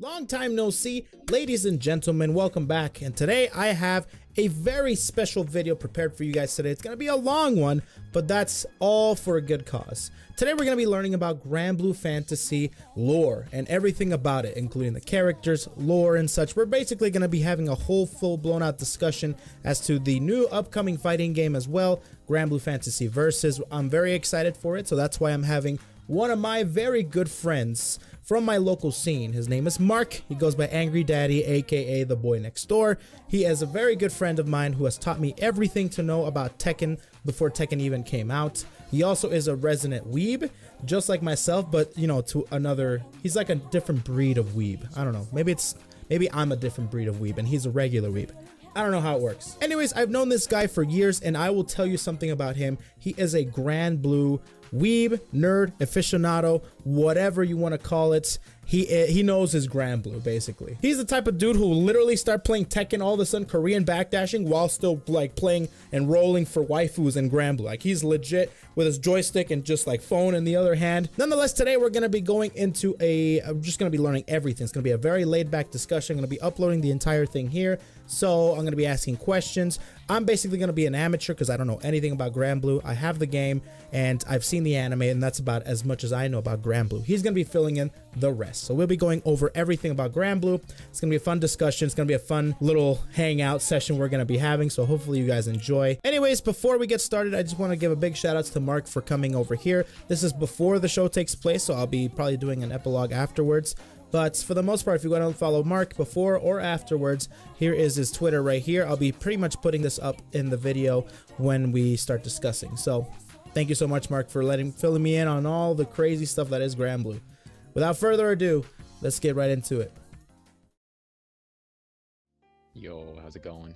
Long time no see, ladies and gentlemen, welcome back. And today I have a very special video prepared for you guys today. It's gonna be a long one, but that's all for a good cause. Today we're gonna be learning about Granblue Fantasy lore and everything about it, including the characters, lore, and such. We're basically gonna be having a whole full-blown out discussion as to the new upcoming fighting game as well, Granblue Fantasy Versus. I'm very excited for it, so that's why I'm having one of my very good friends from my local scene. His name is Mark. He goes by Angry Daddy, aka the boy next door. He is a very good friend of mine who has taught me everything to know about Tekken before Tekken even came out. He also is a resident weeb, just like myself, but you know, to another, he's like a different breed of weeb. I don't know, maybe I'm a different breed of weeb and he's a regular weeb. I don't know how it works. Anyways, I've known this guy for years and I will tell you something about him. He is a Granblue weeb, nerd, aficionado, whatever you want to call it. He knows his Granblue, basically. He's the type of dude who will literally start playing Tekken, all of a sudden Korean backdashing while still like playing and rolling for waifus in Granblue. Like he's legit with his joystick and just like phone in the other hand. Nonetheless, today we're going to be going into I'm just going to be learning everything. It's going to be a very laid back discussion. I'm going to be uploading the entire thing here. So I'm going to be asking questions. I'm basically going to be an amateur because I don't know anything about Granblue. I have the game and I've seen the anime and that's about as much as I know about Granblue. He's going to be filling in the rest. So we'll be going over everything about Granblue. It's going to be a fun discussion. It's going to be a fun little hangout session we're going to be having. So hopefully you guys enjoy. Anyways, before we get started, I just want to give a big shout out to Mark for coming over here. This is before the show takes place, so I'll be probably doing an epilogue afterwards. But for the most part, if you want to follow Mark before or afterwards, here is his Twitter right here. I'll be pretty much putting this up in the video when we start discussing. So thank you so much, Mark, for filling me in on all the crazy stuff that is Granblue. Without further ado, let's get right into it. Yo, how's it going?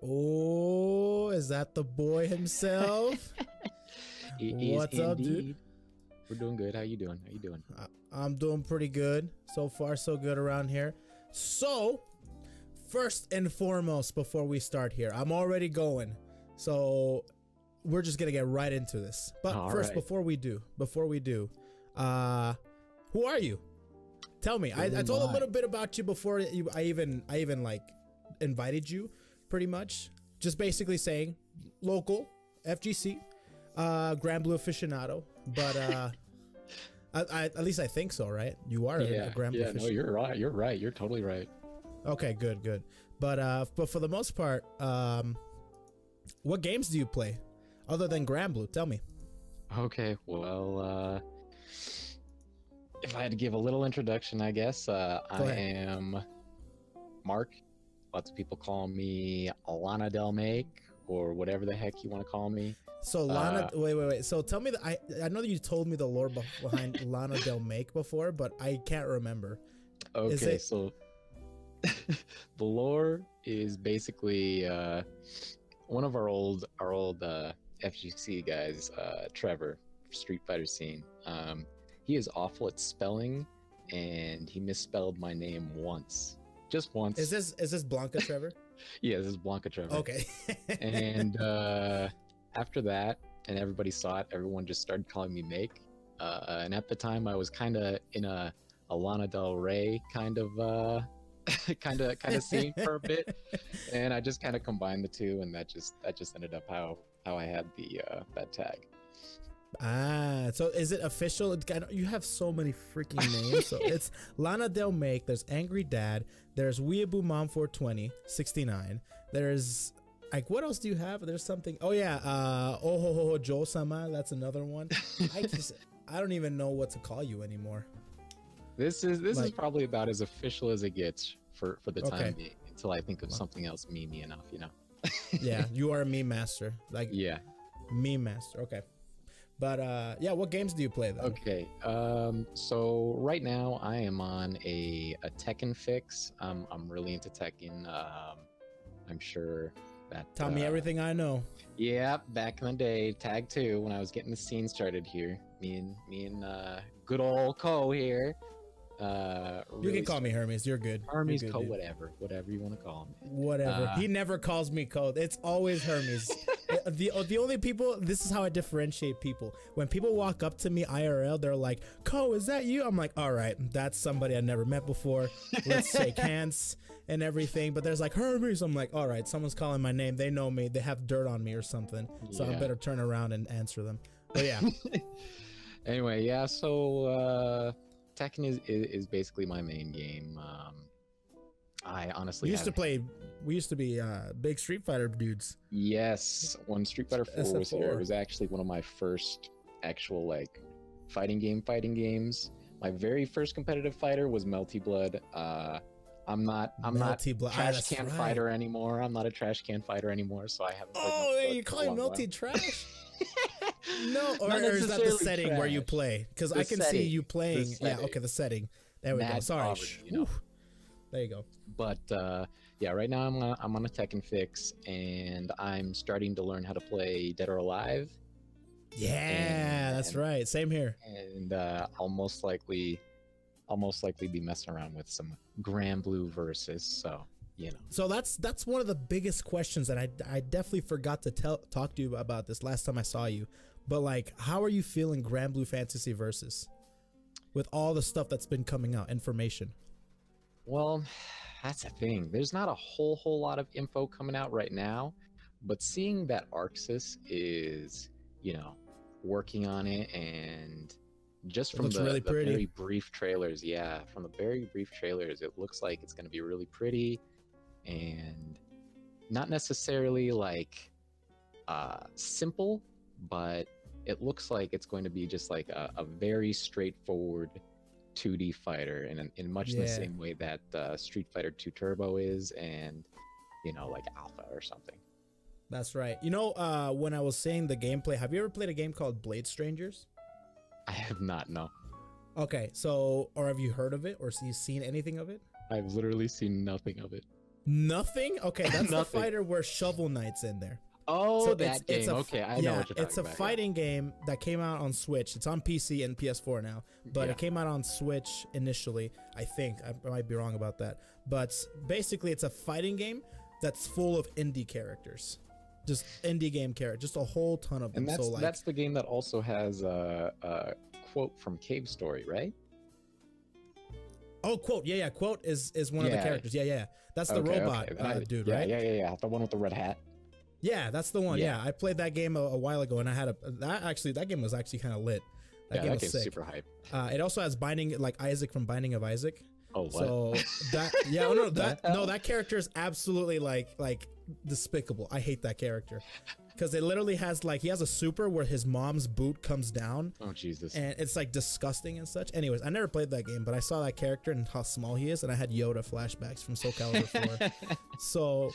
Oh, is that the boy himself? What's up, dude? We're doing good. How you doing? How you doing? I'm doing pretty good. So far, so good around here. So, first and foremost, before we start here, I'm already going. So, we're just gonna get right into this. But all first, right. before we do, who are you? Tell me. I told a little bit about you before I even like invited you, pretty much. Just basically saying, local, FGC, Granblue aficionado, but at least I think so, right? You are a Granblue aficionado. No, you're right. You're right. You're totally right. Okay, good. But for the most part, what games do you play other than Granblue? Tell me. Okay, well, if I had to give a little introduction, I guess I am Mark. Lots of people call me Lana Del Make or whatever the heck you want to call me. So Lana, wait. So tell me I know that you told me the lore behind Lana Del Make before, but I can't remember. Okay, so the lore is basically one of our old FGC guys, Trevor, Street Fighter scene. He is awful at spelling, and he misspelled my name once, just once. Is this Blanca Trevor? Yeah, this is Blanca Trevor. Okay. And after that, and everybody saw it, everyone just started calling me Make. And at the time, I was kind of in a Lana Del Rey kind of scene for a bit, and I just kind of combined the two, and that just ended up how I had the that tag. Ah, so is it official? You have so many freaking names. So it's Lana Del Make, there's Angry Dad, there's Weeaboo Mom 420 69, there's like, what else do you have? There's something. Oh yeah, Ohoho Joe Sama, that's another one. I don't even know what to call you anymore. This is probably about as official as it gets for the time being, until I think of something else memey enough, you know. Yeah, you are a meme master. Like, yeah, meme master. Okay. But yeah, what games do you play though? Okay, so right now I am on a Tekken fix. I'm really into Tekken. I'm sure that tell me everything I know. Yeah, back in the day, Tag 2, when I was getting the scene started here, me and good old Co here. You can call me Hermes. You're good. Hermes, good, Co, dude. whatever you want to call him. Whatever. He never calls me Co. It's always Hermes. the only people, this is how I differentiate people. When people walk up to me IRL, they're like, "Ko, is that you?" I'm like, "All right, that's somebody I never met before. Let's shake hands and everything." But there's like Hermes. I'm like, "All right, someone's calling my name. They know me. They have dirt on me or something. So I better turn around and answer them." But yeah. Anyway, yeah. So Tekken is basically my main game. I honestly we used to be big Street Fighter dudes. Yes, when Street Fighter 4 was here, it was actually one of my first actual like fighting games. My very first competitive fighter was Melty Blood. I'm not trash can fighter anymore. I'm not a trash can fighter anymore, so I haven't. Oh, you call him Melty Trash? No, or is that the setting where you play? Because I can see you playing. Yeah, okay, the setting. There we go. Sorry. Poverty, you know? There you go. But yeah, right now I'm on a Tekken fix, and I'm starting to learn how to play Dead or Alive. Yeah, that's right. Same here. And I'll most likely be messing around with some Granblue Versus. So you know. So that's one of the biggest questions that I definitely forgot to talk to you about this last time I saw you. But like, how are you feeling Granblue Fantasy Versus with all the stuff that's been coming out, information? Well, that's the thing. There's not a whole lot of info coming out right now, but seeing that Arxis is, you know, working on it, and just from the very brief trailers, from the very brief trailers, it looks like it's going to be really pretty, and not necessarily like simple, but it looks like it's going to be just like a very straightforward 2D fighter, in much the same way that Street Fighter 2 Turbo is, and you know, like Alpha or something. That's right. You know, when I was saying the gameplay, have you ever played a game called Blade Strangers? I have not, no. Okay, so, or have you heard of it, or you seen anything of it? I've literally seen nothing of it. Nothing? Okay, that's the fighter where Shovel Knight's in there. Oh, so that game. Okay, I know what you're talking about. It's a fighting game that came out on Switch. It's on PC and PS4 now, but it came out on Switch initially, I think. I might be wrong about that. But basically, it's a fighting game that's full of indie characters. Just indie game characters, just a whole ton of them. And that's the game that also has a quote from Cave Story, right? Oh, Quote. Yeah. Quote is one of the characters. Yeah. That's the robot dude, right? Yeah. The one with the red hat. Yeah, that's the one. Yeah, I played that game a while ago, and I had that game was actually kind of lit. That game was sick. Super hype. It also has Binding, like Isaac from Binding of Isaac. Oh, what? So that that character is absolutely like despicable. I hate that character because it literally has he has a super where his mom's boot comes down. Oh Jesus! And it's like disgusting and such. Anyways, I never played that game, but I saw that character and how small he is, and I had Yoda flashbacks from Soul Calibur 4. So,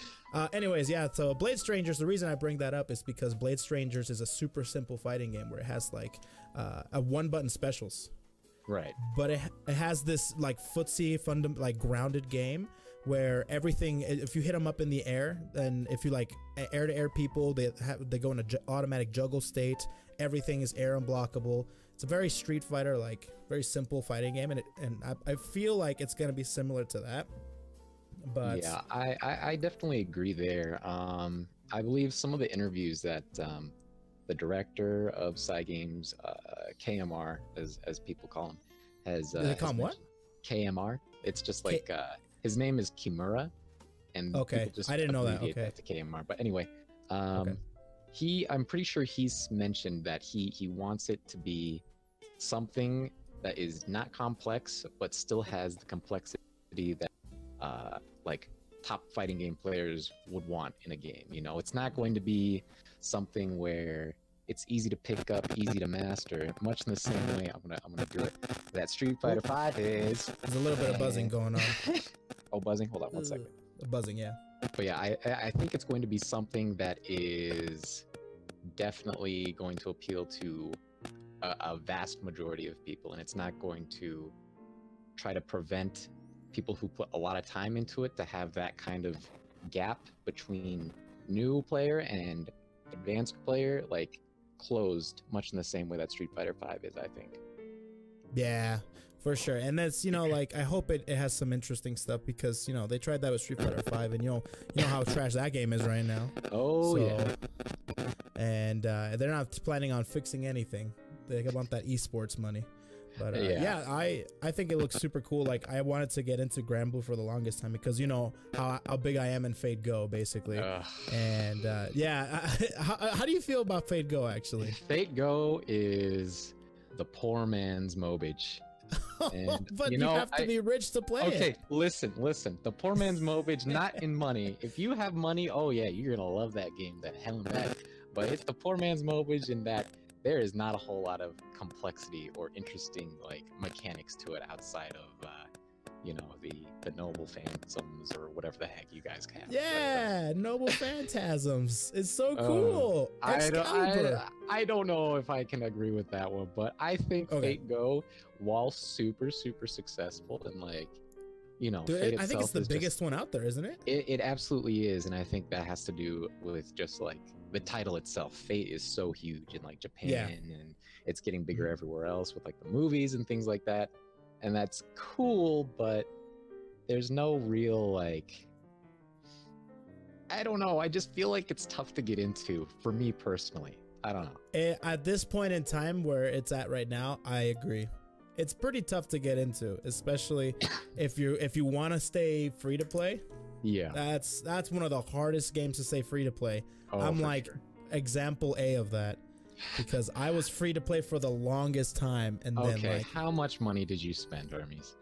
anyways, yeah. So Blade Strangers. The reason I bring that up is because Blade Strangers is a super simple fighting game where it has a one-button specials. Right. But it has this footsie, grounded game where everything, if you hit them up in the air, and if you air-to-air people, they go in a automatic juggle state. Everything is air unblockable. It's a very Street Fighter, very simple fighting game, and I feel like it's gonna be similar to that. But yeah, I definitely agree there. I believe some of the interviews that the director of Cygames, KMR, as people call him, has. They call him what? KMR. It's just his name is Kimura, and okay, just I didn't know that. Okay, to KMR. But anyway, I'm pretty sure he's mentioned that he wants it to be something that is not complex, but still has the complexity that top fighting game players would want in a game. You know, it's not going to be something where it's easy to pick up, easy to master, much in the same way I'm gonna do it that Street Fighter 5 is. There's a little bit of buzzing going on. Oh, buzzing? Hold on 1 second. Buzzing, yeah. But yeah, I think it's going to be something that is definitely going to appeal to a vast majority of people, and it's not going to try to prevent people who put a lot of time into it to have that kind of gap between new player and advanced player closed, much in the same way that Street Fighter 5 is, I think. Yeah, for sure. And that's, I hope it has some interesting stuff, because they tried that with Street Fighter 5, and you know how trash that game is right now. Oh, so, and they're not planning on fixing anything. They want that esports money. But yeah, I think it looks super cool. Like, I wanted to get into Granblue for the longest time because you know how big I am in Fate Go, basically. And yeah, how do you feel about Fate Go, actually? Fate Go is the poor man's MOBAGE. And, but you have to be rich to play it. Okay, listen. The poor man's MOBAGE, not in money. If you have money, oh yeah, you're gonna love that game, that hell and back. But it's the poor man's MOBAGE in that there is not a whole lot of complexity or interesting like mechanics to it outside of you know, the noble phantasms or whatever the heck you guys can. Yeah, noble phantasms. It's so cool. I don't know if I can agree with that one, but I think Fate Go, while super successful and like, you know, dude, I think it's the biggest one out there, isn't it? It absolutely is, and I think that has to do with just like the title itself. Fate is so huge in like Japan, and it's getting bigger everywhere else with like the movies and things like that. And that's cool, but there's no real, like, I don't know. I just feel like it's tough to get into for me personally. I don't know. At this point in time where it's at right now, I agree. It's pretty tough to get into, especially if you want to stay free to play. Yeah. That's one of the hardest games to stay free to play. Oh, I'm like example A of that. Because I was free to play for the longest time, and then like, how much money did you spend, Hermes?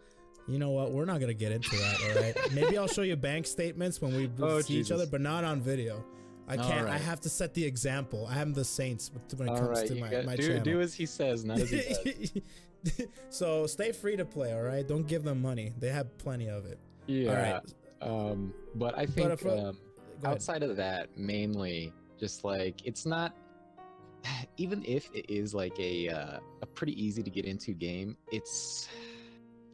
You know what? We're not gonna get into that. All right. Maybe I'll show you bank statements when we see each other, but not on video. I can't. Right. I have to set the example. I am the saints when it comes to my channel. Do as he says, not as he does. So stay free to play. All right. Don't give them money. They have plenty of it. Yeah. All right. But I think outside of that, mainly just like it's not. Even if it is like a pretty easy to get into game, it's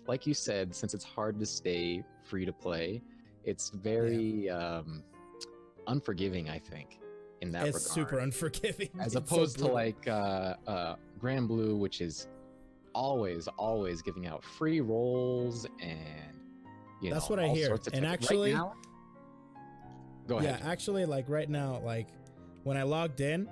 like you said, since it's hard to stay free to play, it's very unforgiving, I think, in that regard. It's super unforgiving. As opposed to like Granblue, which is always giving out free rolls and that's what I hear. And actually, right now, go ahead. Yeah, actually, like right now, like when I logged in,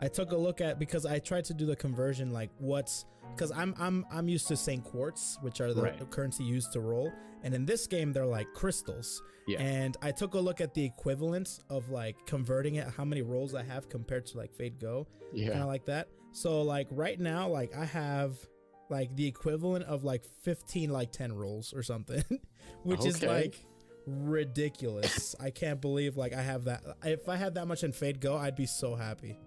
I took a look at, because I tried to do the conversion, like because I'm used to saying quartz, which are the currency used to roll, and in this game they're like crystals. Yeah. And I took a look at the equivalent of like converting it, how many rolls I have compared to like Fate Go, kind of like that. So like right now, like I have like the equivalent of like 15 like 10 rolls or something, which is like ridiculous. I can't believe like I have that. If I had that much in Fate Go, I'd be so happy.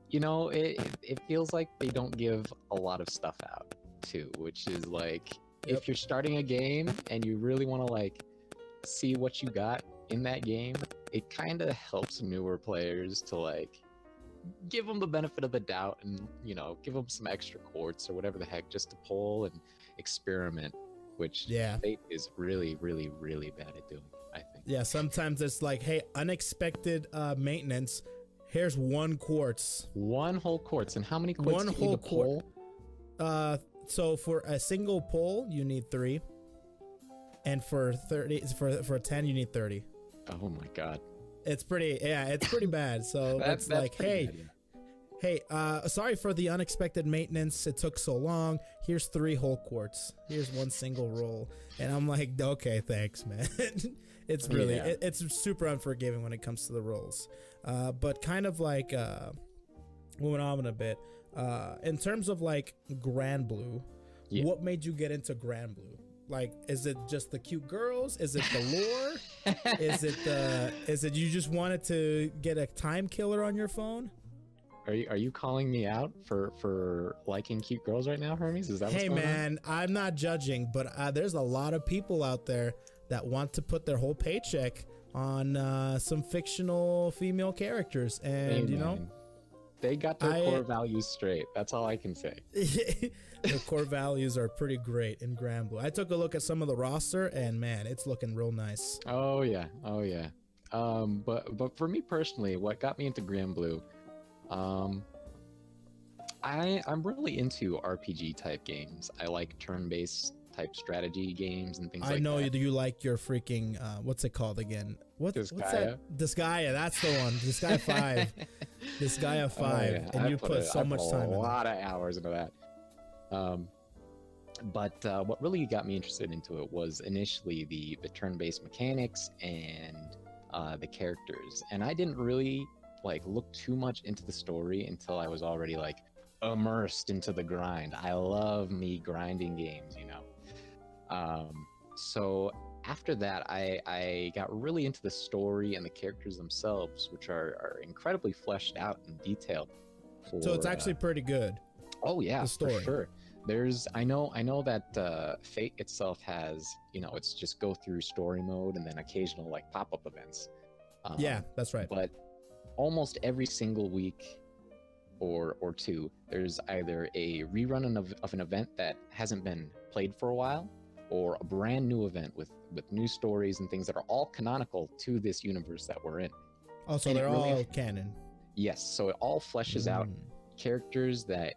You know, it feels like they don't give a lot of stuff out too, which is like, if you're starting a game and you really want to like see what you got in that game, it kind of helps newer players to like give them the benefit of the doubt and, you know, give them some extra quartz or whatever the heck just to pull and experiment, which Fate is really bad at doing, I think. Yeah, sometimes it's like, hey, unexpected maintenance. Here's 1 quartz. 1 whole quartz. And how many quartz do you need to pull? So for a single pull, you need 3. And for 10, you need 30. Oh my god. It's pretty bad. So it's like, hey, sorry for the unexpected maintenance. It took so long. Here's 3 whole quartz. Here's 1 single roll. And I'm like, okay, thanks, man. It's really, it's super unforgiving when it comes to the rolls. But kind of like, moving on a bit, in terms of like Granblue, what made you get into Granblue? Like, is it just the cute girls? Is it the lore? Is it you just wanted to get a time killer on your phone? Are you calling me out for liking cute girls right now, Hermes? Is that what's going on? I'm not judging, but there's a lot of people out there that want to put their whole paycheck on some fictional female characters, and you know, they got their core values straight. That's all I can say. The core values are pretty great in Granblue. I took a look at some of the roster, and man, it's looking real nice. Oh yeah. But for me personally, what got me into Granblue, I'm really into RPG type games. I like turn-based type strategy games and things I like know that. you like your freaking what's it called again? What's that? Disgaea, that's the one. Disgaea 5. Disgaea 5. Oh, yeah. And you put so much time in. A lot of hours into that. But what really got me interested into it was initially the turn-based mechanics and the characters. And I didn't really like look too much into the story until I was already like immersed into the grind. I love me grinding games, you know. So after that, I got really into the story and the characters themselves, which are incredibly fleshed out and detailed. So it's actually pretty good. Oh yeah, the story. For sure. I know that Fate itself has, you know, it's just go through story mode and then occasional like pop-up events. Yeah, that's right. But almost every single week or two, there's either a rerun of an event that hasn't been played for a while, or a brand new event with new stories and things that are all canonical to this universe that we're in. Also, they're all canon. Yes, so it all fleshes out characters that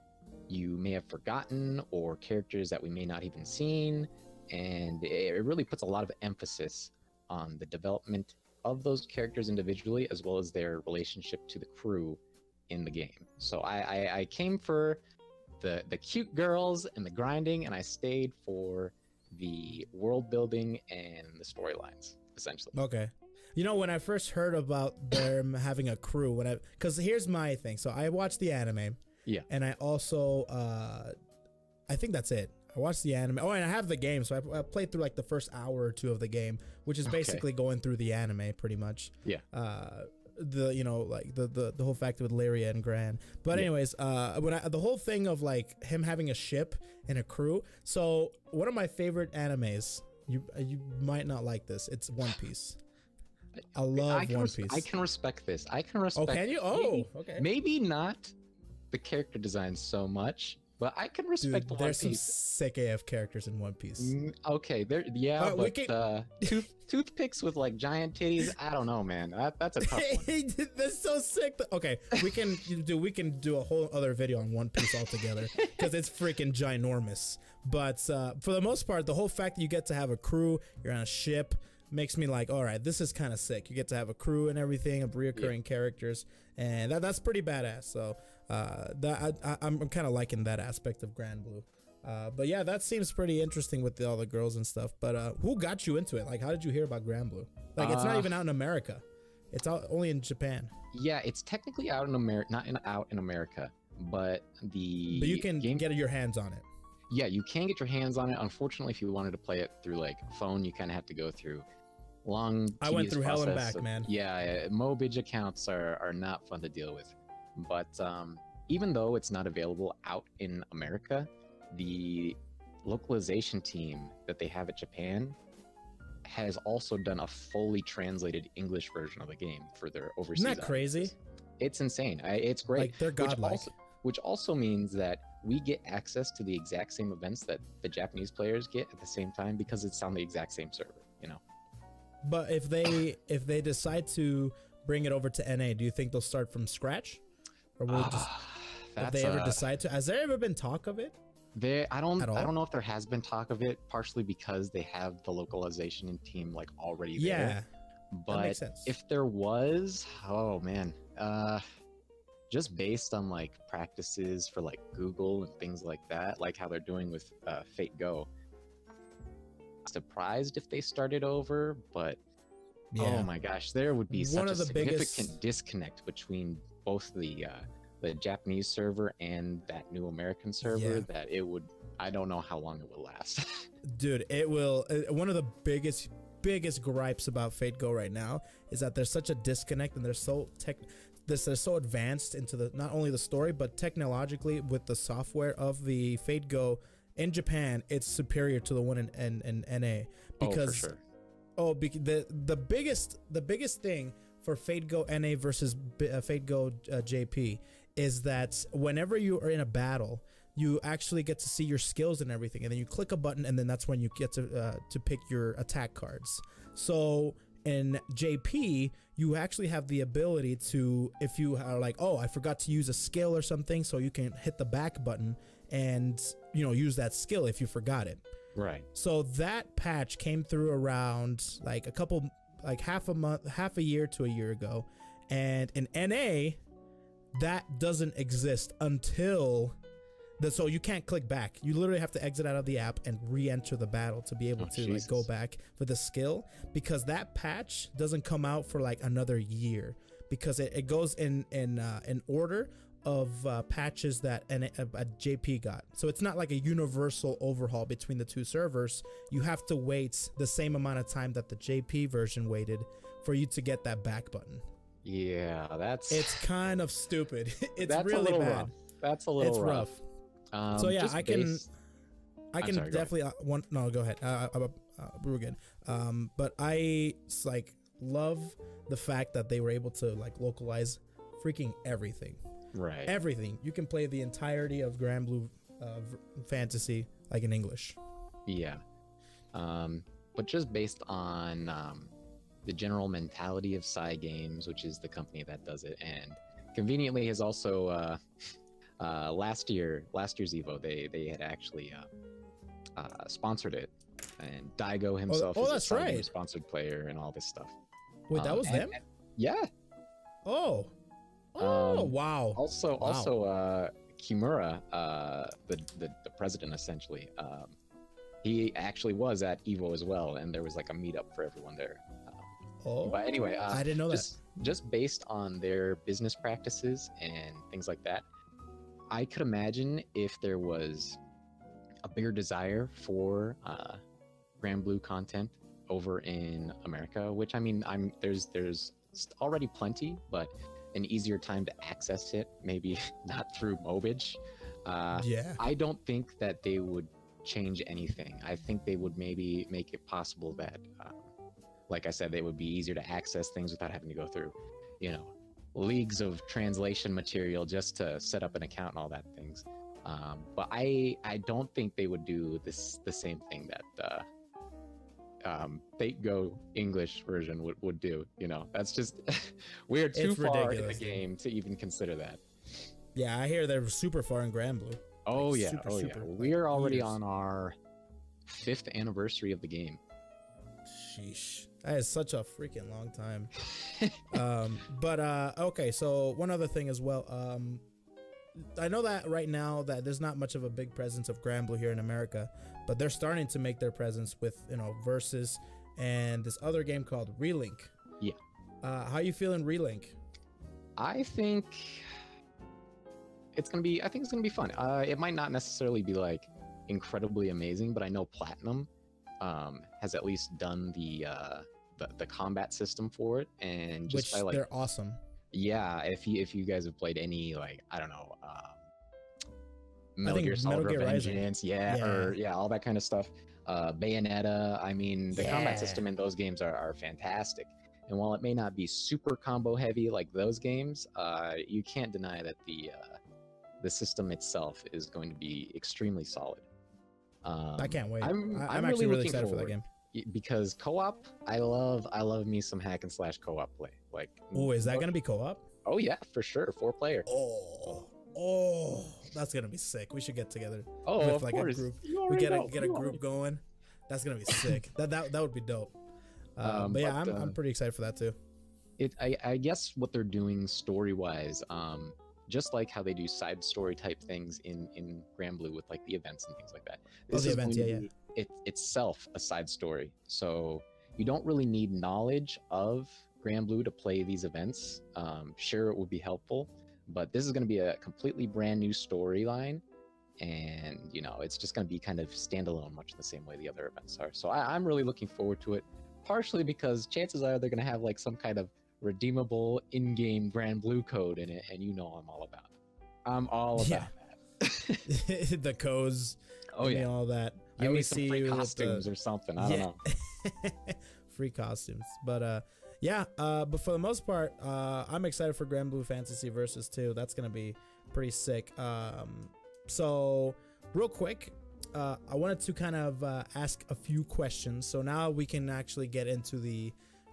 you may have forgotten or characters that we may not even seen, and it really puts a lot of emphasis on the development of those characters individually as well as their relationship to the crew in the game. So I came for the cute girls and the grinding, and I stayed for the world building and the storylines, essentially. Okay. You know, when I first heard about them having a crew, because here's my thing. So I watched the anime. Yeah. And I also, I think that's it. I watched the anime. Oh, and I have the game. So I played through like the first hour or two of the game, which is basically going through the anime pretty much. Yeah. You know, like the whole fact with Lyria and Gran. But anyways, the whole thing of like him having a ship and a crew. So one of my favorite animes, you might not like this. It's One Piece. I love One Piece. I can respect this. I can respect. Oh, can you? Oh, okay. Maybe not the character design so much, but I can respect One Piece. There's some sick AF characters in One Piece. Okay, but toothpicks with like giant titties, I don't know, man. That's a tough one. That's so sick. Okay, we can do a whole other video on One Piece altogether because it's freaking ginormous. But for the most part, the whole fact that you get to have a crew, you're on a ship, makes me like, all right, this is kind of sick. You get to have a crew and everything of reoccurring characters, and that's pretty badass. So I'm kind of liking that aspect of Granblue. But yeah, that seems pretty interesting with all the girls and stuff. But who got you into it? Like, how did you hear about Granblue? Like, it's not even out in America. It's out only in Japan. Yeah, it's technically out in America, out in America, but you can get your hands on it. Yeah, you can get your hands on it. Unfortunately, if you wanted to play it through like phone, you kind of have to go through long. I went through hell and back, man. Yeah, Mobage accounts are not fun to deal with. But even though it's not available out in America, the localization team that they have at Japan has also done a fully translated English version of the game for their overseas. Isn't that crazy? It's insane. It's great. Like, they're godlike. Which also means that we get access to the exact same events that the Japanese players get at the same time because it's on the exact same server, you know. But if they decide to bring it over to NA, do you think they'll start from scratch? Or will just, if they ever decide to? Has there ever been talk of it? I don't know if there has been talk of it, partially because they have the localization team like already there. Yeah, but that makes sense. If there was, oh man, just based on like practices for like Google and things like that, like how they're doing with Fate Go. Surprised if they started over, but oh my gosh, there would be such a significant disconnect between both the Japanese server and that new American server that it would, I don't know how long it will last. Dude, it will. One of the biggest gripes about Fate Go right now is that there's such a disconnect, and they're so advanced into the not only the story but technologically with the software of the Fate Go in Japan. It's superior to the one in NA because the biggest thing for Fate Go NA versus Fate Go JP is that whenever you are in a battle, you actually get to see your skills and everything, and then you click a button, and then that's when you get to pick your attack cards. So in JP, you actually have the ability to, if you are like, oh, I forgot to use a skill or something, so you can hit the back button and, you know, use that skill if you forgot it. Right. So that patch came through around like half a year to a year ago. And in NA, that doesn't exist until so you can't click back. You literally have to exit out of the app and re-enter the battle to be able to like go back for the skill, because that patch doesn't come out for like another year, because it goes in order of patches that a JP got. So it's not like a universal overhaul between the two servers. You have to wait the same amount of time that the JP version waited for you to get that back button. Yeah, it's kind of stupid. It's that's really bad. Rough. That's a little rough. So yeah, I can definitely no, go ahead. We're good. But I like love the fact that they were able to like localize freaking everything. Right. Everything. You can play the entirety of Granblue Fantasy like in English. Yeah. But just based on the general mentality of Cygames, which is the company that does it, and conveniently has also last year's Evo, they had actually sponsored it, and Daigo himself is a Cygames sponsored player and all this stuff. Wait, that was them? Yeah. Oh, wow. Also, Kimura, the president essentially, he actually was at Evo as well, and there was like a meetup for everyone there. But anyway, I didn't know that. Just based on their business practices and things like that, I could imagine if there was a bigger desire for Granblue content over in America, which I mean, there's already plenty, but an easier time to access it, maybe not through Mobage. Yeah. I don't think that they would change anything. I think they would maybe make it possible that, like I said, they would be easier to access things without having to go through, you know, leagues of translation material just to set up an account and all that things. But I don't think they would do the same thing that Fate Go English version would do. You know, that's just we're too far in the game to even consider that. Yeah, I hear they're super far in Granblue. Oh like yeah, super, we're already on our 5th anniversary of the game. Sheesh, that is such a freaking long time. Okay, so one other thing as well. I know that right now that there's not much of a big presence of Granblue here in America, but they're starting to make their presence with, you know, Versus and this other game called Relink. Yeah. How you feeling Relink? I think it's gonna be fun. It might not necessarily be like incredibly amazing, but I know Platinum has at least done the combat system for it, and just which they're awesome. Yeah, if you guys have played any, like, I don't know, Metal Gear Solid Revengeance, yeah, all that kind of stuff. Bayonetta, I mean, the combat system in those games are fantastic. And while it may not be super combo heavy like those games, you can't deny that the system itself is going to be extremely solid. I can't wait. I'm actually really excited for that game. Because co-op, I love me some hack and slash co-op play. Like, oh, is that gonna be co-op? Oh yeah, for sure, 4-player. Oh, that's gonna be sick. We should get together. Oh, with of like course. A group. We get a group going. That's gonna be sick. that would be dope. But yeah, I'm pretty excited for that too. I guess what they're doing story wise, just like how they do side story type things in Granblue with like the events and things like that. This the events, yeah. Itself a side story, so you don't really need knowledge of Granblue to play these events. Sure, it would be helpful, but this is going to be a completely brand new storyline, and you know, it's just going to be kind of standalone, much the same way the other events are. So I'm really looking forward to it, partially because chances are they're going to have like some kind of redeemable in-game Granblue code in it, and you know I'm all about it. I'm all about that. The codes. Oh yeah, all that. Give me some free costumes or something. I don't know. Free costumes, but yeah. But for the most part, I'm excited for Granblue Fantasy Versus 2. That's gonna be pretty sick. So real quick, I wanted to kind of ask a few questions. So now we can actually get into the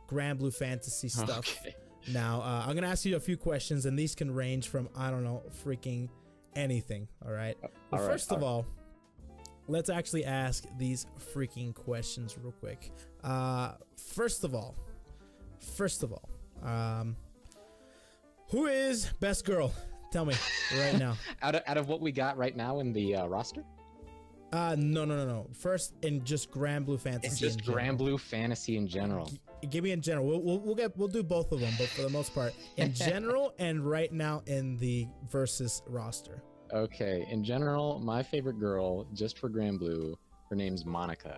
Granblue Fantasy stuff. Okay. Now I'm gonna ask you a few questions, and these can range from, I don't know, freaking anything. All right. But All right, first of all, let's actually ask these freaking questions real quick. First of all, who is best girl? Tell me right now. out of what we got right now in the roster? No. First, in just Granblue Fantasy. It's just Granblue Fantasy in general. Give me in general. We'll do both of them, but for the most part, in general and right now in the versus roster. Okay, in general, my favorite girl, just for Granblue, her name's Monica.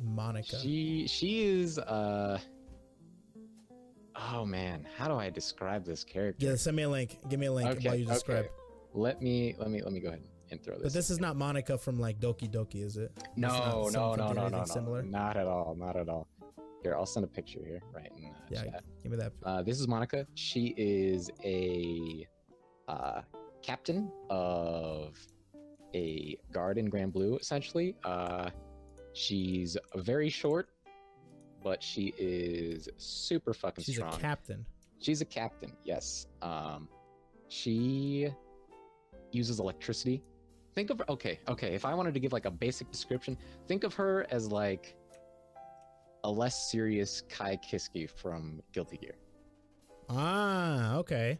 Monica. She is oh man, how do I describe this character? Yeah, send me a link. Give me a link while you describe. Okay. Let me go ahead and throw this. But this is not Monica from like Doki Doki, is it? No. Similar? Not at all. Here, I'll send a picture here right in chat. Give me that. This is Monica. She is a captain of a guard in Granblue, essentially. She's very short, but she is super fucking strong. She's a captain. She's a captain, yes. She uses electricity. Think of her, okay. If I wanted to give like a basic description, think of her as like a less serious Kai Kiski from Guilty Gear. Ah, okay.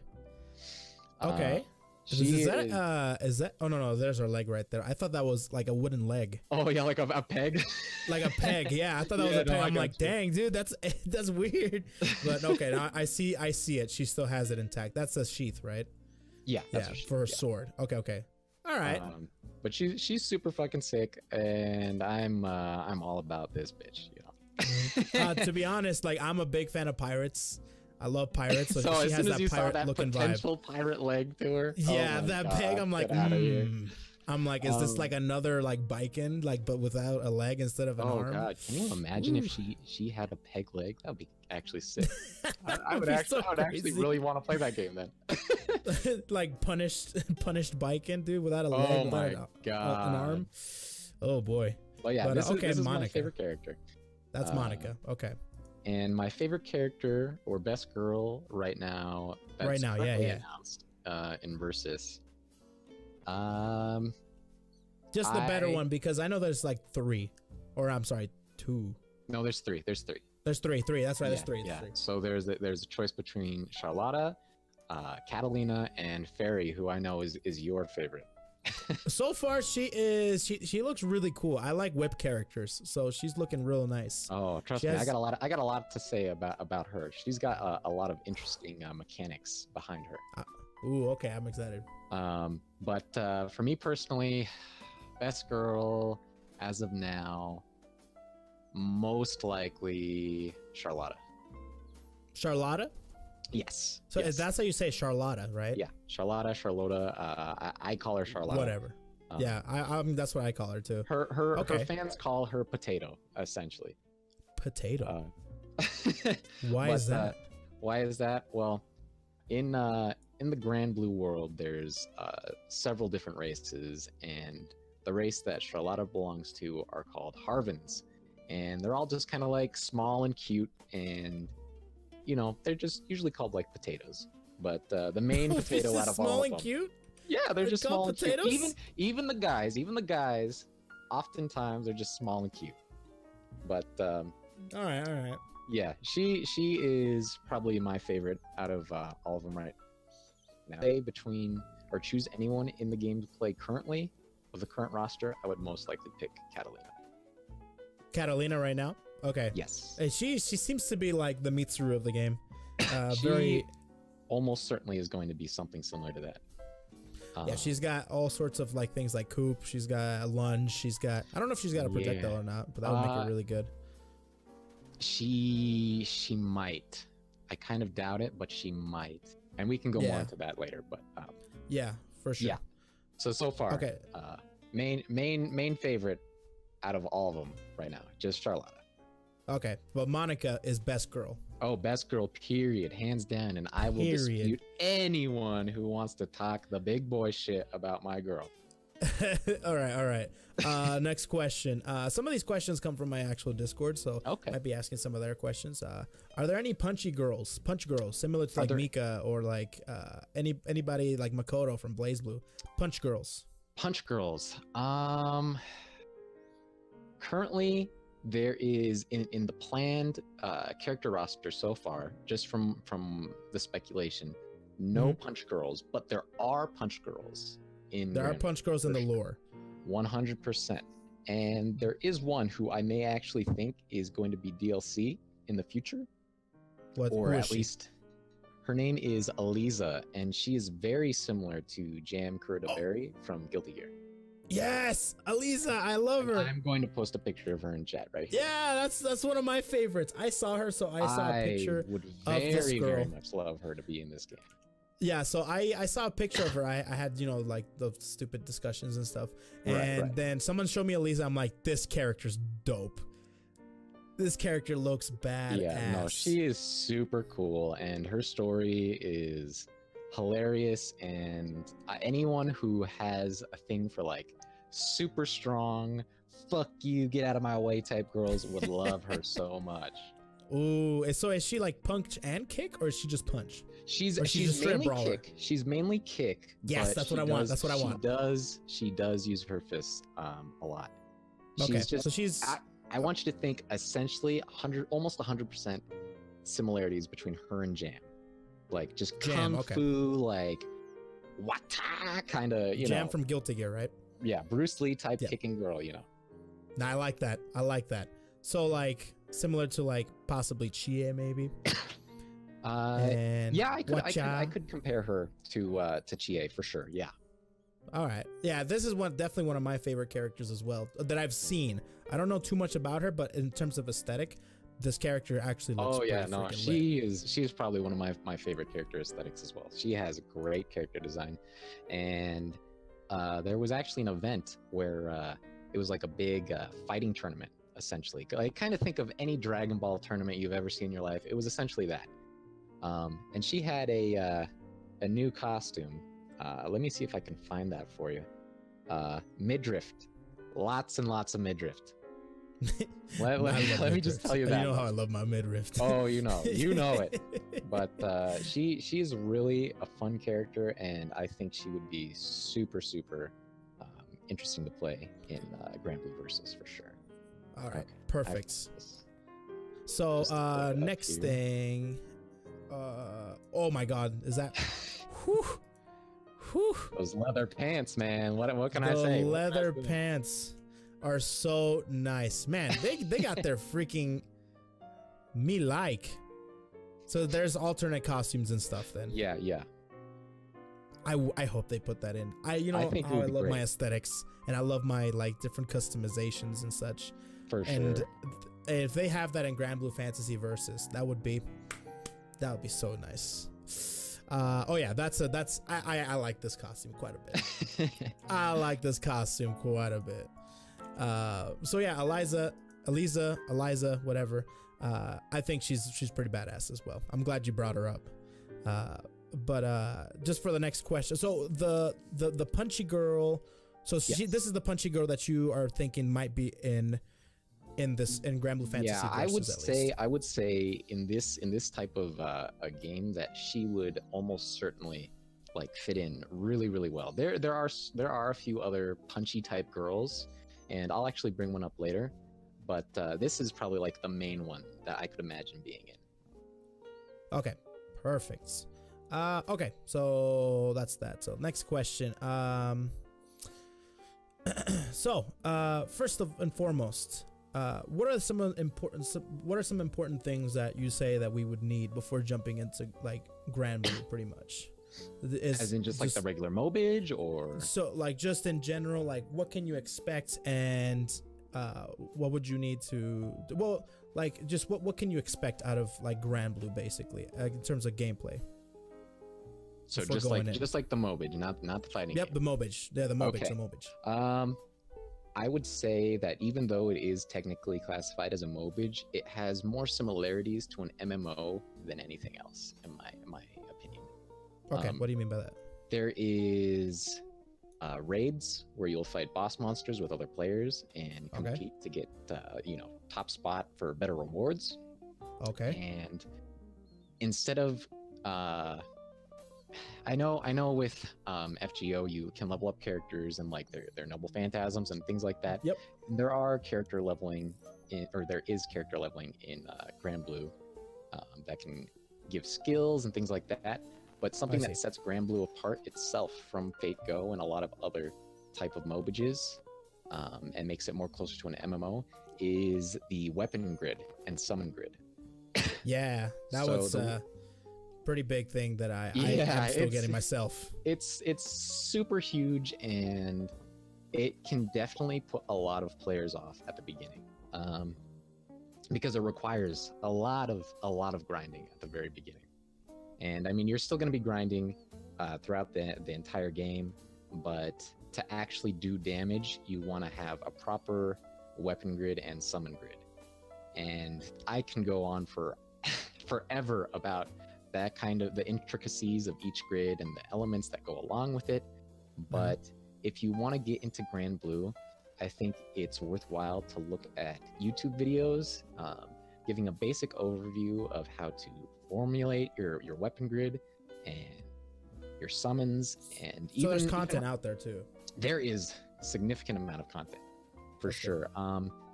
Okay. Is that? Oh no, there's her leg right there. I thought that was like a wooden leg. Oh yeah, like a peg. Like a peg. Yeah, I thought that was a peg. I'm like, dang, dude, that's weird. But okay, now I see it. She still has it intact. That's a sheath, right? Yeah. For her sword. Okay. All right. But she's super fucking sick, and I'm all about this bitch. You know. To be honest, like I'm a big fan of pirates. I love pirates. So as she has soon as that you saw that looking potential vibe. pirate leg to her, yeah, oh that God, peg. I'm like, I'm like, is this like another like biken, like but without a leg instead of an arm? Oh God, can you imagine if she had a peg leg? That would be actually sick. I would actually really want to play that game then. Like punished biken, dude, without a leg, oh without my God, an arm. Oh boy. But yeah, this is Monica. my favorite character. That's Monica. Okay. And my favorite character or best girl right now. Announced in Versus. Just the better one, because I know there's like 3, or I'm sorry, 2. No, there's 3. There's 3. There's 3. That's right. There's 3. Yeah. So there's a choice between Charlotta, Catalina, and Fairy, who I know is your favorite. So far, she looks really cool. I like whip characters, so she's looking real nice. Oh, trust me, I got a lot to say about her. She's got a lot of interesting mechanics behind her. Ooh, okay, I'm excited. But for me personally, best girl as of now, most likely Charlotta. Charlotta? Yes. So yes. that's how you say Charlotta, right? Yeah, Charlotta. I call her Charlotta. Whatever. Yeah, I that's what I call her too. Her fans call her Potato, essentially. Potato. Why is that? Why is that? Well, in the Granblue world, there's several different races, and the race that Charlotta belongs to are called Harvins, and they're all just kind of like small and cute, and you know, they're just usually called like potatoes. But the main potato out of all of them. Small and cute? Yeah, they're just small and potatoes? cute. Even the guys, oftentimes are just small and cute. But all right. Yeah, she is probably my favorite out of all of them right now. Between or choose anyone in the game to play currently of the current roster, I would most likely pick Catalina. Catalina right now? Okay. Yes. She seems to be like the Mitsuru of the game. She almost certainly is going to be something similar to that. Yeah, she's got all sorts of like things like Coop. She's got a lunge. She's got, I don't know if she's got a projectile or not, but that would make her really good. She might. I kind of doubt it, but she might. And we can go more into that later. But yeah, for sure. Yeah. So far, okay. Main favorite out of all of them right now, just Charlotta. Okay, but Monica is best girl. Oh, best girl, period, hands down. And I will dispute anyone who wants to talk the big boy shit about my girl. All right. Next question. Some of these questions come from my actual Discord, so I might be asking some of their questions. Are there any punch girls, similar to like Mika or like anybody like Makoto from BlazBlue? Punch girls. Currently, there is in the planned character roster so far, just from the speculation, no punch girls, but there are punch girls. There are punch girls in the lore. 100%. And there is one who I may actually think is going to be DLC in the future. Or at least her name is Alicia, and she is very similar to Jam Kuritaberry from Guilty Gear. Yes, Alicia, I love her. I'm going to post a picture of her in chat right here. Yeah, that's one of my favorites. I saw her, so I saw a picture of this girl. Very much love her to be in this game. Yeah, so I saw a picture of her. I had, you know, like the stupid discussions and stuff. And then someone showed me Alicia. I'm like, this character's dope. This character looks badass. Yeah, no, she is super cool, and her story is hilarious. And anyone who has a thing for like super strong, fuck you, get out of my way type girls would love her so much. Ooh, so is she like punch and kick, or is she just punch? She's mainly kick. She's mainly kick. Yes, that's what I want. That's what I want. She does use her fists a lot. Okay, so she's. I want you to think essentially almost 100% similarities between her and Jam, like just kung fu, like wata kind of, you know. Jam from Guilty Gear, right? Yeah, Bruce Lee type kicking girl, you know. Nah, I like that. I like that. So like similar to like possibly Chie maybe. Yeah, I could compare her to Chie for sure. Yeah. All right. Yeah, this is definitely one of my favorite characters as well that I've seen. I don't know too much about her, but in terms of aesthetic, this character actually looks she's probably one of my favorite character aesthetics as well. She has a great character design, and there was actually an event where it was like a big fighting tournament, essentially. Like, kind of think of any Dragon Ball tournament you've ever seen in your life. It was essentially that. And she had a new costume. Let me see if I can find that for you. Midriff. Lots and lots of midriff. let me just tell you that. You know how I love my midriff. Oh, you know it. But she's really a fun character, and I think she would be super interesting to play in Granblue Versus for sure. All right, perfect. So next thing. Oh my God, is that? Whew. Those leather pants, man. What can I say? The leather pants are so nice, man. They got their freaking me like. So there's alternate costumes and stuff then. Yeah. I hope they put that in. I think I love my aesthetics, and I love my like different customizations and such. For sure. And if they have that in Granblue Fantasy Versus, that would be so nice. Oh yeah, I like this costume quite a bit. I like this costume quite a bit. So yeah, Alicia, whatever. I think she's pretty badass as well. I'm glad you brought her up. But just for the next question, so the punchy girl. So this is the punchy girl that you are thinking might be in Granblue Fantasy Versus, I would say in this type of a game that she would almost certainly like fit in really well. There are a few other punchy type girls, and I'll actually bring one up later, but this is probably like the main one that I could imagine being in. Okay, perfect. Okay, so that's that. So next question. First and foremost, what are some important things that you say that we would need before jumping into like Granblue, pretty much? As in just like the regular mobage, or so like just in general, like what can you expect, and what would you need to like just what can you expect out of like Granblue basically in terms of gameplay? So just like the mobage, not the fighting. Yep, game. The mobage. Yeah, the mobage. Okay. The mobage. I would say that even though it is technically classified as a mobage, it has more similarities to an MMO than anything else, in my opinion. Okay, what do you mean by that? There is raids where you'll fight boss monsters with other players and compete to get top spot for better rewards. Okay. And instead of I know with FGO you can level up characters and like their noble phantasms and things like that. Yep. And there are character leveling there is character leveling in Granblue that can give skills and things like that. But something that sets Granblue apart itself from Fate Go and a lot of other type of MOBAs and makes it more closer to an MMO is the weapon grid and summon grid. Yeah, that was a pretty big thing that I'm still getting myself. It's super huge, and it can definitely put a lot of players off at the beginning because it requires a lot of grinding at the very beginning. And I mean, you're still going to be grinding throughout the entire game, but to actually do damage, you want to have a proper weapon grid and summon grid. And I can go on for forever about that kind of the intricacies of each grid and the elements that go along with it. But if you want to get into Granblue, I think it's worthwhile to look at YouTube videos giving a basic overview of how to formulate your weapon grid and your summons. And so there's content out there too. There is a significant amount of content for sure.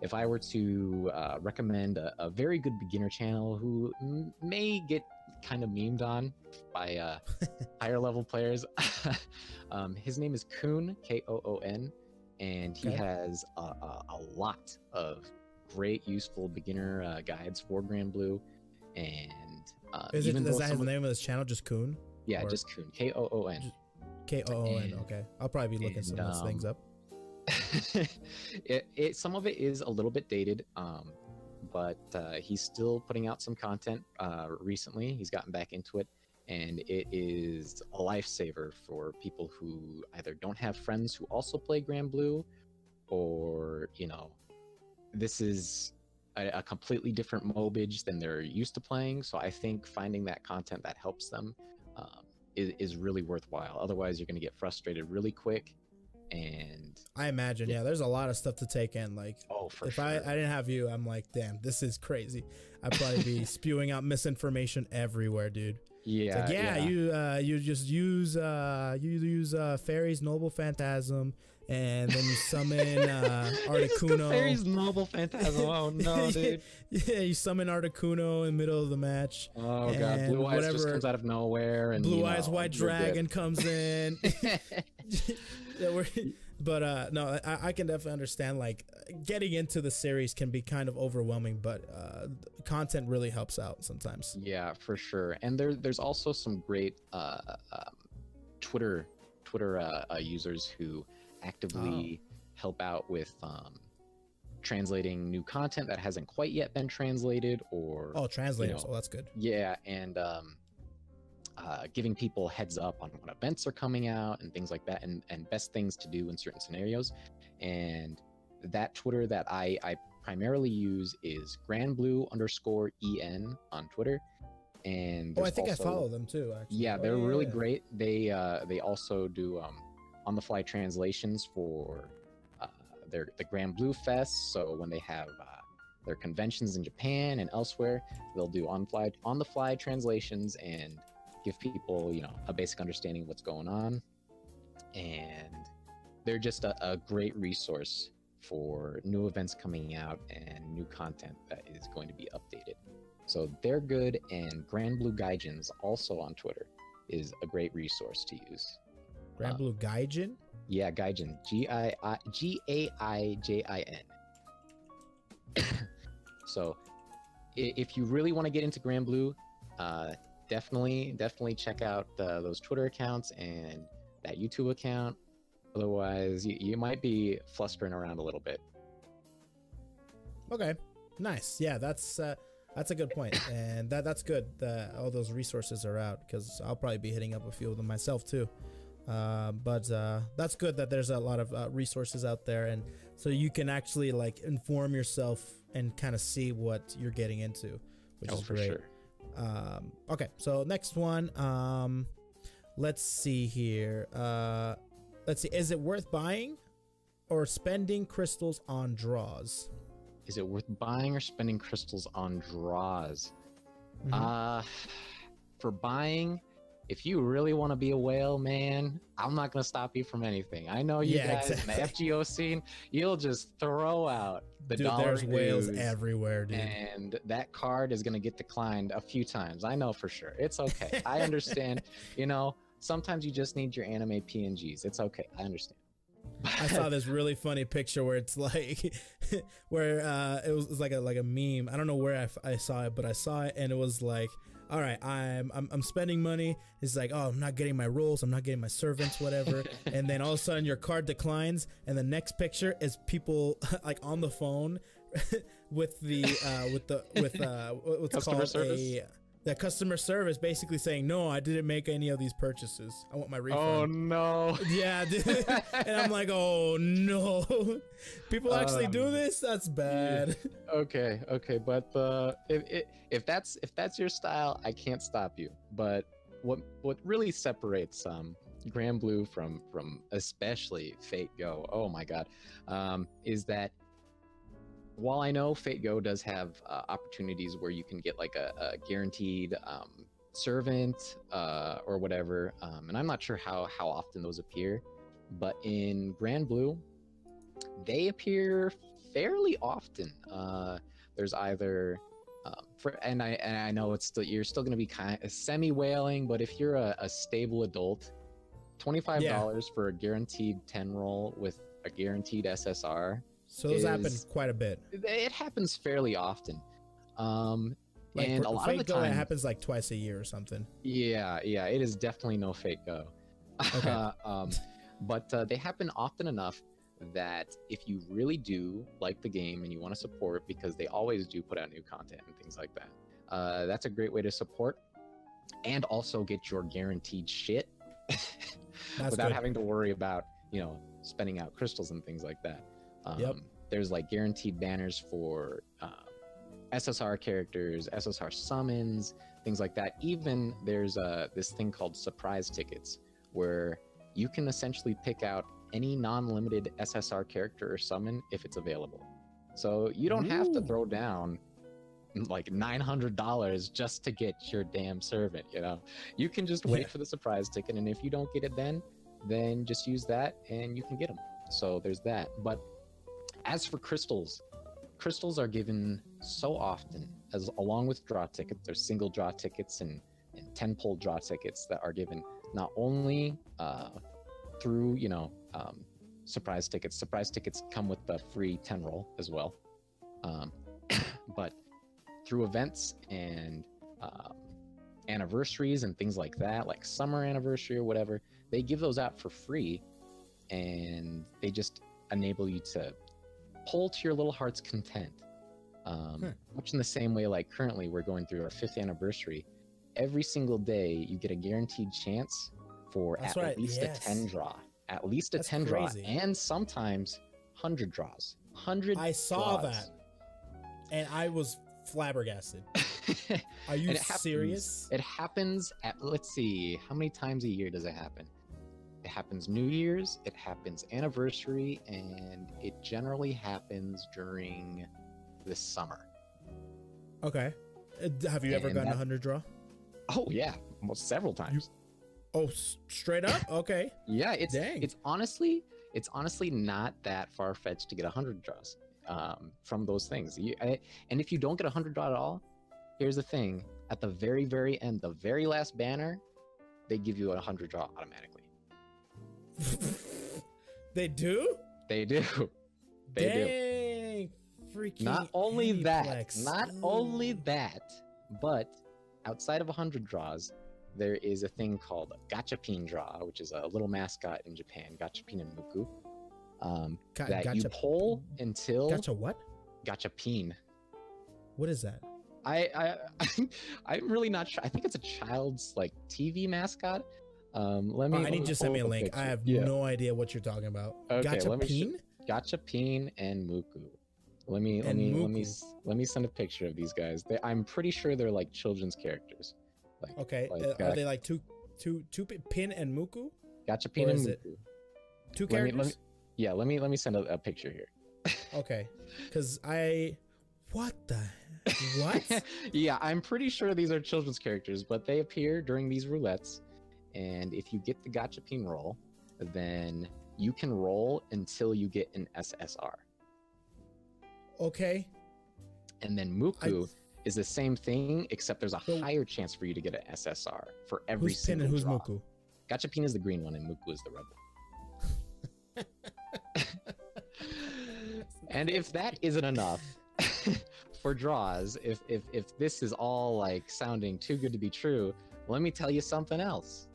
If I were to recommend a very good beginner channel who may get kind of memed on by higher level players, his name is Koon, Koon, and he has a lot of great useful beginner guides for Granblue. And does that have the name of this channel, just Koon? Yeah, just Koon, Koon. Koon. Okay, I'll probably be looking some of those things up. Some of it is a little bit dated, but he's still putting out some content recently. He's gotten back into it, and it is a lifesaver for people who either don't have friends who also play Granblue, or this is a completely different MOBAge than they're used to playing. So I think finding that content that helps them is really worthwhile. Otherwise, you're going to get frustrated really quick. And I imagine, there's a lot of stuff to take in. Like, if I didn't have you, I'm like, damn, this is crazy. I'd probably be spewing out misinformation everywhere, dude. Yeah, like, you just use Fairy's Noble Phantasm, and then you summon Articuno. Fairy's Noble Phantasm. Oh no, dude. Yeah, you summon Articuno in the middle of the match. Oh god, Blue Eyes just comes out of nowhere, and Blue Eyes White Dragon comes in. But no, I can definitely understand, like, getting into the series can be kind of overwhelming, but content really helps out sometimes. Yeah, for sure. And there's also some great Twitter users who actively help out with translating new content that hasn't quite yet been translated, or translators. Oh, that's good. Yeah, and giving people heads up on what events are coming out and things like that, and best things to do in certain scenarios. And that Twitter that I primarily use is Granblue_EN on Twitter. And I think I follow them too, actually. Yeah, they're really great. They also do on the fly translations for the Granblue Fest. So when they have their conventions in Japan and elsewhere, they'll do on the fly translations and give people, a basic understanding of what's going on. And they're just a great resource for new events coming out and new content that is going to be updated. So they're good. And Granblue Gaijins, also on Twitter, is a great resource to use. Granblue Gaijin? Yeah, Gaijin. Gaijin. So if you really want to get into Granblue, definitely check out those Twitter accounts and that YouTube account. Otherwise, you might be flustering around a little bit. Okay, nice. Yeah, that's a good point, and that's good that all those resources are out, because I'll probably be hitting up a few of them myself too. But that's good that there's a lot of resources out there, and so you can actually like inform yourself and kind of see what you're getting into, which is great. Sure. Okay, so next one, let's see here. let's see, is it worth buying or spending crystals on draws? Is it worth buying or spending crystals on draws? For buying, if you really want to be a whale, man, I'm not gonna stop you from anything. I know you guys in the FGO scene, you'll just throw out the dollar. There's whales everywhere, dude. And that card is gonna get declined a few times. I know for sure. It's okay. I understand. You know, sometimes you just need your anime PNGs. It's okay. I understand. I saw this really funny picture where it's like, where it was like a meme. I don't know where I saw it, but I saw it and it was like, all right, I'm spending money. It's like, oh, I'm not getting my rolls, I'm not getting my servants, whatever. And then all of a sudden your card declines, and the next picture is people like on the phone with what's customer called service? that customer service, basically saying, no, I didn't make any of these purchases. I want my refund. Oh no. Yeah, dude. And I'm like, oh no. People actually do this? That's bad. Okay, but if that's your style, I can't stop you. But what really separates Granblue from especially Fate Go, oh my god, is that while I know Fate Go does have opportunities where you can get like a guaranteed servant or whatever, and I'm not sure how often those appear, but in Granblue, they appear fairly often. There's either and I know you're still going to be kind of semi-whaling, but if you're a stable adult, $25 for a guaranteed 10 roll with a guaranteed SSR. So those happen quite a bit. It happens fairly often. Like and a lot of the time, it happens like twice a year or something. Yeah, it is definitely no Fate Go. Okay. But they happen often enough that if you really do like the game and you want to support, because they always do put out new content and things like that, that's a great way to support and also get your guaranteed shit without having to worry about, spending out crystals and things like that. There's like guaranteed banners for SSR characters, SSR summons, things like that. Even there's this thing called surprise tickets, where you can essentially pick out any non-limited SSR character or summon if it's available. So you don't have to throw down like $900 just to get your damn servant, You can just wait for the surprise ticket, and if you don't get it then just use that and you can get them. So there's that. But as for crystals are given so often, as along with draw tickets. There's single draw tickets and 10 pull draw tickets that are given not only through surprise tickets. Surprise tickets come with the free 10 roll as well, but through events and anniversaries and things like that, like summer anniversary or whatever, they give those out for free, and they just enable you to pull to your little heart's content. Much in the same way, like currently we're going through our 5th anniversary. Every single day you get a guaranteed chance for at least a 10 draw. At least a 10 draw, and sometimes 100 draws. 100 I saw draws. that, and I was flabbergasted. Are you serious? It happens at, let's see, how many times a year does it happen? It happens New Year's, it happens anniversary, and it generally happens during the summer. Okay. Have you ever gotten a 100 draw? Oh yeah, almost several times. Oh, straight up? Okay. Yeah, it's honestly not that far-fetched to get 100 draws from those things. And if you don't get 100 draw at all, here's the thing: at the very, very end, the very last banner, they give you a 100 draw automatically. They do? They do. They Dang, do. Freaking not only Aniplex. that, but outside of 100 draws, there is a thing called Gachapin draw, which is a little mascot in Japan, Gachapin and Muku, that you pull until... Gacha what? Gachapin. What is that? I'm really not sure. I think it's a child's like TV mascot. I need you to send me a link. I have no idea what you're talking about. Okay, Gachapin? Gachapin and Muku. Let me send a picture of these guys. I'm pretty sure they're like children's characters. Are they like two Pin and Muku? Gachapin and Muku. Two characters? Let me send a picture here. Okay. Because what the... What? Yeah, I'm pretty sure these are children's characters, but they appear during these roulettes. And if you get the gachapin roll, then you can roll until you get an SSR. Okay. And then Muku is the same thing, except there's a higher chance for you to get an SSR for every single who's draw. Muku? Gachapin is the green one, and Muku is the red one. And if that isn't enough for draws, if this is all like sounding too good to be true, let me tell you something else.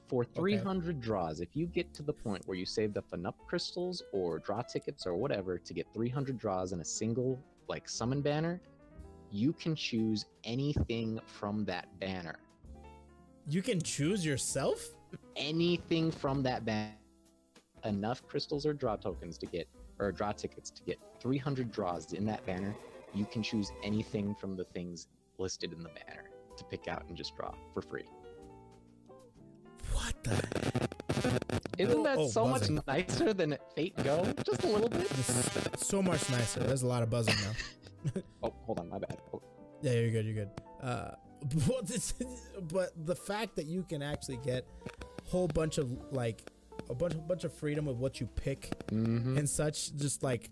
For 300 draws, if you get to the point where you saved up enough crystals or draw tickets or whatever to get 300 draws in a single like summon banner, you can choose anything from that banner. You can choose yourself? Anything from that banner. Enough crystals or draw tokens to get, or draw tickets to get 300 draws in that banner, you can choose anything from the things listed in the banner to pick out and just draw for free. What the? Isn't that so much nicer than Fate Go? Just a little bit. So much nicer. There's a lot of buzzing now. Oh, hold on, my bad. Oh. Yeah, you're good. You're good. But the fact that you can actually get a whole bunch of like a bunch of freedom with what you pick and such, just like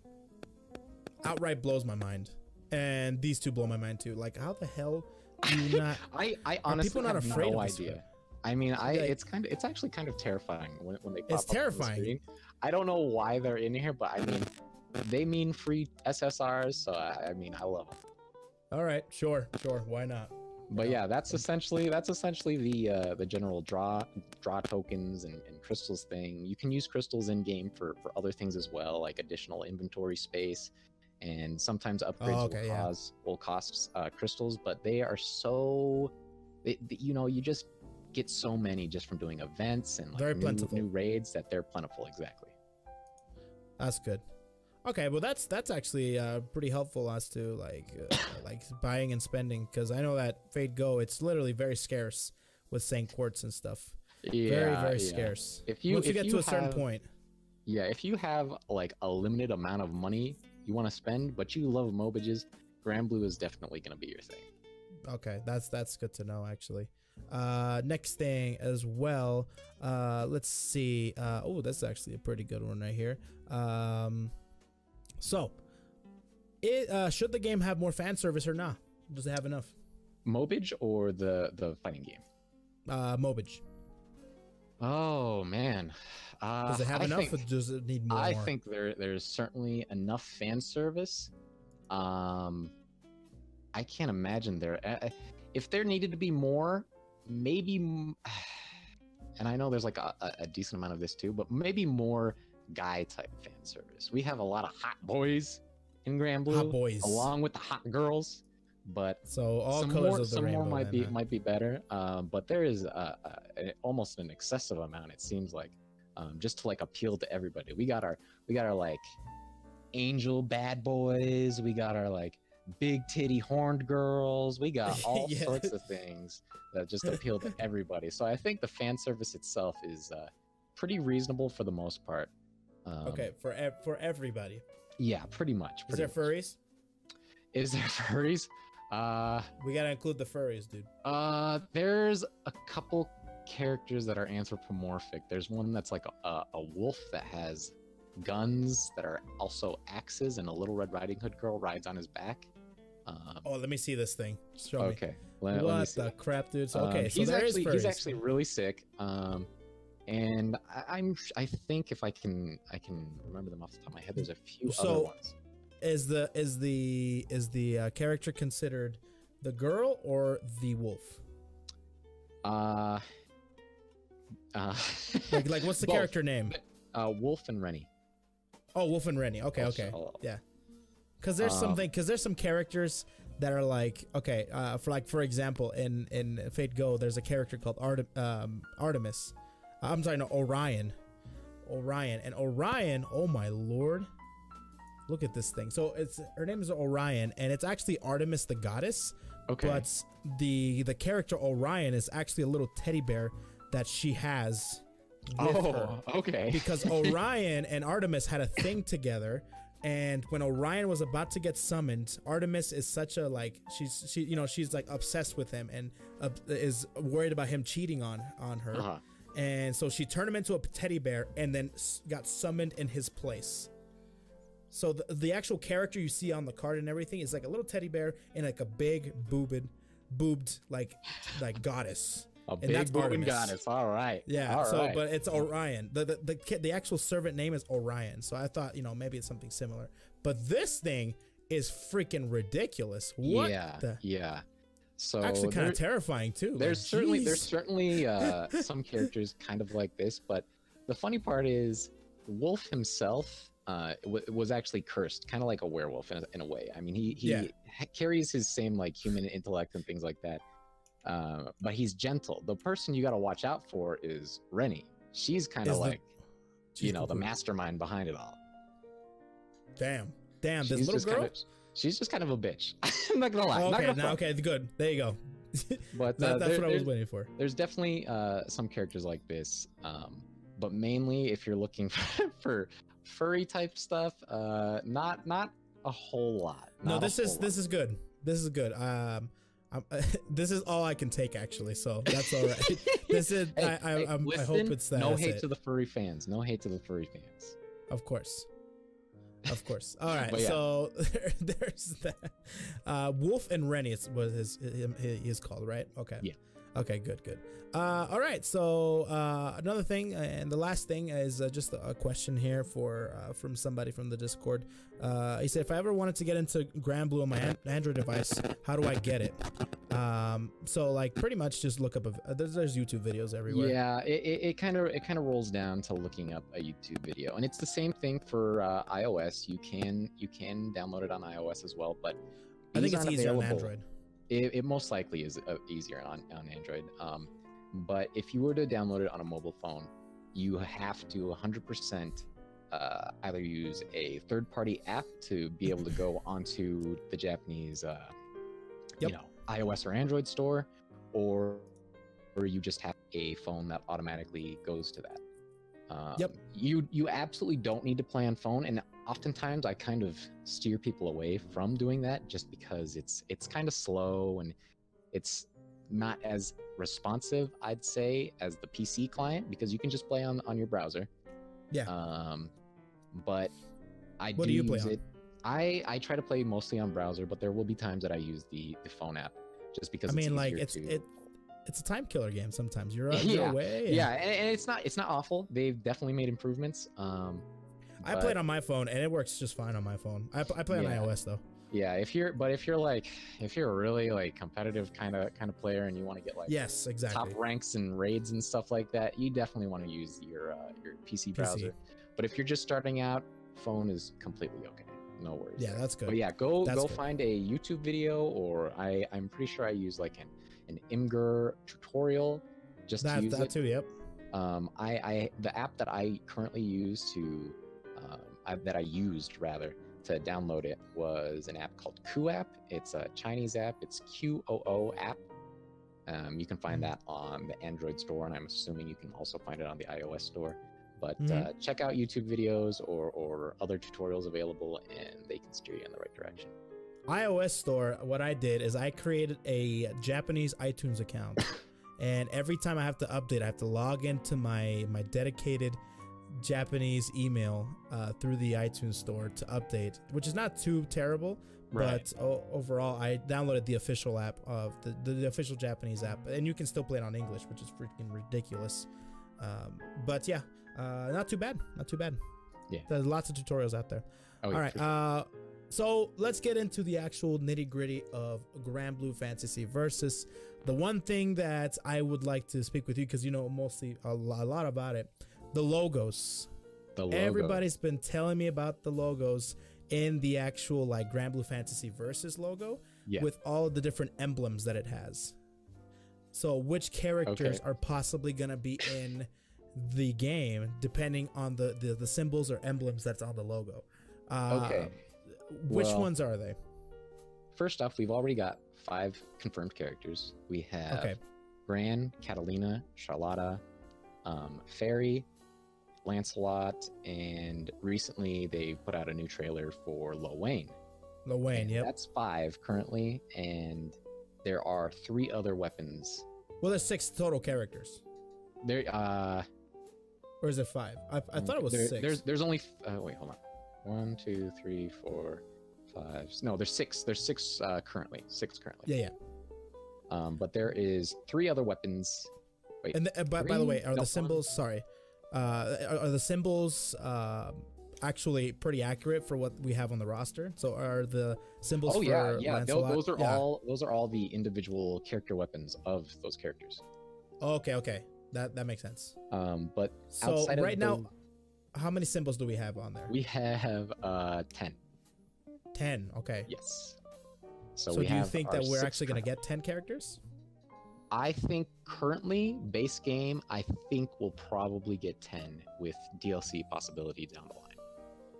outright blows my mind. And these two blow my mind too. Like, how the hell do you not? I honestly people not have afraid no of this idea. one? I mean, it's actually kind of terrifying when they pop It's up on the terrifying. screen. I don't know why they're in here, but I mean, they mean free SSRs, so I mean, I love them. All right, sure, why not? But yeah, that's essentially the general draw tokens and crystals thing. You can use crystals in game for other things as well, like additional inventory space, and sometimes upgrades will cost crystals, but they are so, you know, you just get so many just from doing events and like new raids that they're plentiful. Exactly. That's good. Okay, well that's actually pretty helpful as to like buying and spending, because I know that Fate Go, it's literally very scarce with Saint Quartz and stuff. Yeah, very scarce. Once you get to a certain point. Yeah, if you have like a limited amount of money you want to spend, but you love mobages, Granblue is definitely going to be your thing. Okay, that's good to know actually. Next thing as well, let's see. Oh, that's actually a pretty good one right here. So, should the game have more fan service or not? Does it have enough? Mobage or the fighting game? Mobage. Oh man. Does it have enough, or does it need more? I think there's certainly enough fan service. I can't imagine if there needed to be more, maybe. And I know there's like a decent amount of this too, but maybe more guy type fan service. We have a lot of hot boys in Granblue, hot boys, along with the hot girls. But so all colors of the rainbow might be better. But there is almost an excessive amount, it seems like, just to like appeal to everybody. We got our like angel bad boys. We got our like big titty horned girls. We got all sorts of things that just appeal to everybody. So I think the fan service itself is pretty reasonable for the most part. Okay, for everybody. Yeah, pretty much. Is there furries? Is there furries? We gotta include the furries, dude. There's a couple characters that are anthropomorphic. There's one that's like a wolf that has guns that are also axes, and a Little Red Riding Hood girl rides on his back. Oh, let me see this thing. Show me. Okay. What the crap, dude? So, okay, so he's actually really sick. And I think if I can remember them off the top of my head, there's a few other ones. Is the character considered the girl or the wolf? Like what's the character name? Wolf and Rennie. Oh, Wolf and Rennie. Okay, okay, yeah. Because there's some characters that are like, okay, for example, in Fate Go, there's a character called Artemis. I'm sorry, no, Orion. And Orion, oh my lord. Look at this thing. So her name is Orion, and it's actually Artemis the goddess. Okay. But the character Orion is actually a little teddy bear that she has with her. Okay. Because Orion and Artemis had a thing together, and when Orion was about to get summoned, Artemis is such a like she's like obsessed with him and is worried about him cheating on her, and so she turned him into a teddy bear and then got summoned in his place. So the actual character you see on the card and everything is like a little teddy bear and like a big boobed like goddess. A big boobed goddess. All right. Yeah. But it's Orion. The actual servant name is Orion. So I thought, maybe it's something similar. But this thing is freaking ridiculous. What? Yeah. So actually kind of terrifying too. There's certainly some characters kind of like this, but the funny part is Wolf himself was actually cursed, kind of like a werewolf in a way. I mean, he carries his same like human intellect and things like that, but he's gentle. The person you got to watch out for is Rennie. She's kind of like, the mastermind behind it all. Damn, this little girl. She's just kind of a bitch. I'm not gonna lie. Okay, good. There you go. But that's what I was waiting for. There's definitely some characters like this, but mainly if you're looking for furry type stuff, not a whole lot. This is good. This is good. This is all I can take actually, so that's all right. This is I hope it's that. No hate to the furry fans. No hate to the furry fans. Of course. All right. So there's that. Wolf and Rennie was his called, right? Okay. Yeah. Okay, good. All right, so another thing, and the last thing is just a question here from somebody from the Discord. He said, if I ever wanted to get into Granblue on my Android device, how do I get it? So like pretty much just look up there's YouTube videos everywhere. Yeah, it kind of rolls down to looking up a YouTube video, and it's the same thing for iOS. You can download it on iOS as well, but I think it's easier on Android. It most likely is easier on Android. But if you were to download it on a mobile phone, you have to 100% either use a third-party app to be able to go onto the Japanese, iOS or Android store, or you just have a phone that automatically goes to that. You absolutely don't need to play on phone, and oftentimes I kind of steer people away from doing that just because it's kind of slow and it's not as responsive, I'd say, as the PC client, because you can just play on your browser. Yeah. But what do you play on? I try to play mostly on browser, but there will be times that I use the phone app just because it's a time killer game sometimes. You're away. And it's not awful. They've definitely made improvements. I play it on my phone and it works just fine on my phone. I play on iOS though. Yeah, if you're a really like competitive kind of player and you want to get like top ranks and raids and stuff like that, you definitely want to use your PC browser. But if you're just starting out, phone is completely okay. No worries. Yeah, that's good. But yeah, go find a YouTube video, or I'm pretty sure I use like an Imgur tutorial just to use it. Too, yep. The app that I currently use that I used to download it was an app called QOO. It's a Chinese app. It's QOO app. You can find that on the Android store, and I'm assuming you can also find it on the iOS store. But check out YouTube videos or other tutorials available, and they can steer you in the right direction. iOS store, what I did is I created a Japanese iTunes account, and every time I have to update, I have to log into my dedicated Japanese email through the iTunes store to update, which is not too terrible. Right. But overall, I downloaded the official app of the official Japanese app, and you can still play it on English, which is freaking ridiculous. But yeah, not too bad. Yeah, there's lots of tutorials out there. All right. So let's get into the actual nitty gritty of Granblue Fantasy Versus. The one thing that I would like to speak with you, because you know mostly a lot about it, the logos. Everybody's been telling me about the logos in the actual like Granblue Fantasy Versus logo with all of the different emblems that it has. So which characters are possibly going to be in the game depending on the symbols or emblems that's on the logo. Which ones are they? First off, we've already got 5 confirmed characters. We have Gran, Catalina, Charlotta, Fairy, Lancelot, and recently they put out a new trailer for Lil Wayne. Yep. That's 5 currently, and there are 3 other weapons. Well, there's 6 total characters. There, or is it 5? I thought it was 6. There's only wait, hold on. 1, 2, 3, 4, 5. No, there's 6. There's 6 currently. 6 currently. Yeah. But there is 3 other weapons. Wait. And by the way, are the symbols? Sorry, are the symbols actually pretty accurate for what we have on the roster? So are the symbols? Oh for yeah. Lancelot? Those are all. Those are all the individual character weapons of those characters. Okay. That makes sense. But so right now, how many symbols do we have on there? We have 10. 10. Okay. Yes. So do you think that we're actually going to get 10 characters? I think currently, base game, I think we'll probably get 10 with DLC possibility down the line.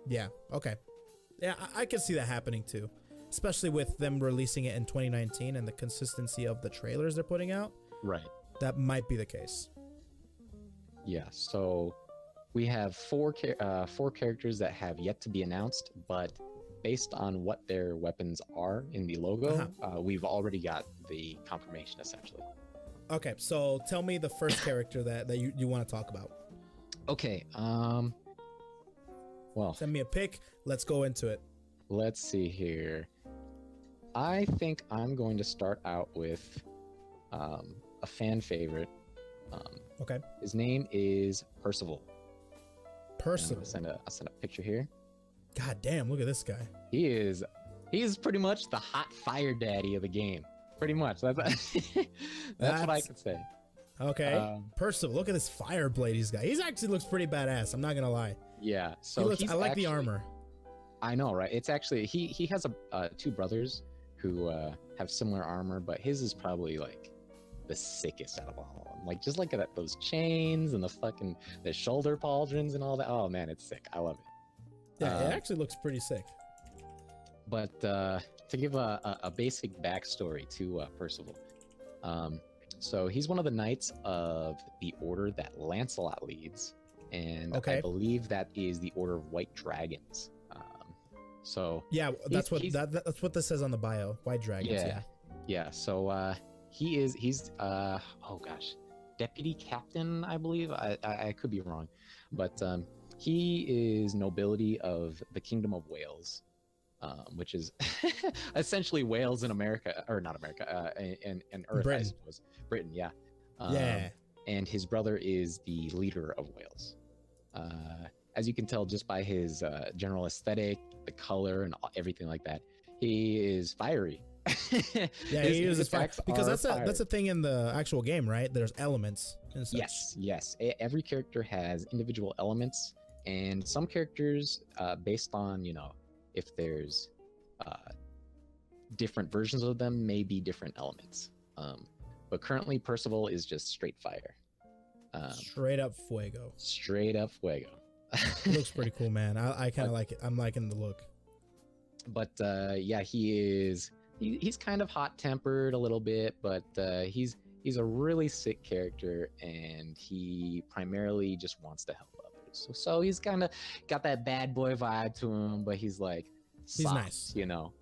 Yeah, okay. Yeah, I can see that happening too. Especially with them releasing it in 2019 and the consistency of the trailers they're putting out. Right. That might be the case. Yeah, so we have 4 characters that have yet to be announced, but based on what their weapons are in the logo, we've already got the confirmation essentially. Okay, so tell me the first character that you want to talk about. Okay, well, send me a pic. Let's go into it. Let's see here. I think I'm going to start out with a fan favorite. Okay. His name is Percival. Percival. I'll send a picture here. God damn, look at this guy. He's pretty much the hot fire daddy of the game. Pretty much. That's what I could say. Okay. Percival, look at this fire blade he's got. He actually looks pretty badass, I'm not gonna lie. Yeah. So I like the armor. I know, right? It's actually he has 2 brothers who have similar armor, but his is probably like the sickest out of all of them. Like just look at those chains and the shoulder pauldrons and all that. Oh man, it's sick. I love it. Yeah, it actually looks pretty sick. But to give a basic backstory to Percival, so he's one of the knights of the order that Lancelot leads, and I believe that is the Order of White Dragons. So yeah, that's what this says on the bio. White Dragons. Yeah. So he's oh gosh, deputy captain, I believe. I could be wrong, but he is nobility of the Kingdom of Wales, which is essentially Wales in America, or not America, in Earth, Britain. I suppose. Britain, yeah. Yeah. And his brother is the leader of Wales. As you can tell just by his general aesthetic, the color, and everything like that, he is fiery. Yeah, he uses fire because that's a thing in the actual game, right? There's elements and such. Yes. Every character has individual elements, and some characters, based on if there's different versions of them, may be different elements. But currently, Percival is just straight fire. Straight up fuego. Straight up fuego. It looks pretty cool, man. I kind of like it. I'm liking the look. But yeah, he's kind of hot-tempered a little bit, but he's a really sick character, and he primarily just wants to help others. So he's kind of got that bad boy vibe to him, but he's like soft, he's nice, you know.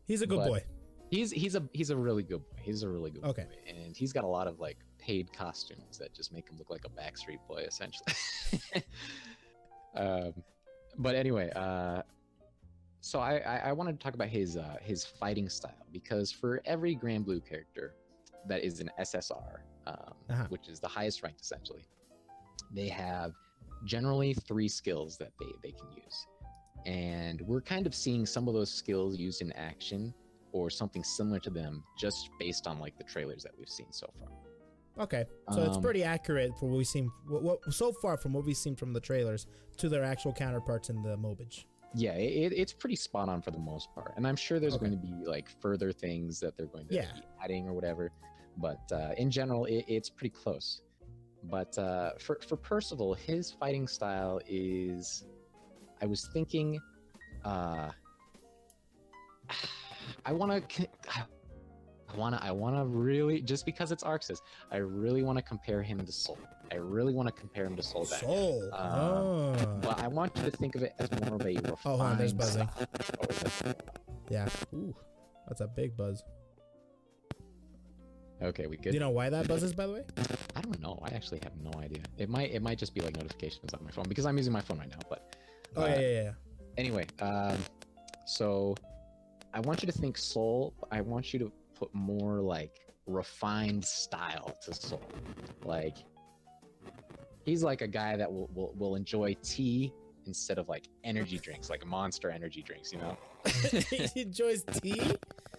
He's a good boy. He's a really good boy. He's a really good boy, and he's got a lot of like paid costumes that just make him look like a Backstreet Boy, essentially. But anyway, so I wanted to talk about his fighting style, because for every Granblue character that is an SSR, which is the highest ranked essentially, they have generally 3 skills that they can use, and we're kind of seeing some of those skills used in action or something similar to them just based on like the trailers that we've seen so far. Okay, so it's pretty accurate for what we've seen so far from what we've seen from the trailers to their actual counterparts in the mobage. Yeah, it's pretty spot on for the most part, and I'm sure there's going to be like further things that they're going to be adding or whatever, but in general it's pretty close. But for Percival, his fighting style is, I was thinking, I wanna really, just because it's Arxis, I really want to compare him to Soul. I really want to compare him to Soul. Soul. But I want you to think of it as more of a refined. Oh, hold on, there's buzzing. Style. Yeah. Ooh, that's a big buzz. Okay, we good? Do you know why that buzzes, by the way? I don't know. I actually have no idea. It might just be like notifications on my phone because I'm using my phone right now. But oh yeah. Anyway, so I want you to think Soul. I want you to put more like refined style to Soul. Like he's like a guy that will enjoy tea instead of like energy drinks, like Monster energy drinks, you know? He enjoys tea?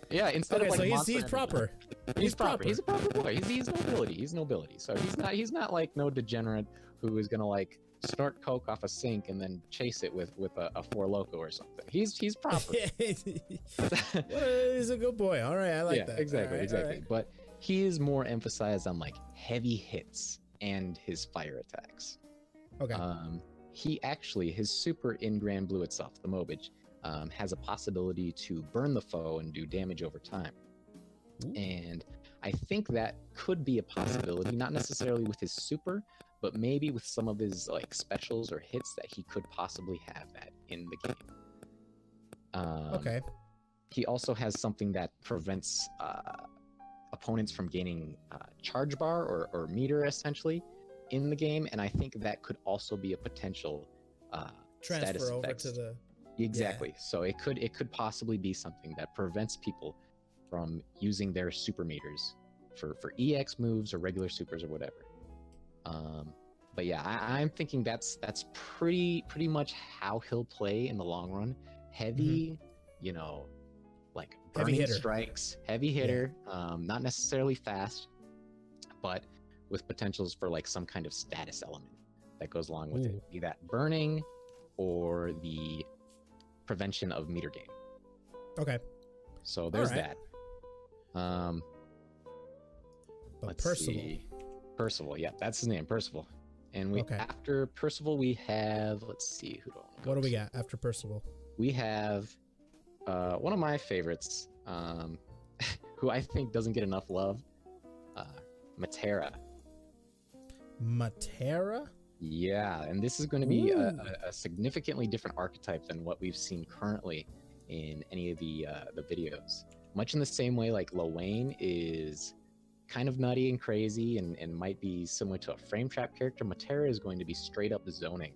Yeah, instead of like so Monster he's proper. He's proper. He's a proper boy. He's nobility. He's nobility. So he's not like no degenerate who is gonna like snort coke off a sink and then chase it with a Four Loko or something. He's proper. Well, he's a good boy. All right, I like that. Exactly, right, exactly. Right. But he is more emphasized on like heavy hits and his fire attacks. Okay. He actually, his super in Granblue itself, the Mobage, has a possibility to burn the foe and do damage over time. Ooh. And I think that could be a possibility, not necessarily with his super, but maybe with some of his like specials or hits that he could possibly have that in the game. Okay. He also has something that prevents opponents from gaining charge bar or meter essentially in the game, and I think that could also be a potential transfer status over effects. to the exactly. Yeah. So it could possibly be something that prevents people from using their super meters for EX moves or regular supers or whatever. But yeah, I'm thinking that's pretty much how he'll play in the long run. Heavy, you know, like burning strikes, heavy hitter, not necessarily fast, but with potentials for like some kind of status element that goes along with it, be that burning or the prevention of meter gain. Okay. So there's that. But Percival. Percival, yeah, that's his name, Percival. And we after Percival we have, let's see, who do I want to go What do we got after Percival? We have one of my favorites, who I think doesn't get enough love, Matera. Matera? Yeah, and this is going to be a significantly different archetype than what we've seen currently in any of the videos. Much in the same way like Lowain is kind of nutty and crazy and might be similar to a frame trap character, Matera is going to be straight up zoning.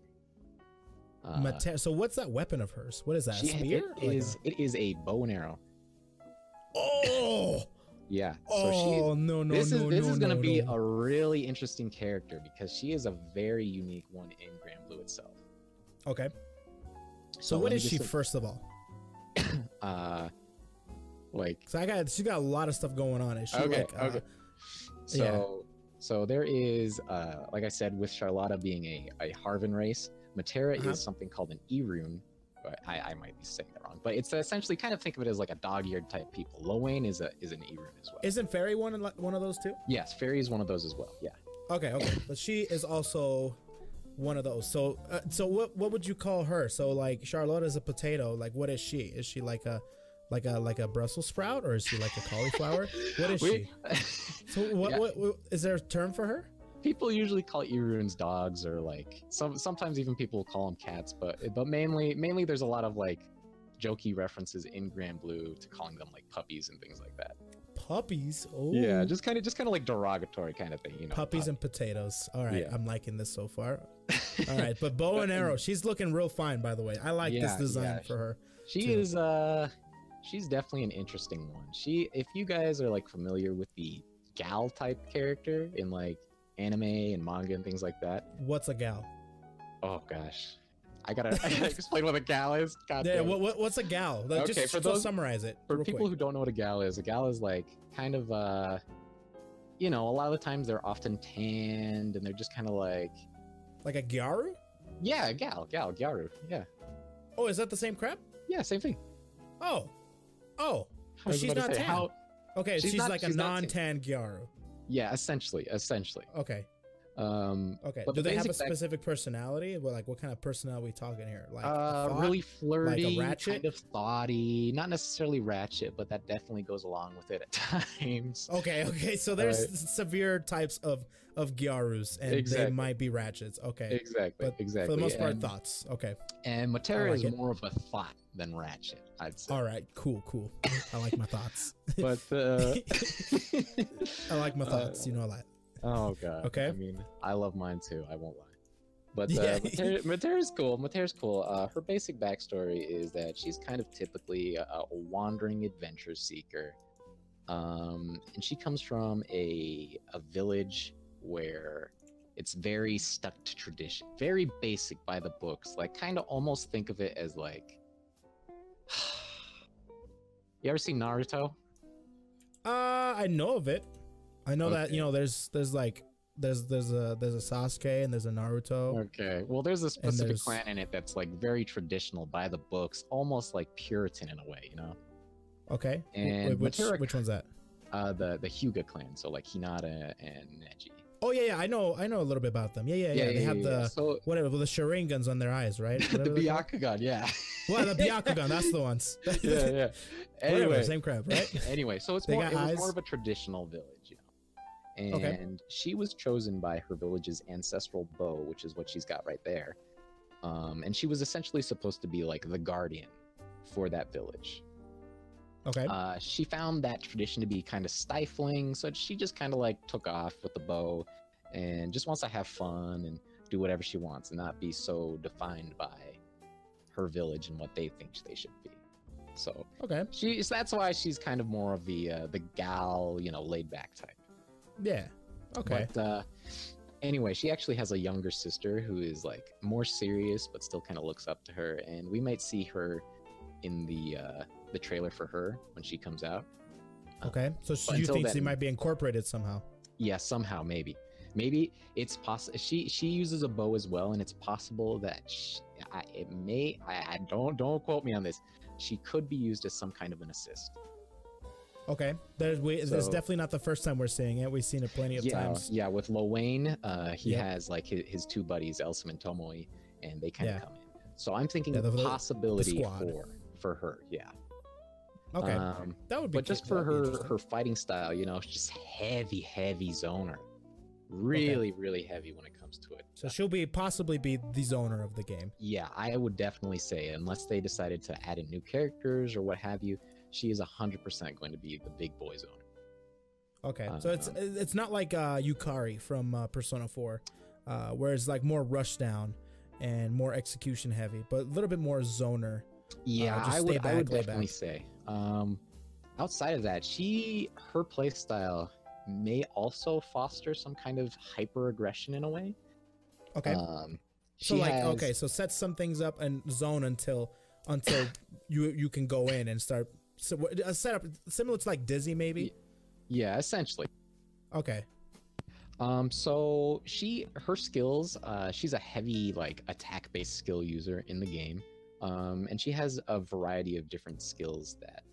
Matera. So what's that weapon of hers? What is that? A spear? It is a bow and arrow. Oh! Yeah. So this is going to be a really interesting character because she is a very unique one in Granblue itself. Okay. So what is she first of all? Like. So she's got a lot of stuff going on. Is she okay. So there is, like I said, with Charlotta being a Harvan race, Matera is something called an E-rune. I might be saying that wrong, but it's essentially kind of think of it as like a dog-eared type people. Lowain is an E-rune as well. Isn't Fairy one of those too? Yes, Fairy is one of those as well. Yeah. Okay. But she is also one of those. So what would you call her? So like Charlotte is a potato. Like what is she? Is she like a Brussels sprout, or is she like a cauliflower? What is she? So what is there a term for her? People usually call E-runes dogs, or like sometimes even people call them cats, but mainly there's a lot of like jokey references in Granblue to calling them like puppies and things like that. Puppies? Oh. Yeah, just kind of like derogatory kind of thing, you know. Puppies and potatoes. All right, yeah. I'm liking this so far. All right, but bow and arrow, she's looking real fine, by the way. I like this design for her. She's definitely an interesting one. If you guys are like familiar with the gal type character in like anime and manga and things like that. What's a gal? Oh gosh, I gotta explain what a gal is. God yeah, what's a gal? Like, okay, just summarize it. For people who don't know what a gal is like kind of you know, a lot of the times they're often tanned and they're just kind of like a gyaru. Yeah, a gyaru. Yeah. Oh, is that the same crap? Yeah, same thing. Oh, well, she's not tan. Okay, she's like a non-tan gyaru. Yeah, essentially. Okay. Okay. But Do they have a specific personality? Well, like, what kind of personality are we talking here? Like, really flirty, like a Ratchet? kind of thoughty, not necessarily Ratchet, but that definitely goes along with it at times. Okay. So there's severe types of Gyarus, and they might be Ratchets. Okay. Exactly. For the most part, thoughts. Okay. And Matera is more of a thought than Ratchet, I'd say. All right. Cool. I like my thoughts. But I like my thoughts. You know that. Oh god. Okay. I mean, I love mine too. I won't lie. But Matera's cool. Matera's cool. Her basic backstory is that she's kind of typically a wandering adventure seeker, and she comes from a village where it's very stuck to tradition, very basic by the books. Like, kind of almost think of it as like, you ever seen Naruto? I know of it. I know that, you know, there's a Sasuke and there's a Naruto. Okay. Well, there's a specific clan in it that's like very traditional by the books, almost like Puritan in a way, you know? Okay. And which one's that? The Hyuga Clan, so like Hinata and Neji. Oh yeah, I know a little bit about them. Yeah. They have the Sharingans on their eyes, right? The Byakugan, yeah. Well, the Byakugan, that's the ones. Yeah. Anyway, whatever, same crap, right? Anyway, so it was more of a traditional village, you know. And she was chosen by her village's ancestral bow, which is what she's got right there. And she was essentially supposed to be like the guardian for that village. Okay. She found that tradition to be kind of stifling, so she just kind of like took off with the bow and just wants to have fun and do whatever she wants and not be so defined by her village and what they think they should be. So that's why she's kind of more of the gal, you know, laid back type. Yeah. Okay. But anyway, she actually has a younger sister who is like more serious but still kind of looks up to her, and we might see her in the trailer for her when she comes out. Okay. So you think she might be incorporated somehow? Yeah, somehow, maybe it's possible. She uses a bow as well, and it's possible that don't quote me on this. She could be used as some kind of an assist. Okay, there's definitely not the first time we're seeing it. We've seen it plenty of times. Yeah, with Lowain, he has like his two buddies, Elsum and Tomoe, and they kind of come in. So I'm thinking possibility for her. Yeah. Okay, that would be. But just for her fighting style, you know, she's just heavy zoner, really heavy when it comes to it. So she'll possibly be the zoner of the game. Yeah, I would definitely say, unless they decided to add in new characters or what have you, she is 100% going to be the big boy zoner. Okay, so it's not like Yukari from Persona 4, where it's like more rush down and more execution heavy, but a little bit more zoner. Yeah, I would definitely say. Outside of that, her play style may also foster some kind of hyper aggression in a way. Okay. So set some things up and zone until you can go in and start. So a setup similar to like Dizzy, maybe. Yeah, essentially. Okay. So her skills, she's a heavy like attack-based skill user in the game. And she has a variety of different skills that,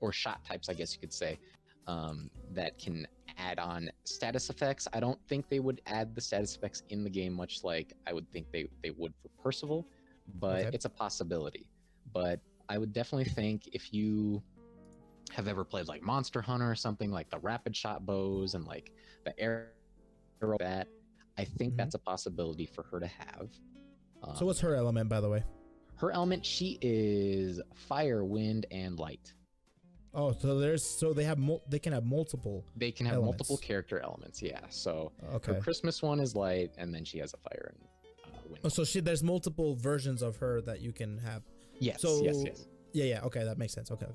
or shot types, I guess you could say, that can add on status effects. I don't think they would add the status effects in the game, much like I would think they would for Percival, but it's a possibility. But I would definitely think if you have ever played like Monster Hunter or something, like the rapid shot bows and like the arrow bat, I think that's a possibility for her to have. So what's her element, by the way? Her element, she is fire, wind, and light. Oh, so they can have multiple. They can have multiple character elements, yeah. So her Christmas one is light, and then she has a fire and wind. Oh, so there's multiple versions of her that you can have. Yes. So, yes. Yeah. Okay, that makes sense. Okay.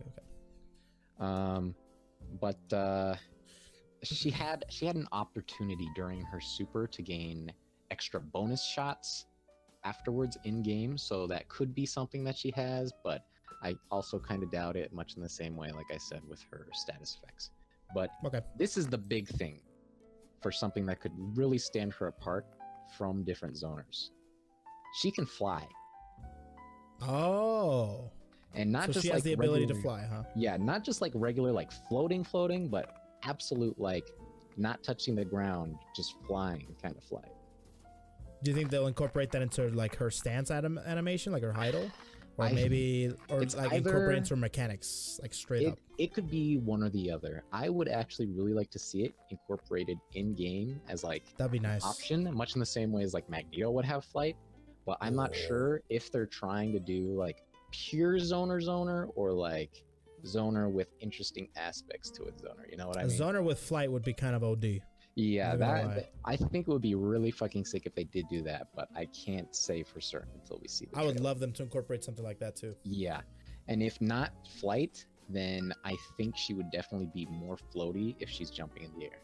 But she had an opportunity during her super to gain extra bonus shots afterwards in game, so that could be something that she has, but I also kind of doubt it, much in the same way like I said with her status effects. But this is the big thing for something that could really stand her apart from different zoners. She can fly. Oh. And not just she has the ability to fly, huh? Yeah, not just like regular like floating, but absolute like not touching the ground, just flying kind of flight. Do you think they'll incorporate that into like her stance animation, like her idle, or like either, incorporate into her mechanics, like straight up? It could be one or the other. I would actually really like to see it incorporated in game as like that'd be nice option, much in the same way as like Magneto would have flight. But I'm not sure if they're trying to do like pure zoner or like zoner with interesting aspects to it zoner. You know what I mean? A zoner with flight would be kind of OD. Yeah, I think it would be really fucking sick if they did do that, but I can't say for certain until we see the I would love them to incorporate something like that too. Yeah, and if not flight, then I think she would definitely be more floaty if she's jumping in the air.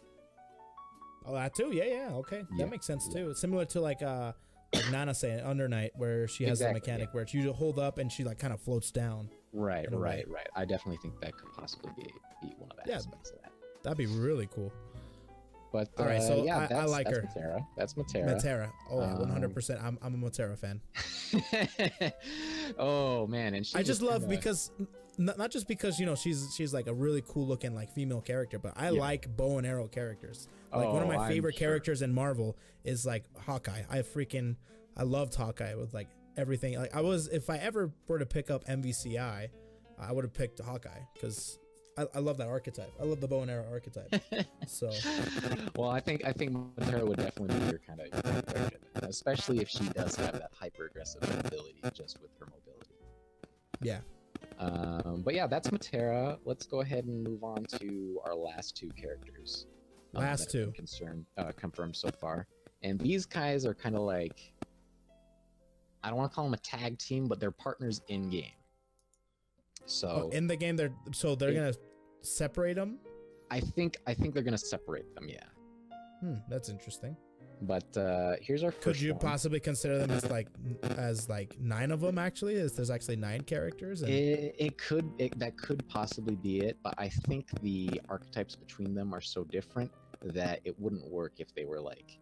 Oh, that too? Yeah, okay. Yeah. That makes sense too. Similar to like Nana saying Under Night, where she has the mechanic where you hold up and she like kind of floats down. Right. I definitely think that could possibly be one of the aspects of that. That'd be really cool. But all right, so yeah, I like her. Matera. That's Matera. Matera. Oh, 100%. I'm a Matera fan. Oh man, and I just love because not just because you know she's like a really cool looking like female character, but I like bow and arrow characters. Like one of my favorite characters in Marvel is like Hawkeye. I loved Hawkeye with like everything. Like if I ever were to pick up MVCI, I would have picked Hawkeye because I love that archetype. I love the bow and arrow archetype. So, well, I think Matera would definitely be your kind of character, especially if she does have that hyper aggressive ability just with her mobility. Yeah. But yeah, that's Matera. Let's go ahead and move on to our last two characters. Last two confirmed so far, and these guys are kind of like, I don't want to call them a tag team, but they're partners in game. So in the game, they're gonna separate them. I think they're gonna separate them. Yeah. That's interesting. But here's our first. Could you possibly consider them as like 9 of them? Actually, there's actually 9 characters. And... that could possibly be it. But I think the archetypes between them are so different that it wouldn't work if they were like,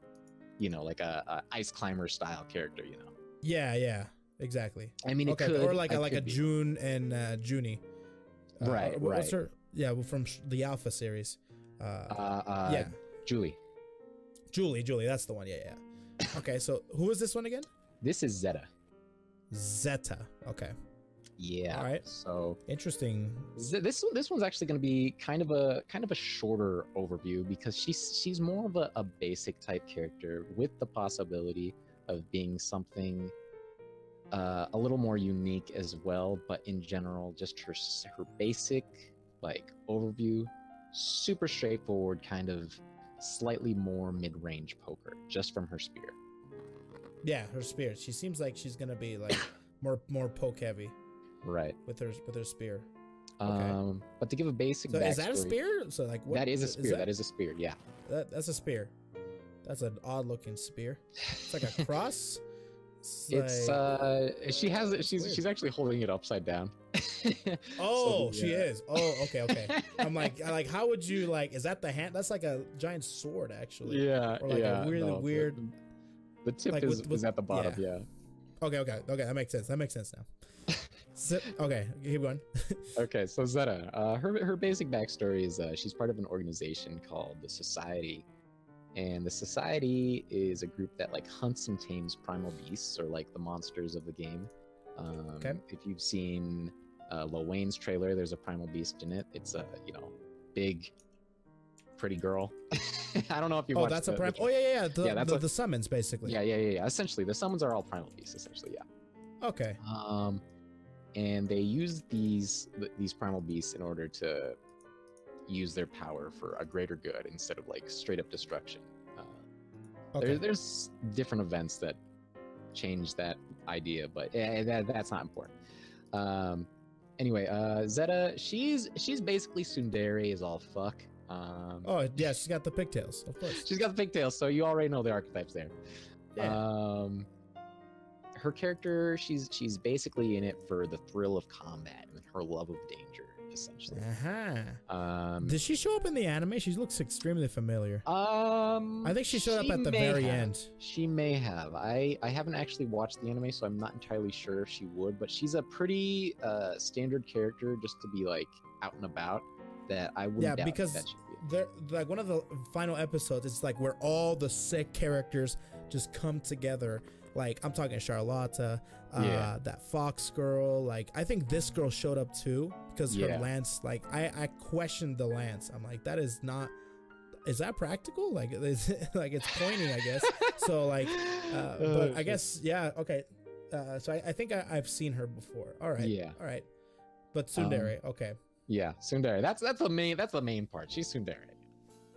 you know, like a ice climber style character. You know. Yeah. Exactly. I mean, it could, or like a June and Junie. Right. What's her? Yeah, well, from the Alpha series. Yeah. Julie. That's the one. Yeah. Okay, so who is this one again? This is Zeta. Zeta. Okay. Yeah. All right. So interesting. This one's actually going to be kind of a shorter overview because she's more of a basic type character with the possibility of being something a little more unique as well, but in general, just her basic like overview, super straightforward, kind of slightly more mid-range poker just from her spear. Yeah, her spear. She seems like she's gonna be like more poke heavy. Right. With her spear. Okay. But to give a basic so backstory, is that a spear? So like what? That is a spear. That is a spear. Yeah. That's a spear. That's an odd looking spear. It's like a cross. She's she's actually holding it upside down. Oh, so, she is. Oh, okay. I'm like how would you like? Is that the hand? That's like a giant sword, actually. Yeah. Or like a really weird. The tip like, is at the bottom. Yeah. Okay. That makes sense now. Okay, keep going. Okay, so Zeta, her basic backstory is she's part of an organization called the Society. And the Society is a group that like hunts and tames primal beasts, or like the monsters of the game. Okay. If you've seen Lil Wayne's trailer, there's a primal beast in it. It's a big, pretty girl. I don't know if you. Oh, that's a primal. Oh yeah. The summons basically. Yeah. Essentially, the summons are all primal beasts. Essentially, yeah. Okay. And they use these primal beasts in order to use their power for a greater good instead of like straight up destruction. There's different events that change that idea, but that's not important. Anyway, Zeta, she's basically tsundere as all fuck. Oh yeah, she's got the pigtails, of course. She's got the pigtails, so you already know the archetypes there. Yeah. Her character, she's basically in it for the thrill of combat and her love of danger, essentially. Did she show up in the anime? She looks extremely familiar. I think she showed up at the very end. She may have. I haven't actually watched the anime, so I'm not entirely sure if she would, but she's a pretty standard character just to be like out and about that I wouldn't doubt that she'd be in. like one of the final episodes, it's like where all the sick characters just come together. Like I'm talking Charlotta, that Fox girl. Like I think this girl showed up too because her lance. Like I questioned the lance. I'm like, that is not. Is that practical? Like it's pointing, I guess. So like, but I guess okay. So I think I've seen her before. All right. Yeah. All right. But tsundere, okay. Yeah, tsundere. That's the main part. She's tsundere.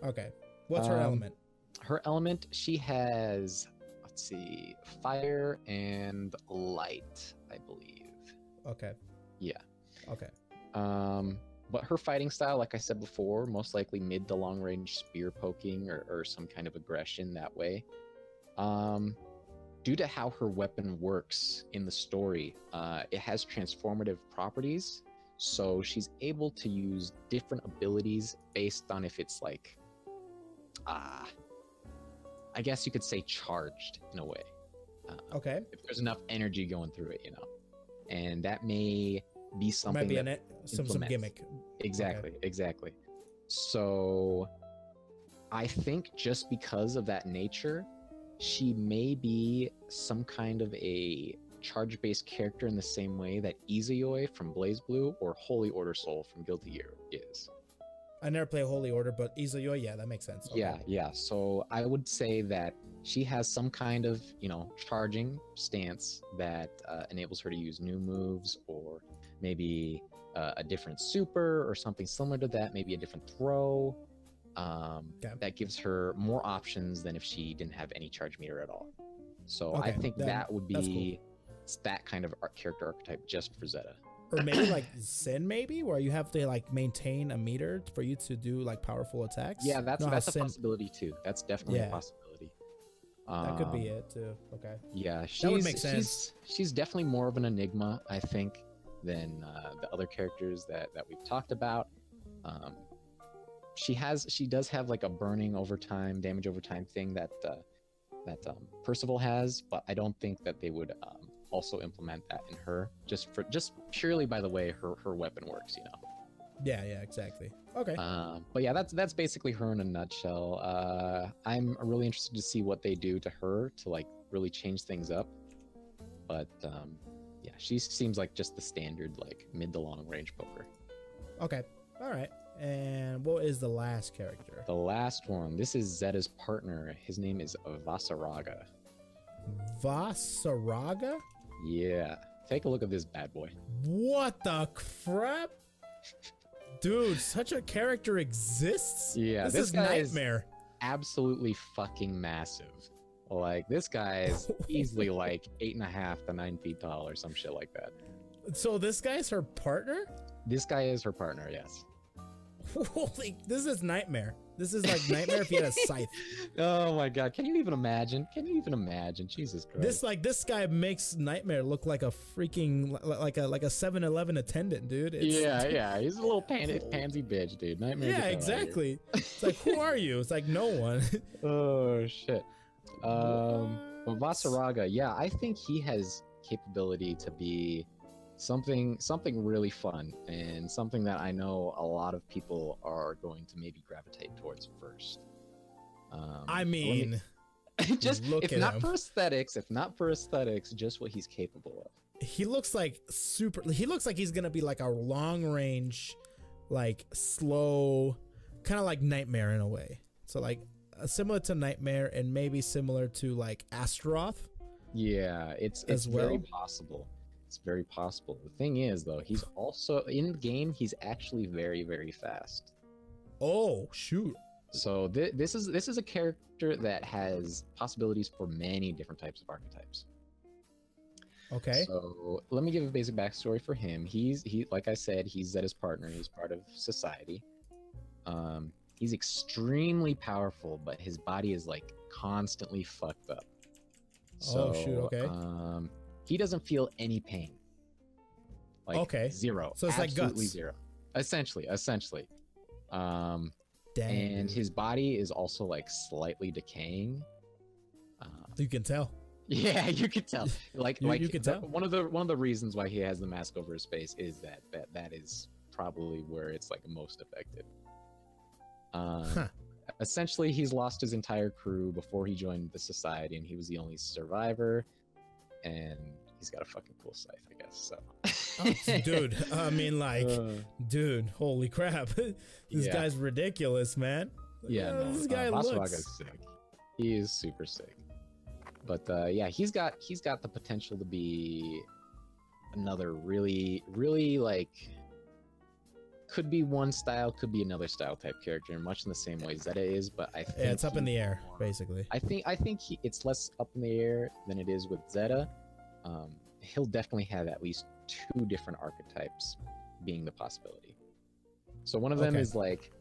Okay. What's her element? Her element, she has, let's see, fire and light, I believe. Okay. Yeah. Okay. But her fighting style, like I said before, most likely mid to long range spear poking or some kind of aggression that way. Due to how her weapon works in the story, it has transformative properties. So she's able to use different abilities based on if it's like, I guess you could say charged in a way. Okay. If there's enough energy going through it, and that may be something. Might be some gimmick. Exactly, exactly. So I think just because of that nature, she may be some kind of a charge-based character in the same way that Izayoi from BlazBlue or Holy Order Soul from Guilty Gear is. I never play Holy Order, but Izayoi, yeah, that makes sense. Okay. Yeah. So I would say that she has some kind of, charging stance that enables her to use new moves or maybe a different super or something similar to that, maybe a different throw. That gives her more options than if she didn't have any charge meter at all. So I think that would be that kind of character archetype just for Zeta. Or maybe like Sin, maybe where you have to like maintain a meter for you to do like powerful attacks. Yeah, that's a possibility too. That's definitely a possibility. That could be it too. Okay. Yeah, that would make sense. She's definitely more of an enigma, I think, than the other characters that we've talked about. She does have like a burning over time, damage over time thing that Percival has, but I don't think that they would also implement that in her just purely by the way her weapon works, Yeah, exactly. Okay. But yeah, that's basically her in a nutshell. I'm really interested to see what they do to her to like really change things up. But yeah, she seems like just the standard like mid to long range poker. Okay. All right. And what is the last character? The last one. This is Zeta's partner. His name is Vasaraga. Vasaraga? Yeah. Take a look at this bad boy. What the crap? Dude, such a character exists? Yeah. This is nightmare. Absolutely fucking massive. Like, this guy is easily like 8.5 to 9 feet tall or some shit like that. So this guy's her partner? This guy is her partner, yes. Holy, this is nightmare. This is like nightmare if you had a scythe. Oh my god, can you even imagine? Jesus Christ. This guy makes Nightmare look like a freaking like a 7-Eleven attendant, dude. Yeah, he's a little pansy bitch, dude. Nightmare. Yeah, exactly. It's like, who are you? It's like, no one. Oh shit. But Vasaraga, yeah, I think he has capability to be something really fun and something that I know a lot of people are going to maybe gravitate towards first. I mean, just if not for aesthetics, just what he's capable of. He looks like he's gonna be like a long range, like slow, kind of like Nightmare in a way. So like similar to Nightmare and maybe similar to like Astaroth. Yeah, it's very possible. It's very possible. The thing is, though, he's also in the game. He's actually very, very fast. Oh shoot! So this is a character that has possibilities for many different types of archetypes. Okay. So let me give a basic backstory for him. He like I said, he's Zeta's partner. He's part of society. He's extremely powerful, but his body is like constantly fucked up. So, oh shoot! Okay. He doesn't feel any pain. Like, okay. Zero. So it's absolutely like guts. Zero. Essentially. Dang. And his body is also like slightly decaying. You can tell. Yeah, you can tell. You can tell. One of the reasons why he has the mask over his face is that is probably where it's like most effective. Huh. Essentially, he's lost his entire crew before he joined the society, and he was the only survivor. And he's got a fucking cool scythe, I guess. So, Oh, dude, I mean, like, dude, holy crap, this guy's ridiculous, man. Yeah, no, This guy looks Vasaraga's sick. He is super sick. But yeah, he's got the potential to be another really, really like, could be one style, could be another style type character, much in the same way Zeta is. But I think it's up in the air, basically. I think it's less up in the air than it is with Zeta. He'll definitely have at least 2 different archetypes being the possibility. So one of them is like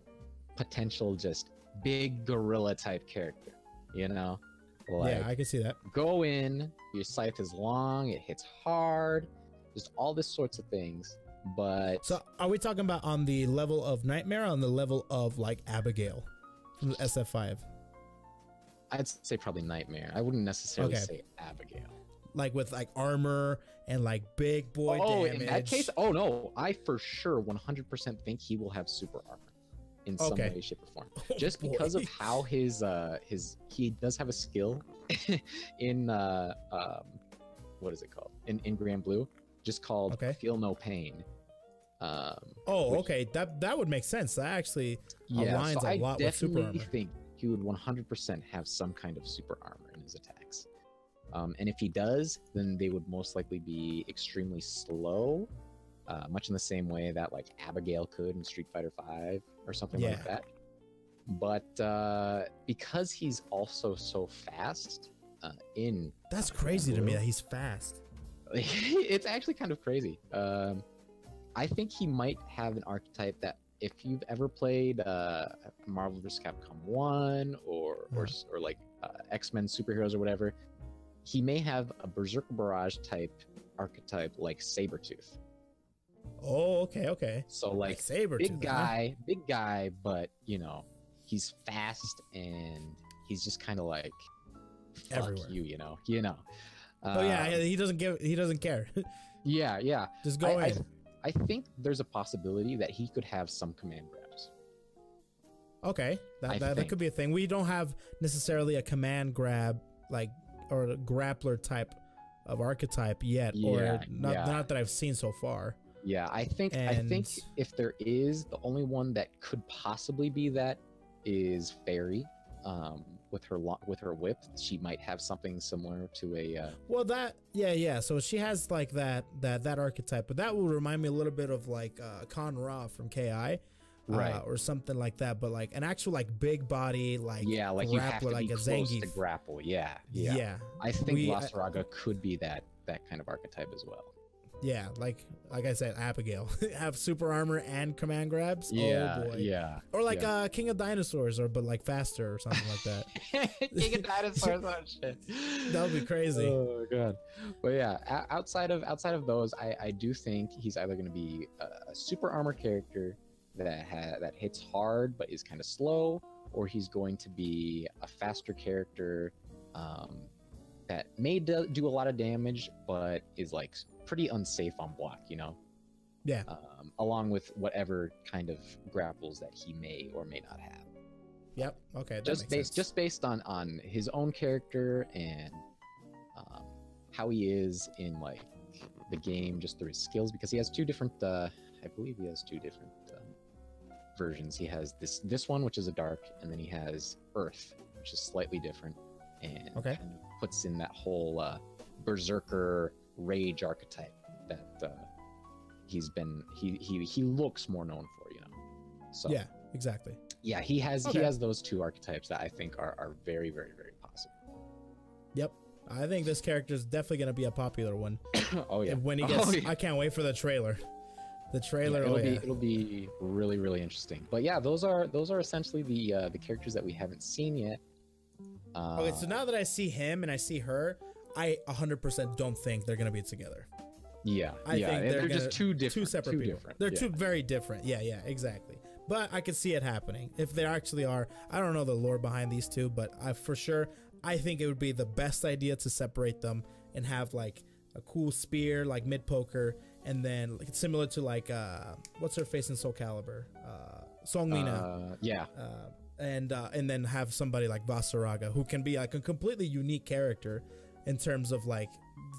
potential just big gorilla type character, you know? Like, yeah, I can see that. Go in, your scythe is long, it hits hard, just all this sorts of things. But so are we talking about on the level of Nightmare or on the level of like Abigail from SF5? I'd say probably Nightmare. I wouldn't necessarily say Abigail. Like with like armor and like big boy damage. In that case, no, I for sure 100% think he will have super armor in some way, shape, or form. Just because of how his he does have a skill in what is it called in Granblue, just called Feel No Pain. That would make sense. That actually aligns a lot with super armor. I think he would 100% have some kind of super armor in his attacks. And if he does, then they would most likely be extremely slow, much in the same way that like Abigail could in Street Fighter V or something like that. But because he's also so fast in that's crazy to me that he's fast. It's actually kind of crazy. I think he might have an archetype that if you've ever played Marvel vs. Capcom 1 or like X-Men superheroes or whatever, he may have a Berserker Barrage type archetype like Sabretooth. Oh, okay. So like Sabretooth, big guy, but you know, he's fast and he's just kind of like everywhere. You know. He doesn't care. yeah. Just go in. I think there's a possibility that he could have some command grabs. Okay, that could be a thing. We don't have necessarily a command grab like or a grappler type of archetype yet, or not that I've seen so far. Yeah, I think if there is, the only one that could possibly be that is Fairy. With her whip, she might have something similar to a. So she has like that archetype, but that will remind me a little bit of like Kon Ra from KI, right, or something like that. But like an actual like big body like like grappler, you have to like be a close Zangief to grapple. Yeah. I think Vasaraga could be that kind of archetype as well. Yeah, like I said, Abigail have super armor and command grabs. Yeah, oh boy. Yeah. Or like King of Dinosaurs, but like faster or something like that. King of Dinosaurs, oh shit. That would be crazy. Oh god. But yeah, outside of those, I do think he's either going to be a super armor character that hits hard but is kind of slow, or he's going to be a faster character that may do a lot of damage but is like pretty unsafe on block, you know? Yeah. Along with whatever kind of grapples that he may or may not have. Yep. Okay. Just based on his own character and how he is in like the game, just through his skills, because he has 2 different. I believe he has 2 different versions. He has this one, which is a dark, and then he has Earth, which is slightly different, and kind of puts in that whole berserker rage archetype that he looks more known for, you know. So yeah, exactly. Yeah, he has those 2 archetypes that I think are very, very, very possible. Yep, I think this character is definitely going to be a popular one. Oh yeah. And when he gets, I can't wait for the trailer. The trailer. It'll be really, really interesting. But yeah, those are essentially the characters that we haven't seen yet. Okay, so now that I see him and I see her, I 100% don't think they're gonna be together. Yeah, I think they're just two separate people. Different. They're 2 very different. Yeah, exactly. But I could see it happening if they actually are. I don't know the lore behind these 2, but I think it would be the best idea to separate them and have like a cool spear, like mid poker, and then like, similar to like what's her face in Soul Calibur, Songmina. Yeah. And then have somebody like Vasaraga, who can be like a completely unique character in terms of like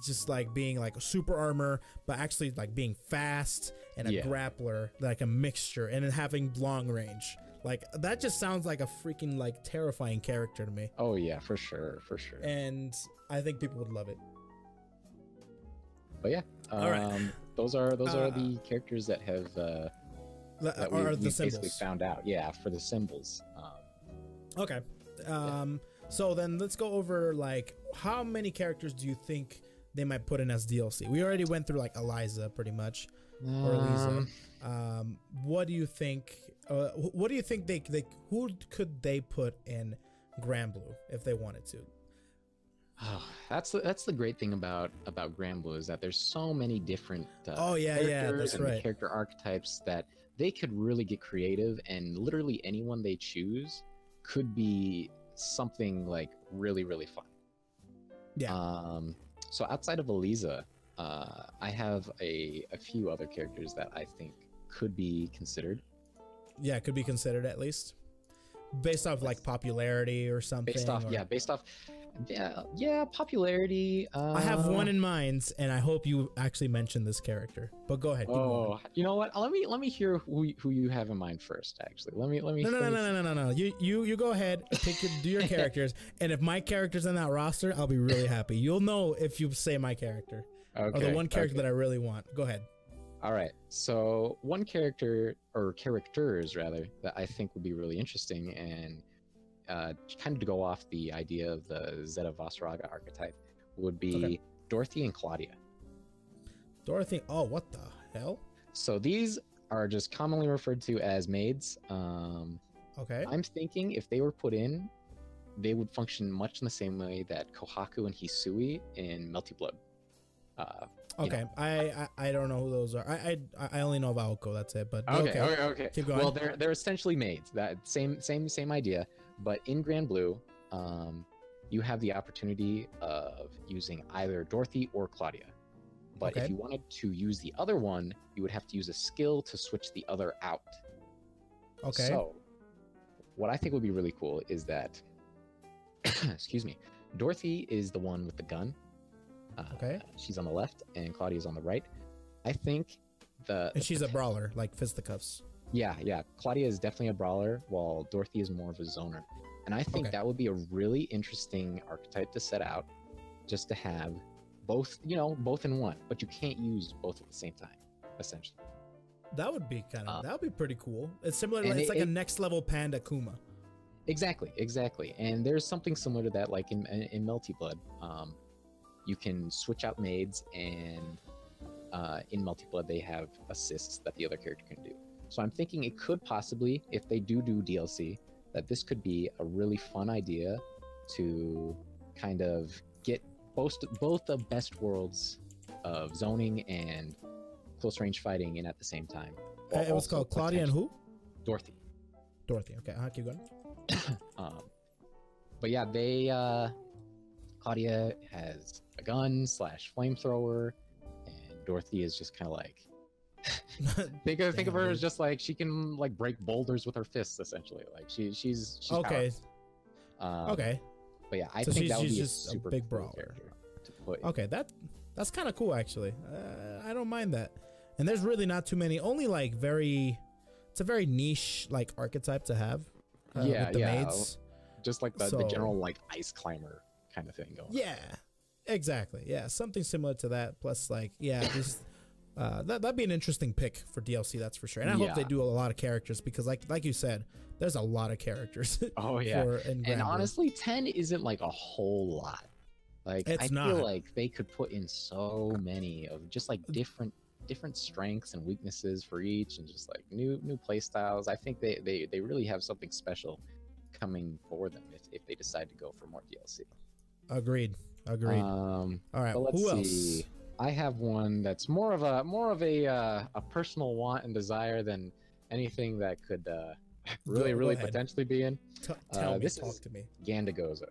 just like being like a super armor, but actually like being fast and a grappler, like a mixture, and then having long range. Like that just sounds like a freaking like terrifying character to me. Oh yeah, for sure, for sure. And I think people would love it. But yeah, all right. Those are the characters that have that we basically found out. Yeah, for the symbols. Okay. So then let's go over like how many characters do you think they might put in as DLC? We already went through like Eliza pretty much, or Eliza. What do you think? What do you think they who could they put in Granblue if they wanted to? Oh, that's the great thing about Granblue, is that there's so many different characters and character archetypes that they could really get creative, and literally anyone they choose could be something like really, really fun. Yeah. So outside of Eliza, I have a few other characters that I think could be considered. Yeah, could be considered at least based off like popularity or something. Based off popularity. I have one in mind, and I hope you actually mention this character. But go ahead. You know what? Let me hear who you have in mind first. Actually, let me. No. You go ahead. Do your characters, and if my character's in that roster, I'll be really happy. You'll know if you say my character or the one character that I really want. Go ahead. All right. So one character, or characters rather, that I think would be really interesting, and kind of to go off the idea of the Zeta Vasaraga archetype, would be Dorothy and Claudia. Dorothy? Oh, what the hell? So these are just commonly referred to as maids. Okay. I'm thinking if they were put in, they would function much in the same way that Kohaku and Hisui in Melty Blood. Okay, I don't know who those are. I only know of Aoko. That's it. But okay. Keep going. Well, they're essentially maids. That same idea. But in Granblue, you have the opportunity of using either Dorothy or Claudia. But if you wanted to use the other one, you would have to use a skill to switch the other out. Okay. So, what I think would be really cool is that, excuse me, Dorothy is the one with the gun. She's on the left, and Claudia's on the right. I think and she's a brawler, like fisticuffs. Yeah. Claudia is definitely a brawler, while Dorothy is more of a zoner. And I think that would be a really interesting archetype to set out, just to have both in one. But you can't use both at the same time, essentially. That would be that would be pretty cool. It's similar. It's like a next level Panda Kuma. Exactly. And there's something similar to that, like in Melty Blood. You can switch out maids, and in Melty Blood they have assists that the other character can do. So I'm thinking it could possibly, if they do DLC, that this could be a really fun idea to kind of get both the best worlds of zoning and close range fighting in at the same time. It was called Claudia and who? Dorothy. Okay, keep going. But yeah, Claudia has a gun / flamethrower, and Dorothy is just kind of like think of her as just like she can like break boulders with her fists, essentially. Like she's okay. Okay. But yeah, I think that would be just super a big cool brawler to put. Okay, that's kind of cool actually. I don't mind that. And there's really not too many. Only like it's a very niche like archetype to have. With the maids. Just like the general like ice climber kind of thing going. Yeah, exactly. Yeah, something similar to that. Plus, like, just that'd be an interesting pick for DLC. That's for sure. And I hope they do a lot of characters, because, like you said, there's a lot of characters. Oh yeah. And honestly, 10 isn't like a whole lot. Like I feel like they could put in so many of just like different strengths and weaknesses for each, and just like new play styles. I think they really have something special coming for them if they decide to go for more DLC. Agreed. All right. Who else? I have one that's more of a personal want and desire than anything that could really potentially be in. Talk to me. Gandagoza.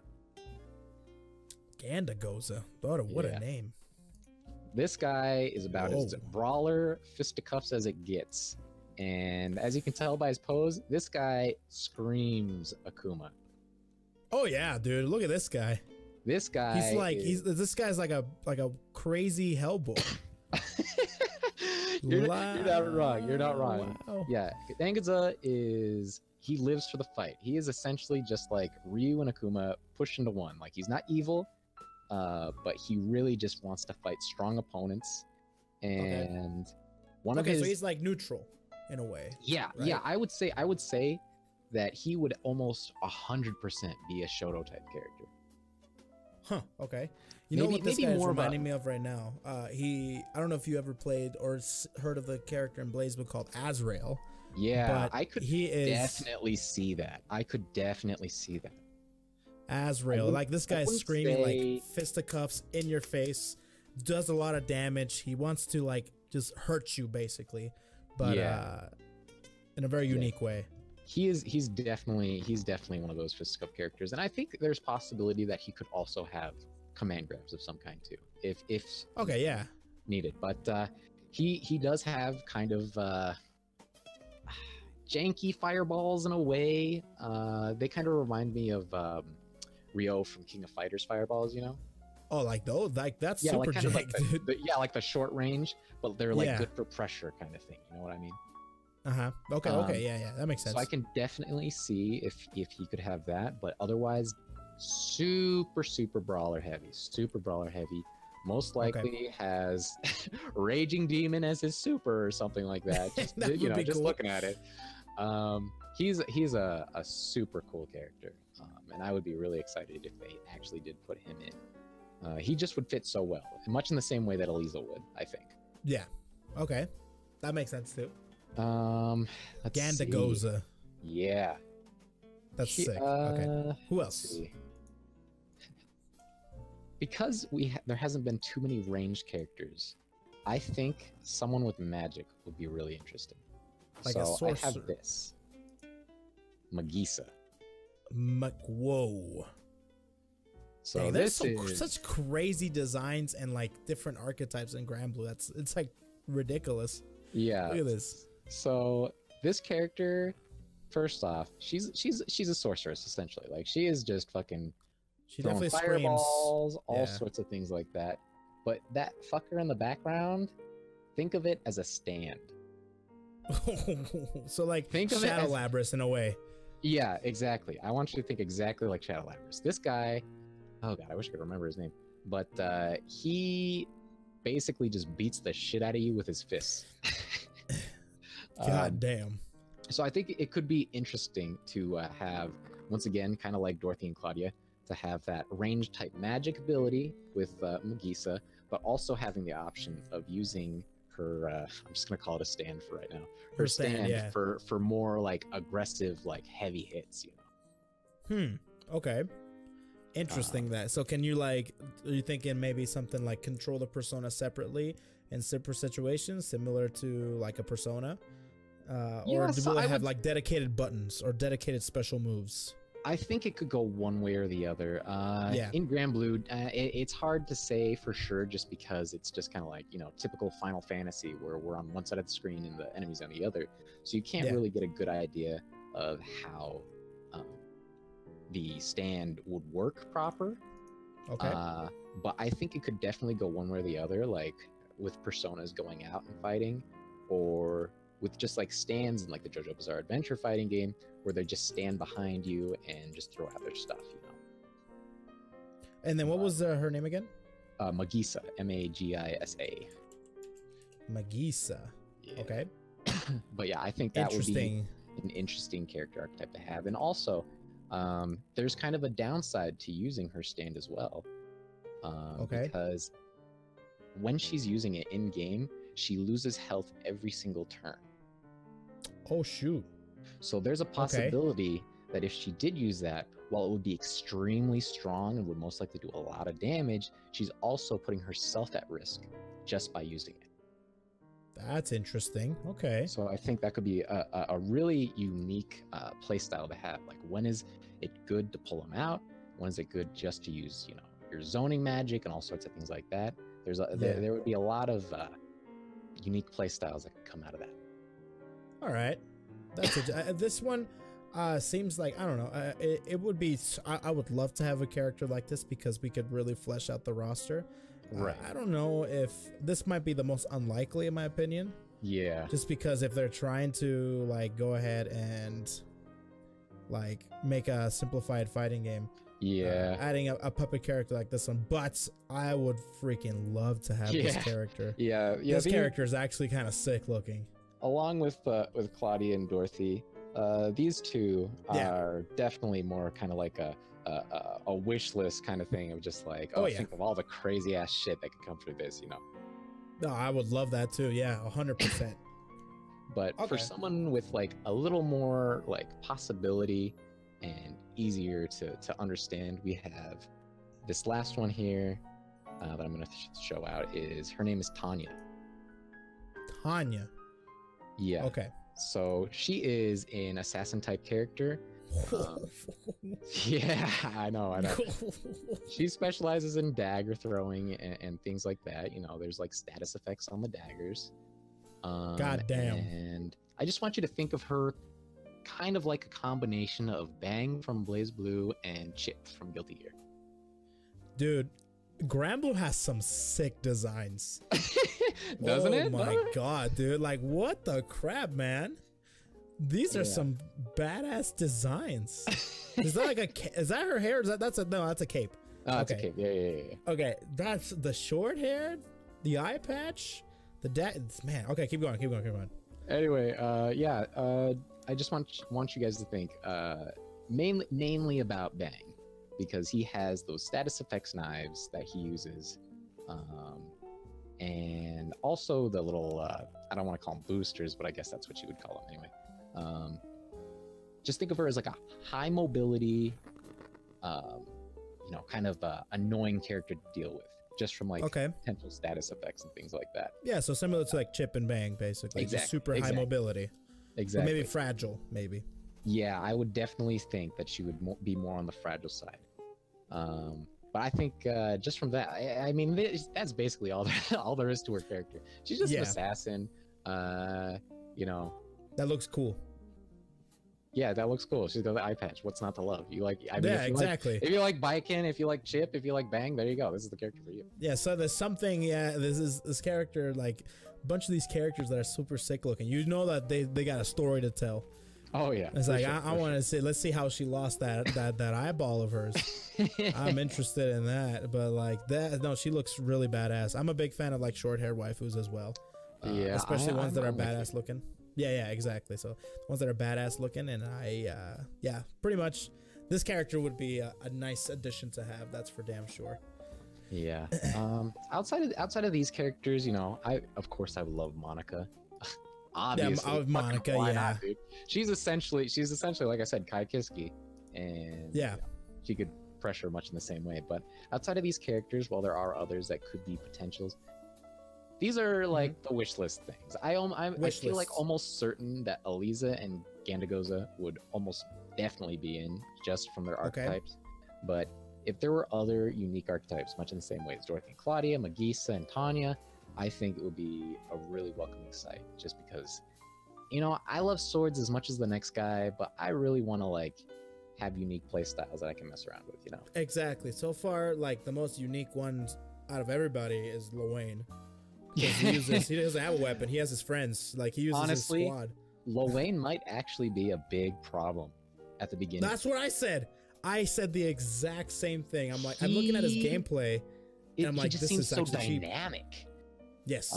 Gandagoza. What a name. This guy is about as brawler fisticuffs as it gets. And as you can tell by his pose, this guy screams Akuma. Oh yeah, dude! Look at this guy. This guy. He's like this guy's like a crazy Hellboy. You're not wrong. You're not wrong. Wow. Yeah, Dangaza he lives for the fight. He is essentially just like Ryu and Akuma pushed into one. Like he's not evil, but he really just wants to fight strong opponents. And one of his. So he's like neutral in a way. Yeah, right? yeah. I would say that he would almost 100% be a Shoto type character. Huh. Okay. You know what this guy is reminding me of right now? I don't know if you ever played or heard of the character in BlazBlue called Azrael. Yeah, I could definitely see that. Azrael, like this guy's screaming like fisticuffs in your face, does a lot of damage. He wants to like just hurt you basically, but in a very unique way. He's definitely one of those fisticuff characters, and I think there's possibility that he could also have command grabs of some kind too, if needed. But he does have kind of janky fireballs in a way. They kind of remind me of Ryo from King of Fighters fireballs, you know? Oh, like those? Like that's super jank, like dude. like the short range, but they're like good for pressure kind of thing. You know what I mean? Okay, yeah, that makes sense. So I can definitely see if he could have that, but otherwise, super brawler heavy. Most likely has Raging Demon as his super or something like that. Just, just cool. Looking at it. He's a super cool character, and I would be really excited if they actually did put him in. He just would fit so well, much in the same way that Alicia would, I think. Yeah. Okay, that makes sense too. Gandagoza. Yeah. That's sick. Okay. Who else? Because there hasn't been too many ranged characters, I think someone with magic would be really interesting. Like a sorcerer. I have this. Magisa. Whoa. So dang, there's such crazy designs and like different archetypes in Granblue. It's like ridiculous. Yeah. Look at this. So this character, first off, she's a sorceress essentially. Like she is just fucking throwing fireballs, all sorts of things like that. But that fucker in the background, think of it as a stand. So like think of Shadow Labrys in a way. Yeah, exactly. I want you to think exactly like Shadow Labrys. This guy, oh god, I wish I could remember his name. But he basically just beats the shit out of you with his fists. God damn. So I think it could be interesting to have, once again, kind of like Dorothy and Claudia, to have that range type magic ability with Magisa, but also having the option of using her, I'm just going to call it a stand for right now, her stand for more like aggressive, like heavy hits, you know? Okay. Interesting that. So can you like, are you thinking maybe something like control the persona separately in separate situations, similar to like a persona? Or will it have like dedicated buttons or dedicated special moves? I think it could go one way or the other. In Granblue, it's hard to say for sure just because it's just kind of like, you know, typical Final Fantasy where we're on one side of the screen and the enemy's on the other. So you can't really get a good idea of how the stand would work proper. Okay. But I think it could definitely go one way or the other, like with personas going out and fighting, or with just like stands in like the JoJo Bizarre Adventure fighting game where they just stand behind you and just throw out their stuff, you know. And then what was her name again? Magisa, Magisa. Magisa. Yeah. Okay. But yeah, I think that would be an interesting character archetype to have. And also, there's kind of a downside to using her stand as well. Because when she's using it in game, she loses health every single turn. Oh shoot. So there's a possibility that if she did use that, while it would be extremely strong and would most likely do a lot of damage, she's also putting herself at risk just by using it. That's interesting. Okay. So I think that could be a really unique playstyle to have. Like, when is it good to pull them out? When is it good just to use, you know, your zoning magic and all sorts of things like that? There would be a lot of unique playstyles that could come out of that. All right, that's this one seems like, I don't know. It would be. I would love to have a character like this because we could really flesh out the roster. Right. I don't know if this might be the most unlikely in my opinion. Yeah. Just because if they're trying to like go ahead and like make a simplified fighting game, yeah, adding a puppet character like this one, but I would freaking love to have this character. Yeah. This character is actually kind of sick looking. Along with Claudia and Dorothy, these two are definitely more kind of like a wish list kind of thing of just like, think of all the crazy ass shit that could come through this, you know. No, I would love that too. Yeah, 100%. But for someone with like a little more like possibility and easier to understand, we have this last one here that I'm going to show out. Her name is Tanya. Tanya. Yeah. Okay. So she is an assassin type character. Yeah, I know. She specializes in dagger throwing and things like that. You know, there's like status effects on the daggers. God damn. And I just want you to think of her kind of like a combination of Bang from BlazBlue and Chip from Guilty Gear. Dude, Granblue has some sick designs. Doesn't it? Oh my god, dude. Like, what the crap, man? These are some badass designs. Is that like is that her hair? That's a cape. Oh, that's a cape. Yeah. Okay, that's the short hair, the eye patch, man. Okay, keep going. Anyway, I just want you guys to think mainly about Bang, because he has those status effects knives that he uses, and also the little I don't want to call them boosters, but I guess that's what you would call them anyway. Just think of her as like a high mobility, kind of annoying character to deal with, just from like potential status effects and things like that. Yeah, so similar to like Chip and Bang, basically. Exactly. Just super high mobility. Exactly. Or maybe fragile, maybe. Yeah, I would definitely think that she would be more on the fragile side. But I think just from that, I mean, that's basically all there is to her character. She's just an assassin. That looks cool. Yeah, that looks cool. She's got the eye patch. What's not to love? You like? I mean, yeah, exactly. If you like Baiken, if you like Chip, if you like Bang, there you go. This is the character for you. Yeah. So there's something. Yeah, this character, like a bunch of these characters that are super sick looking. You know that they got a story to tell. Oh yeah. It's like I want to see. Let's see how she lost that eyeball of hers. I'm interested in that. But like that, no, she looks really badass. I'm a big fan of like short hair waifus as well. Yeah, especially ones that are badass looking. Yeah, exactly. So ones that are badass looking, and pretty much this character would be a nice addition to have. That's for damn sure. Yeah. Outside of these characters, I would love Monica. Obviously, yeah, Monica. Why not, dude? She's essentially like I said, Kai Kiski, and she could pressure much in the same way. But outside of these characters, while there are others that could be potentials, these are like the wish list things. I feel like almost certain that Alicia and Gandagoza would almost definitely be in just from their archetypes. But if there were other unique archetypes, much in the same way as Dorothy and Claudia, Magisa and Tanya, I think it would be a really welcoming sight. Just because, I love swords as much as the next guy, but I really want to like have unique play styles that I can mess around with. Exactly. So far, like the most unique ones out of everybody is Lowain. He doesn't have a weapon. He has his friends. Like he uses his squad. Lowain might actually be a big problem at the beginning. That's what I said. I said the exact same thing. I'm like, I'm looking at his gameplay, and I'm like, this is so actually dynamic. Cheap. Yes.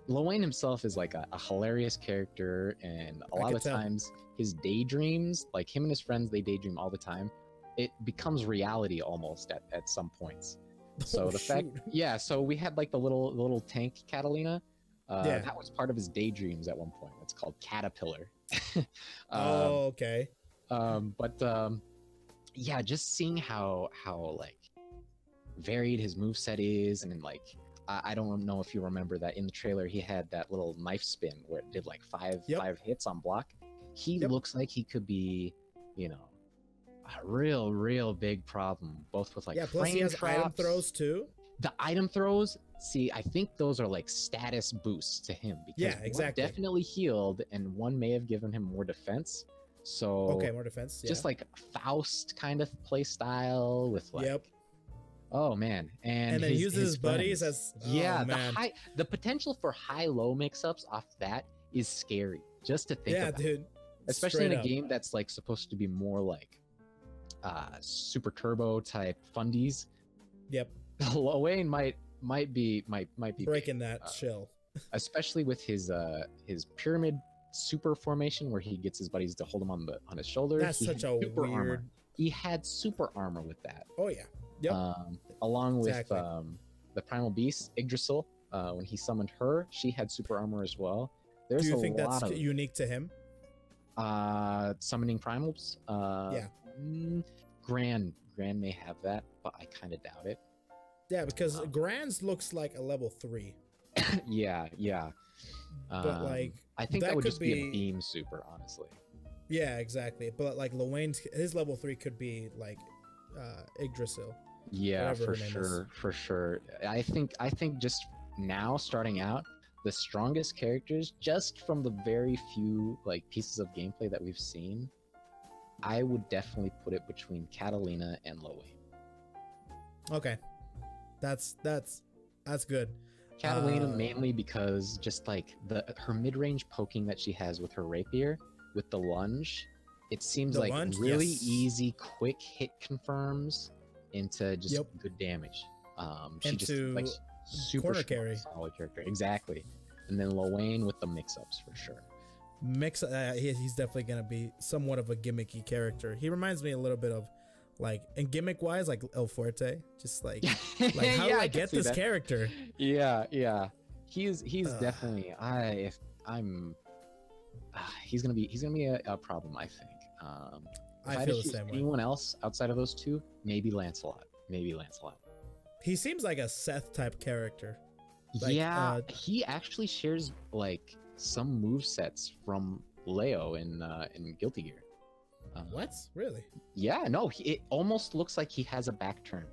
Lowain himself is like a hilarious character, and a lot of times his daydreams, like him and his friends, they daydream all the time. It becomes reality almost at some points. So so we had like the little tank Catalina. That was part of his daydreams at one point. It's called Caterpillar. Okay. Just seeing how like varied his moveset is, and then like I don't know if you remember that in the trailer he had that little knife spin where it did like five hits on block. He looks like he could be, a real big problem, both with like plus he has item throws too. The item throws, See, I think those are like status boosts to him because Yeah, exactly. one definitely healed and one may have given him more defense. So Okay, more defense. Yeah. just like Faust kind of play style with like, Yep. oh man, and then uses his buddies friends. as yeah, man. the potential for high-low mix-ups off that is scary just to think about. Dude. Especially in a Straight up. game that's like supposed to be more like super turbo type fundies. Yep. Lowain might be Breaking big, that shell. especially with his pyramid super formation where he gets his buddies to hold him on his shoulders. That's such a super weird. armor. He had super armor with that. Oh yeah. Yep. Along Exactly. with the Primal Beasts, Yggdrasil, when he summoned her, she had super armor as well. There's Do you a think lot that's of unique to him? summoning primals. Yeah. Gran may have that, but I kind of doubt it. Yeah, because Gran's looks like a level 3. yeah. But like, I think that that would could just be a be- beam super, honestly. yeah, exactly. But like Lowain's, his level 3 could be like Yggdrasil. Yeah, Whatever for her name sure, for sure. I think just now starting out, the strongest characters, just from the very few like pieces of gameplay that we've seen, I would definitely put it between Catalina and Lowain. Okay, that's good. Catalina mainly because just like her mid-range poking that she has with her rapier, with the lunge, it seems The like lunge, really yes. easy, quick hit confirms into just good damage. She just Into like super corner strong, carry. solid character, exactly. And then Lowain with the mix-ups for sure. He's definitely gonna be somewhat of a gimmicky character. He reminds me a little bit of like, and gimmick wise, like El Fuerte, just like how Yeah, do I I can get see this that. character? Yeah. He's definitely he's gonna be a problem, I think. If I had feel to the choose same way. anyone else outside of those two, maybe Lancelot. He seems like a Seth type character. Like, Yeah, he actually shares like some move sets from Leo in Guilty Gear. What? Really? Yeah, no, it almost looks like he has a back turn.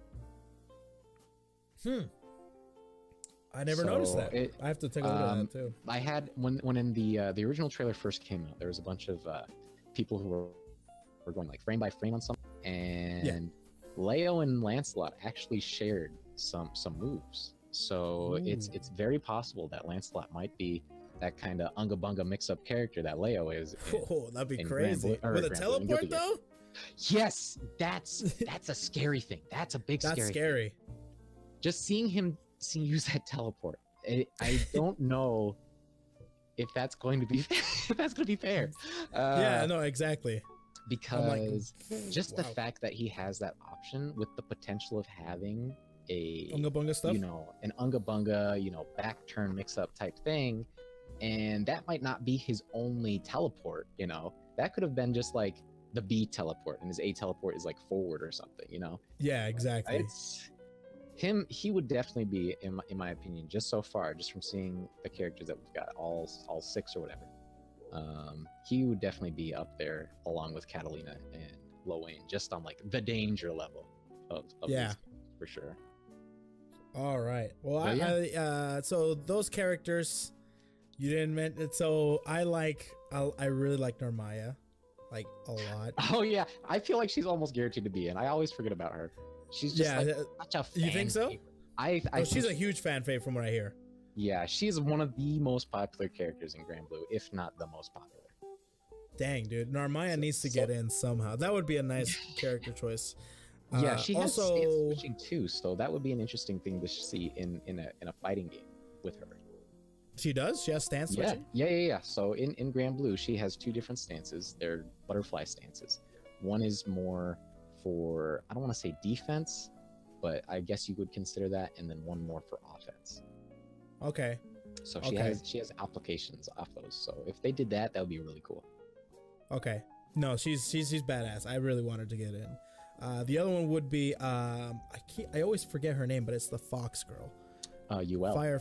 I never So noticed that. I have to take a look at that too. I had when in the original trailer first came out, there was a bunch of people who were going like frame by frame on something, and Leo and Lancelot actually shared some moves. So it's very possible that Lancelot might be that kind of unga bunga mix up character that Leo is. Oh, that'd be in crazy. Granblue- or With a Granblue, in teleport Guilty Gear. though? Yes, that's a scary thing. That's a big That's scary. scary. Just seeing him use that teleport, I don't know if that's going to be fair. Yeah, no, exactly. Because just the wow. fact that he has that option with the potential of having a Unga bunga stuff? an unga bunga, back turn mix up type thing, and that might not be his only teleport. That could have been just like the B teleport, and his A teleport is like forward or something. Yeah, exactly. It's him. He would definitely be, in my opinion, just so far, just from seeing the characters that we've got, all 6 or whatever. He would definitely be up there along with Catalina and Lowain, just on like the danger level of these games, for sure. All right. Well, But so those characters you didn't mention. So I really like Narmaya, like a lot. Oh yeah, I feel like she's almost guaranteed to be in. I always forget about her. She's just such a fan you think so? favorite. She's a huge fan favorite from what I hear. Yeah, she's one of the most popular characters in Granblue, if not the most popular. Dang, dude, Narmaya needs to get in somehow. That would be a nice character choice. Yeah, she has also stance switching too, so that would be an interesting thing to see in a fighting game with her. She does. She has stance switching. Yeah. So in Granblue, she has 2 different stances. They're butterfly stances. One is more for, I don't want to say defense, but I guess you would consider that, and then one more for offense. Okay. So she has applications off those. So if they did that, that would be really cool. Okay. No, she's badass. I really want her to get in. The other one would be I always forget her name, but it's the Fox girl. UL.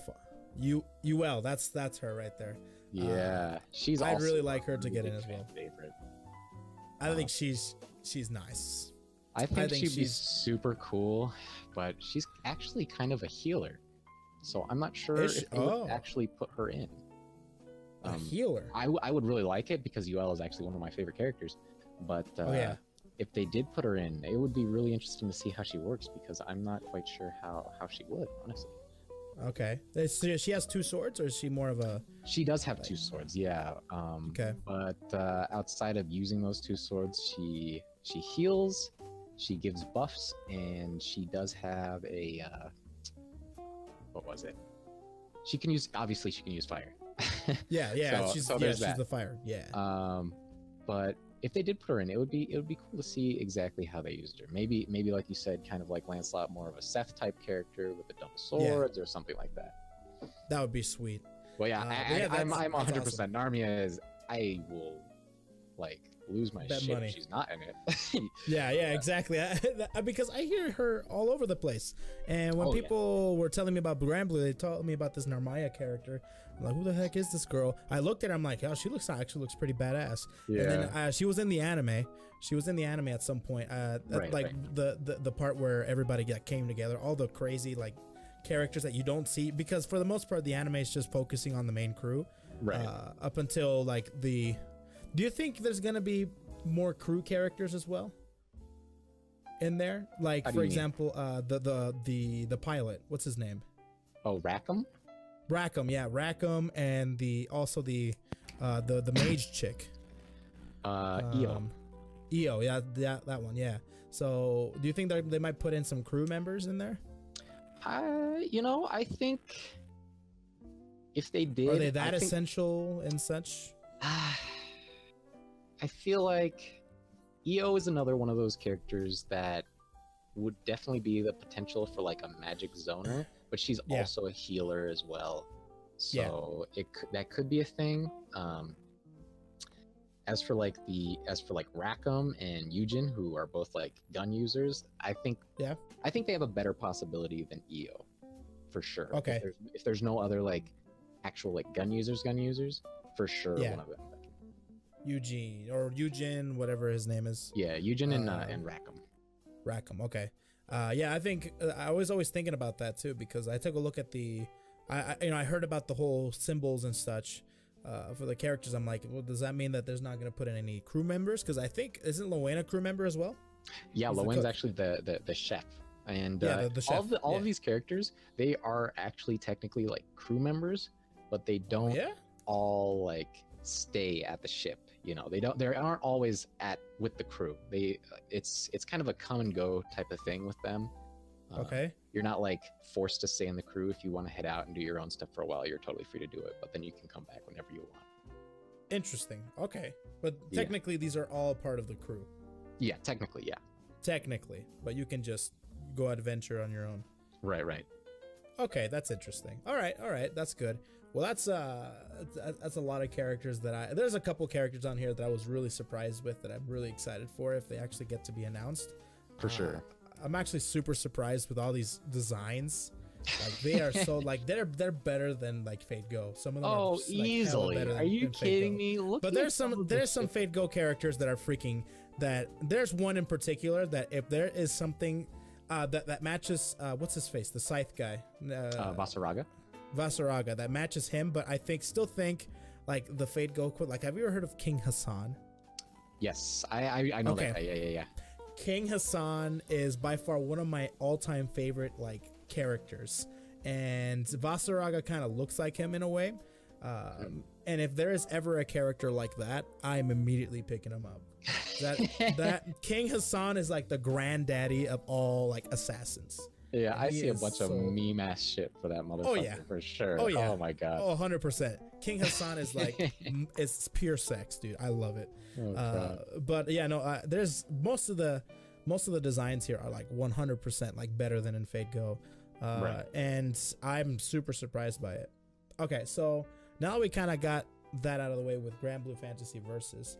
UL. That's her right there. Yeah, she's. I'd also really like her to a get in big as well. Favorite. I think she's nice. I think she'd be super cool, but she's actually kind of a healer. So I'm not sure if they would actually put her in. A healer. I would really like it because UL is actually one of my favorite characters. But if they did put her in, it would be really interesting to see how she works because I'm not quite sure how she would, honestly. Okay. She has 2 swords, or is she more of a... She does have 2 swords, yeah. Okay. But outside of using those 2 swords, she heals, she gives buffs, and she does have a... what was it? She can use fire. Yeah. She's the fire. Yeah. But if they did put her in, it would be cool to see exactly how they used her. Maybe like you said, kind of like Lancelot, more of a Seth type character with the double swords or something like that. That would be sweet. Well, yeah, I'm 100%. Awesome. Narmia is. I will like lose my shit if she's not in it. yeah, exactly. Because I hear her all over the place. And when people were telling me about Granblue, they told me about this Narmia character. I'm like, who the heck is this girl? I looked at her, I'm like, oh, she actually looks pretty badass. Yeah. And then she was in the anime. She was in the anime at some point. The part where everybody came together, all the crazy like characters that you don't see, because for the most part the anime is just focusing on the main crew. Right. Up until like the... Do you think there's gonna be more crew characters as well in there? Like, for example, the pilot. What's his name? Oh, Rackham. Rackham, yeah, Rackham, and the mage chick. Io. Io, yeah, that one, yeah. So, do you think they might put in some crew members in there? I think if they did, are they that essential and such? I feel like Io is another one of those characters that would definitely be the potential for like a magic zoner, but she's also a healer as well. So that could be a thing. As for Rackham and Eugen, who are both like gun users, I think they have a better possibility than Io, for sure. Okay. If there's no other like actual like gun users, for sure one of them. Eugen, whatever his name is. Yeah, Eugen and Rackham. Rackham, okay. I think I was always thinking about that too, because I took a look at I heard about the whole symbols and such for the characters. I'm like, well, does that mean that there's not going to put in any crew members? Because I think, isn't Lowen a crew member as well? Yeah, Lowen's actually the chef. And the chef. All of these characters, they are actually technically like crew members, but they don't all like stay at the ship. They aren't always with the crew. It's kind of a come and go type of thing with them. Okay. You're not like forced to stay in the crew. If you want to head out and do your own stuff for a while, you're totally free to do it, but then you can come back whenever you want. Interesting. Okay. But technically these are all part of the crew. Yeah, technically, yeah. Technically, but you can just go adventure on your own. Right. Okay, that's interesting. All right, that's good. Well, that's a lot of characters there's a couple characters on here that I was really surprised with, that I'm really excited for if they actually get to be announced. For sure. I'm actually super surprised with all these designs. Like, they are so like they're better than like Fate Go. Some of them are just, like, easily. Are you kidding me? But there's some Fate Go characters that are freaking. There's one in particular that if there is something that matches what's his face, the Scythe guy, Vasaraga, that matches him, but I still think like the Fate Go quit. Like, have you ever heard of King Hassan? Yes, I know that. Yeah. King Hassan is by far one of my all-time favorite like characters, and Vasaraga kind of looks like him in a way. And if there is ever a character like that, I'm immediately picking him up. That King Hassan is like the granddaddy of all like assassins. Yeah, I see a bunch of meme ass shit for that motherfucker. For sure. Oh yeah. Oh my god. Oh, 100%. King Hassan is like it's pure sex, dude. I love it. But yeah, no, there's most of the designs here are like 100% like better than in Fate Go. And I'm super surprised by it. Okay, so now we kind of got that out of the way with Granblue Fantasy Versus.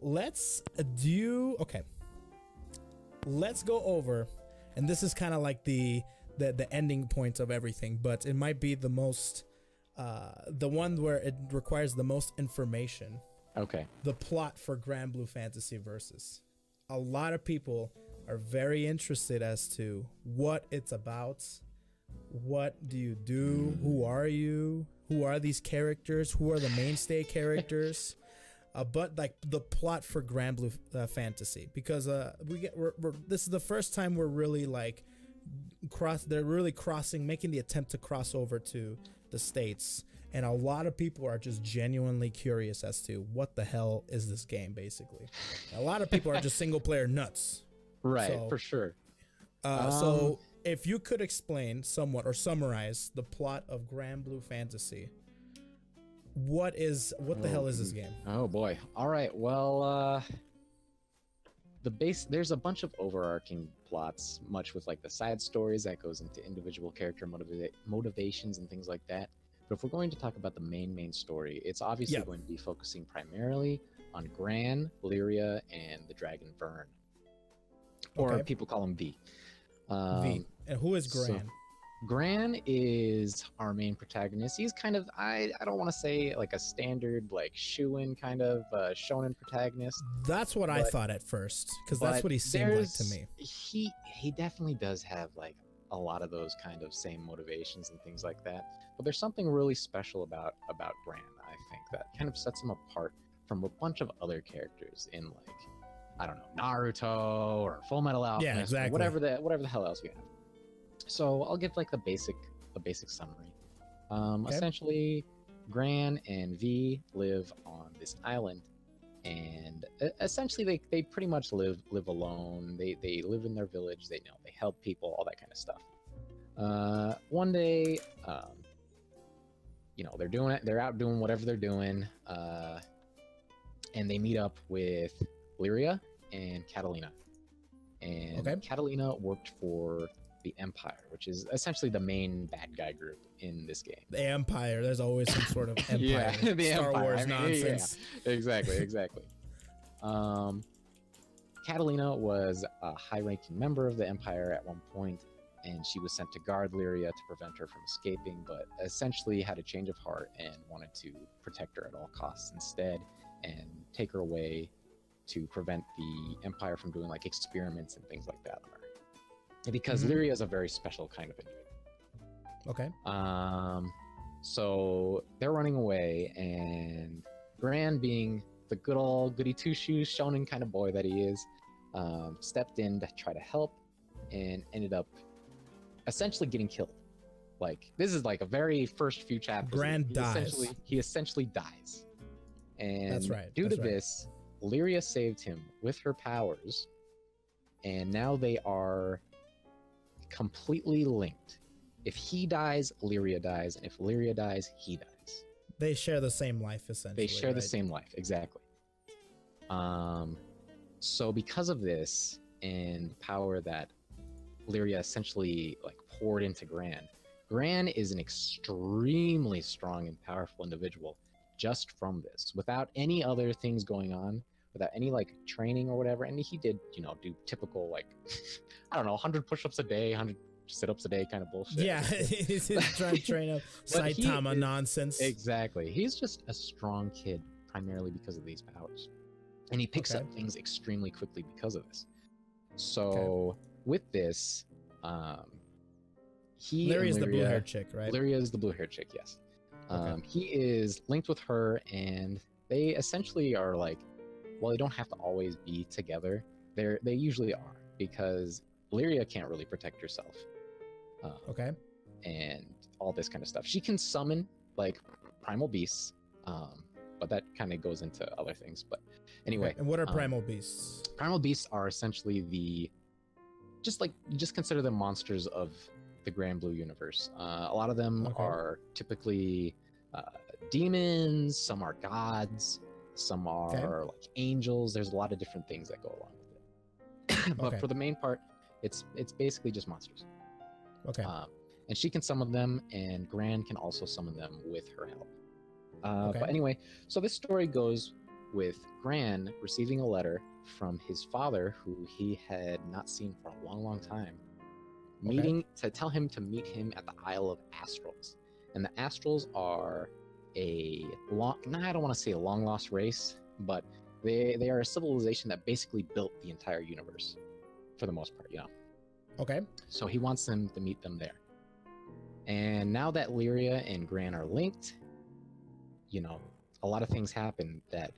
Let's go over, and this is kind of like the ending point of everything, but it might be the most the one where it requires the most information. Okay. The plot for Granblue Fantasy Versus. A lot of people are very interested as to what it's about, What do you do? Who are you? Who are these characters? Who are the mainstay characters? But like the plot for Granblue Fantasy, because this is the first time we're really like they're really making the attempt to cross over to the States, and a lot of people are just genuinely curious as to what the hell is this game. Basically, a lot of people are just single player nuts. Right, so, for sure. So if you could explain somewhat or summarize the plot of Granblue Fantasy, what the hell is this game? Oh boy. All right. Well, there's a bunch of overarching plots, much with like the side stories that goes into individual character motivations and things like that. But if we're going to talk about the main story, it's obviously going to be focusing primarily on Gran, Lyria, and the dragon Vern, or people call him V. V. And who is Gran? So, Gran is our main protagonist. He's kind of, I don't want to say like a standard like shoo-in kind of shonen protagonist. That's what I thought at first, because that's what he seemed like to me. He definitely does have like a lot of those kind of same motivations and things like that. But there's something really special about Gran, I think, that kind of sets him apart from a bunch of other characters in like, I don't know, Naruto or Full Metal Alchemist, or whatever the hell else we have. So I'll give like the basic summary. Essentially, Gran and V live on this island, and essentially they pretty much live alone. They live in their village. They help people, all that kind of stuff. One day, they're out doing whatever they're doing, and they meet up with Lyria and Catalina. And Catalina worked for the Empire, which is essentially the main bad guy group in this game. The Empire. There's always some sort of Empire. The Star Empire. Wars nonsense. Yeah, exactly. Catalina was a high-ranking member of the Empire at one point, and she was sent to guard Lyria to prevent her from escaping, but essentially had a change of heart and wanted to protect her at all costs instead, and take her away to prevent the Empire from doing like experiments and things like that on her. Because Lyria is a very special kind of individual. Okay. So they're running away, and Gran, being the good old goody two-shoes shonen kind of boy that he is, stepped in to try to help, and ended up essentially getting killed. Like, this is like a very first few chapters. Gran dies. He essentially dies. And that's right. Due to this, Lyria saved him with her powers, and now they are completely linked. If he dies, Lyria dies, and if Lyria dies, he dies. They share the same life, essentially. They share the same life, exactly. So because of this, and the power that Lyria essentially like poured into Gran is an extremely strong and powerful individual just from this, without any other things going on, without any like training or whatever. And he did, do typical like, I don't know, 100 push-ups a day, 100 sit-ups a day kind of bullshit. Yeah, he's trying to train up Saitama nonsense. Exactly. He's just a strong kid, primarily because of these powers. And he picks up things extremely quickly because of this. So with this, Lyria's the blue-haired chick, right? Lyria is the blue-haired chick, yes. He is linked with her, and they essentially are like, well, they don't have to always be together. They usually are, because Lyria can't really protect herself. And all this kind of stuff. She can summon like Primal Beasts, but that kind of goes into other things. But anyway. And what are Primal Beasts? Primal Beasts are essentially just consider them monsters of the Granblue universe. A lot of them are typically demons, some are gods, some are like angels. There's a lot of different things that go along with it. But for the main part, it's basically just monsters. And she can summon them, and Gran can also summon them with her help. But anyway, so this story goes with Gran receiving a letter from his father, who he had not seen for a long time, to tell him to meet him at the Isle of Astrals. And the Astrals are I don't want to say a long lost race, but they are a civilization that basically built the entire universe for the most part, So he wants them to meet them there. And now that Lyria and Gran are linked, you know, a lot of things happen that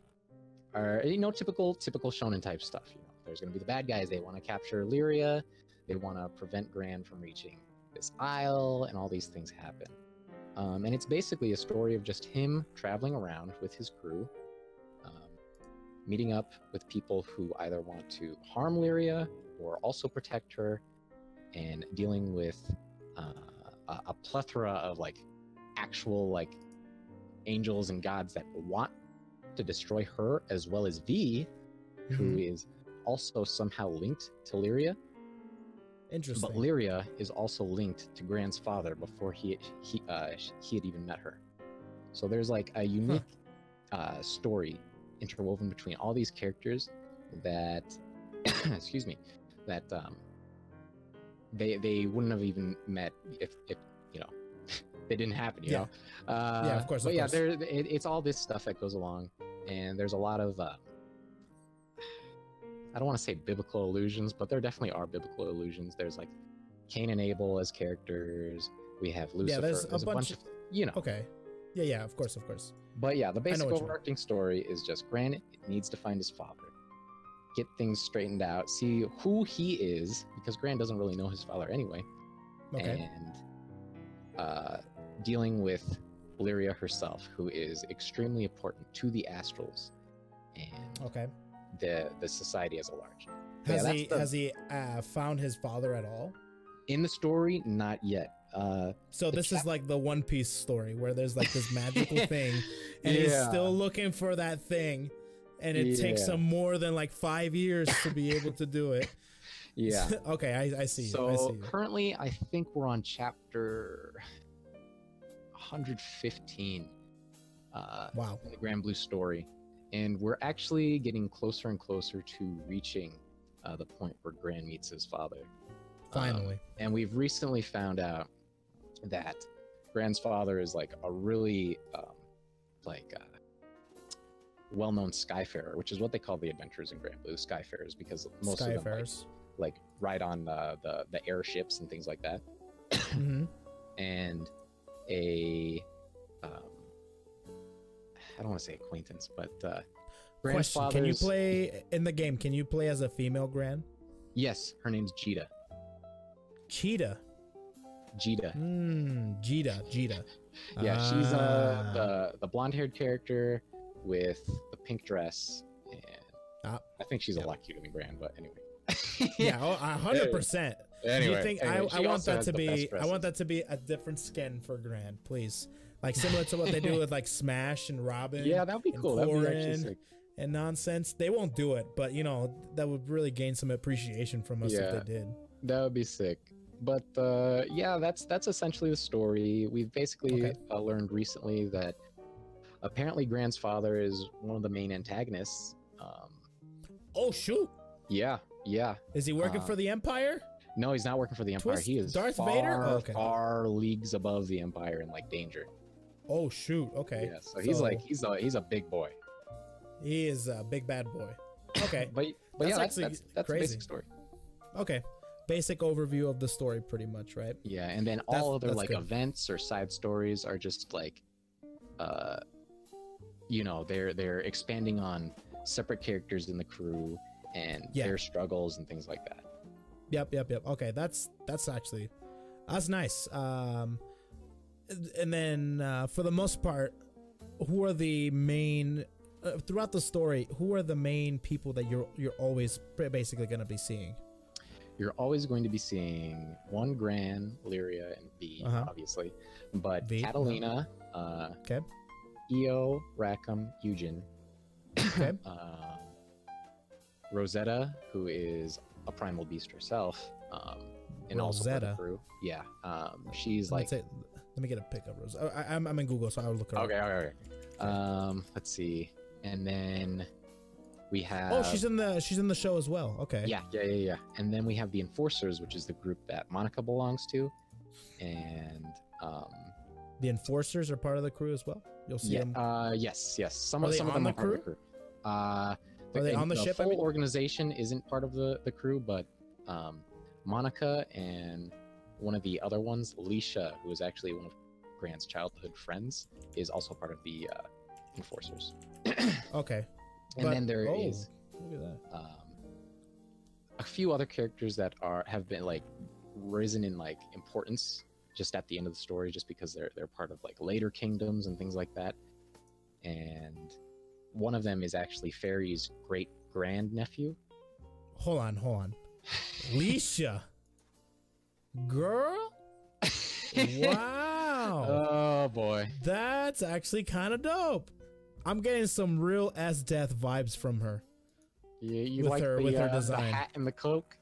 are, you know, typical shonen type stuff. You know, there's going to be the bad guys. They want to capture Lyria. They want to prevent Gran from reaching this isle, and all these things happen. And it's basically a story of just him traveling around with his crew, meeting up with people who either want to harm Lyria or also protect her, and dealing with a plethora of like actual like angels and gods that want to destroy her, as well as V, who is also somehow linked to Lyria. Interesting. But Lyria is also linked to Gran's father before he had even met her. So there's like a unique story interwoven between all these characters that, excuse me, that they wouldn't have even met if you know they didn't happen. You know. Yeah, of course. But yeah, it's all this stuff that goes along, and there's a lot of I don't want to say biblical allusions, but there definitely are biblical allusions. There's like Cain and Abel as characters. We have Lucifer. Yeah, there's a bunch of, you know. Okay. Yeah, of course. But yeah, the basic overarching story is just Gran needs to find his father, get things straightened out, see who he is, because Gran doesn't really know his father anyway. Okay. And dealing with Lyria herself, who is extremely important to the Astrals and the society as a large. Has he found his father at all? In the story, not yet. So this is like the One Piece story where there's like this magical thing, and he's still looking for that thing, and it takes him more than like 5 years to be able to do it. Yeah. Okay, I see. So currently, I think we're on chapter 115. Wow. In the Granblue story, and we're actually getting closer and closer to reaching the point where Gran meets his father. Finally. And we've recently found out that Gran's father is like a really well-known skyfarer, which is what they call the adventurers in Granblue, skyfarers, because most of them like ride on the airships and things like that. And a I don't want to say acquaintance, but Gran's father. Can you play in the game? Can you play as a female Gran? Yes, her name's Jita. Jita. Yeah, she's the blonde-haired character with the pink dress, and I think she's a lot cuter than Gran, but anyway. Yeah, 100%. Anyway, do you think I want that to be? I want that to be a different skin for Gran, please. Like similar to what they do with like Smash and Robin. Yeah, that'd be cool. That'd be actually sick. And nonsense. They won't do it, but you know that would really gain some appreciation from us if they did. That would be sick. But yeah, that's essentially the story. We've basically learned recently that apparently Gran's father is one of the main antagonists. Oh shoot! Yeah. Is he working for the Empire? No, he's not working for the Empire. He is Darth Vader? Far leagues above the Empire in like danger. Oh shoot! Okay. Yeah, so he's like he's a big boy. He is a big bad boy. Okay. but yeah, that's the basic story. Okay. Basic overview of the story, pretty much, right? Yeah, and then all other like events or side stories are just like, you know, they're expanding on separate characters in the crew and their struggles and things like that. Yep. Okay, that's nice. And then for the most part, who are the main throughout the story? Who are the main people that you're always basically going to be seeing? You're always going to be seeing one Gran, Lyria, and V, obviously, but Catalina, Io, Rackham, Eugen, Rosetta, who is a Primal Beast herself, and also for the crew. Yeah, she's like. Let me get a pic of Rosetta. I'm in Google, so I'll look her up. Okay. Let's see, and then. We have. Oh, she's in the show as well. Okay. Yeah. And then we have the Enforcers, which is the group that Monica belongs to, and the Enforcers are part of the crew as well. You'll see them. Yes. Some of them are part of the crew. Are they on the ship? The whole organization isn't part of the crew, but Monica and one of the other ones, Alicia, who is actually one of Grant's childhood friends, is also part of the Enforcers. Okay. And then there is look at that. a few other characters that have been like risen in like importance just at the end of the story, just because they're part of like later kingdoms and things like that. And one of them is actually Fairy's great grandnephew. Hold on. Alicia. Girl? Wow. Oh boy. That's actually kind of dope. I'm getting some real S-Death vibes from her. Yeah, you with like her design. the hat and the cloak?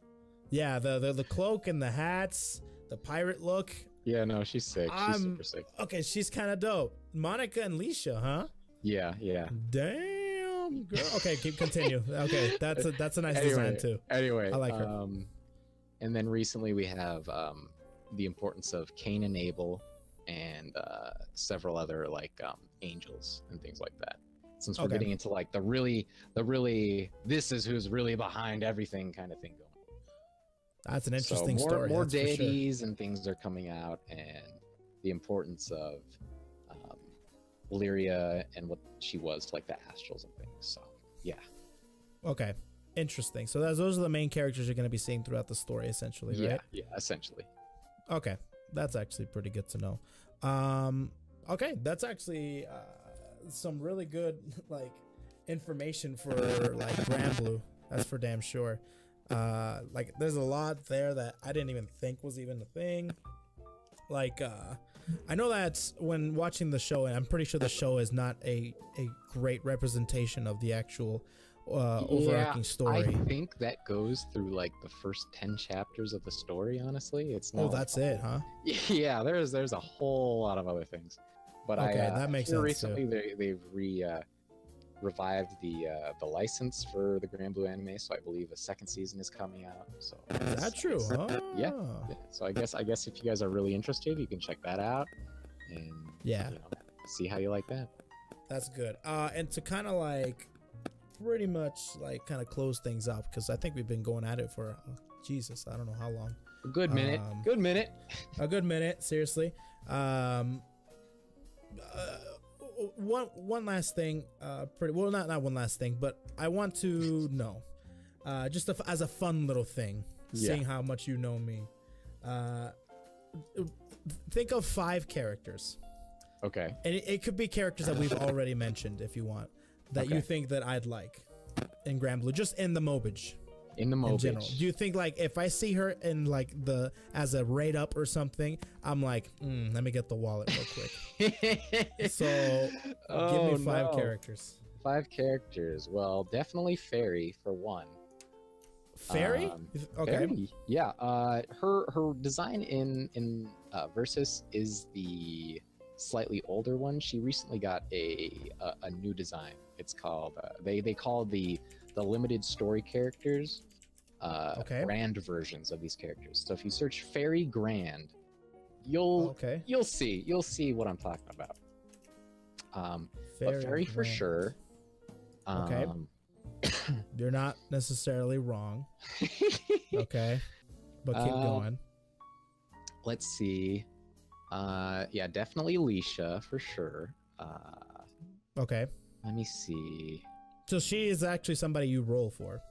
Yeah, the cloak and the hats, the pirate look. Yeah, no, she's sick. She's super sick. Okay, she's kind of dope. Monica and Alicia, huh? Yeah. Damn, girl. Okay, continue. Okay, that's a nice design too. Anyway, I like her. And then recently we have the importance of Cain and Abel, and several other like angels and things like that. Since we're getting into like the really this is who's really behind everything kind of thing going. That's an interesting story. More deities and things are coming out, and the importance of Lyria and what she was, like the astrals and things. So yeah. Okay, interesting. So those are the main characters you're going to be seeing throughout the story, essentially, right? Yeah, essentially. Okay, that's actually pretty good to know. Okay, that's actually some really good like information for like Granblue. That's for damn sure. Like there's a lot there that I didn't even think was even a thing. Like I know that when watching the show, and I'm pretty sure the show is not a great representation of the actual overarching story. I think that goes through like the first 10 chapters of the story, honestly. It's not that's it, huh? Yeah, there's a whole lot of other things. But that makes sense. Recently they've revived the license for the Granblue anime, so I believe a second season is coming out. So is that true? Yeah. So I guess if you guys are really interested, you can check that out and see how you like that. That's good. And to kind of like pretty much like kind of close things up, because I think we've been going at it for Jesus, I don't know how long. A good minute. A good minute, seriously. One last thing, not one last thing, but I want to know, just as a fun little thing, seeing how much you know me. Think of 5 characters. Okay. And it could be characters that we've already mentioned, if you want, that you think that I'd like in Granblue, just in the Mobage. In the Mobage. In general. Do you think like if I see her in like as a raid up or something, I'm like, let me get the wallet real quick. So give me 5 characters. 5 characters. Well, definitely Fairy for one. Fairy? Okay. Fairy, yeah. Her design in Versus is the slightly older one. She recently got a new design. It's called they call the limited story characters grand versions of these characters. So if you search Fairy Grand, you'll see what I'm talking about. But Fairy for sure. Okay. You're not necessarily wrong. Okay. But keep going. Let's see. Yeah, definitely Alicia for sure. Okay. Let me see. So she is actually somebody you roll for.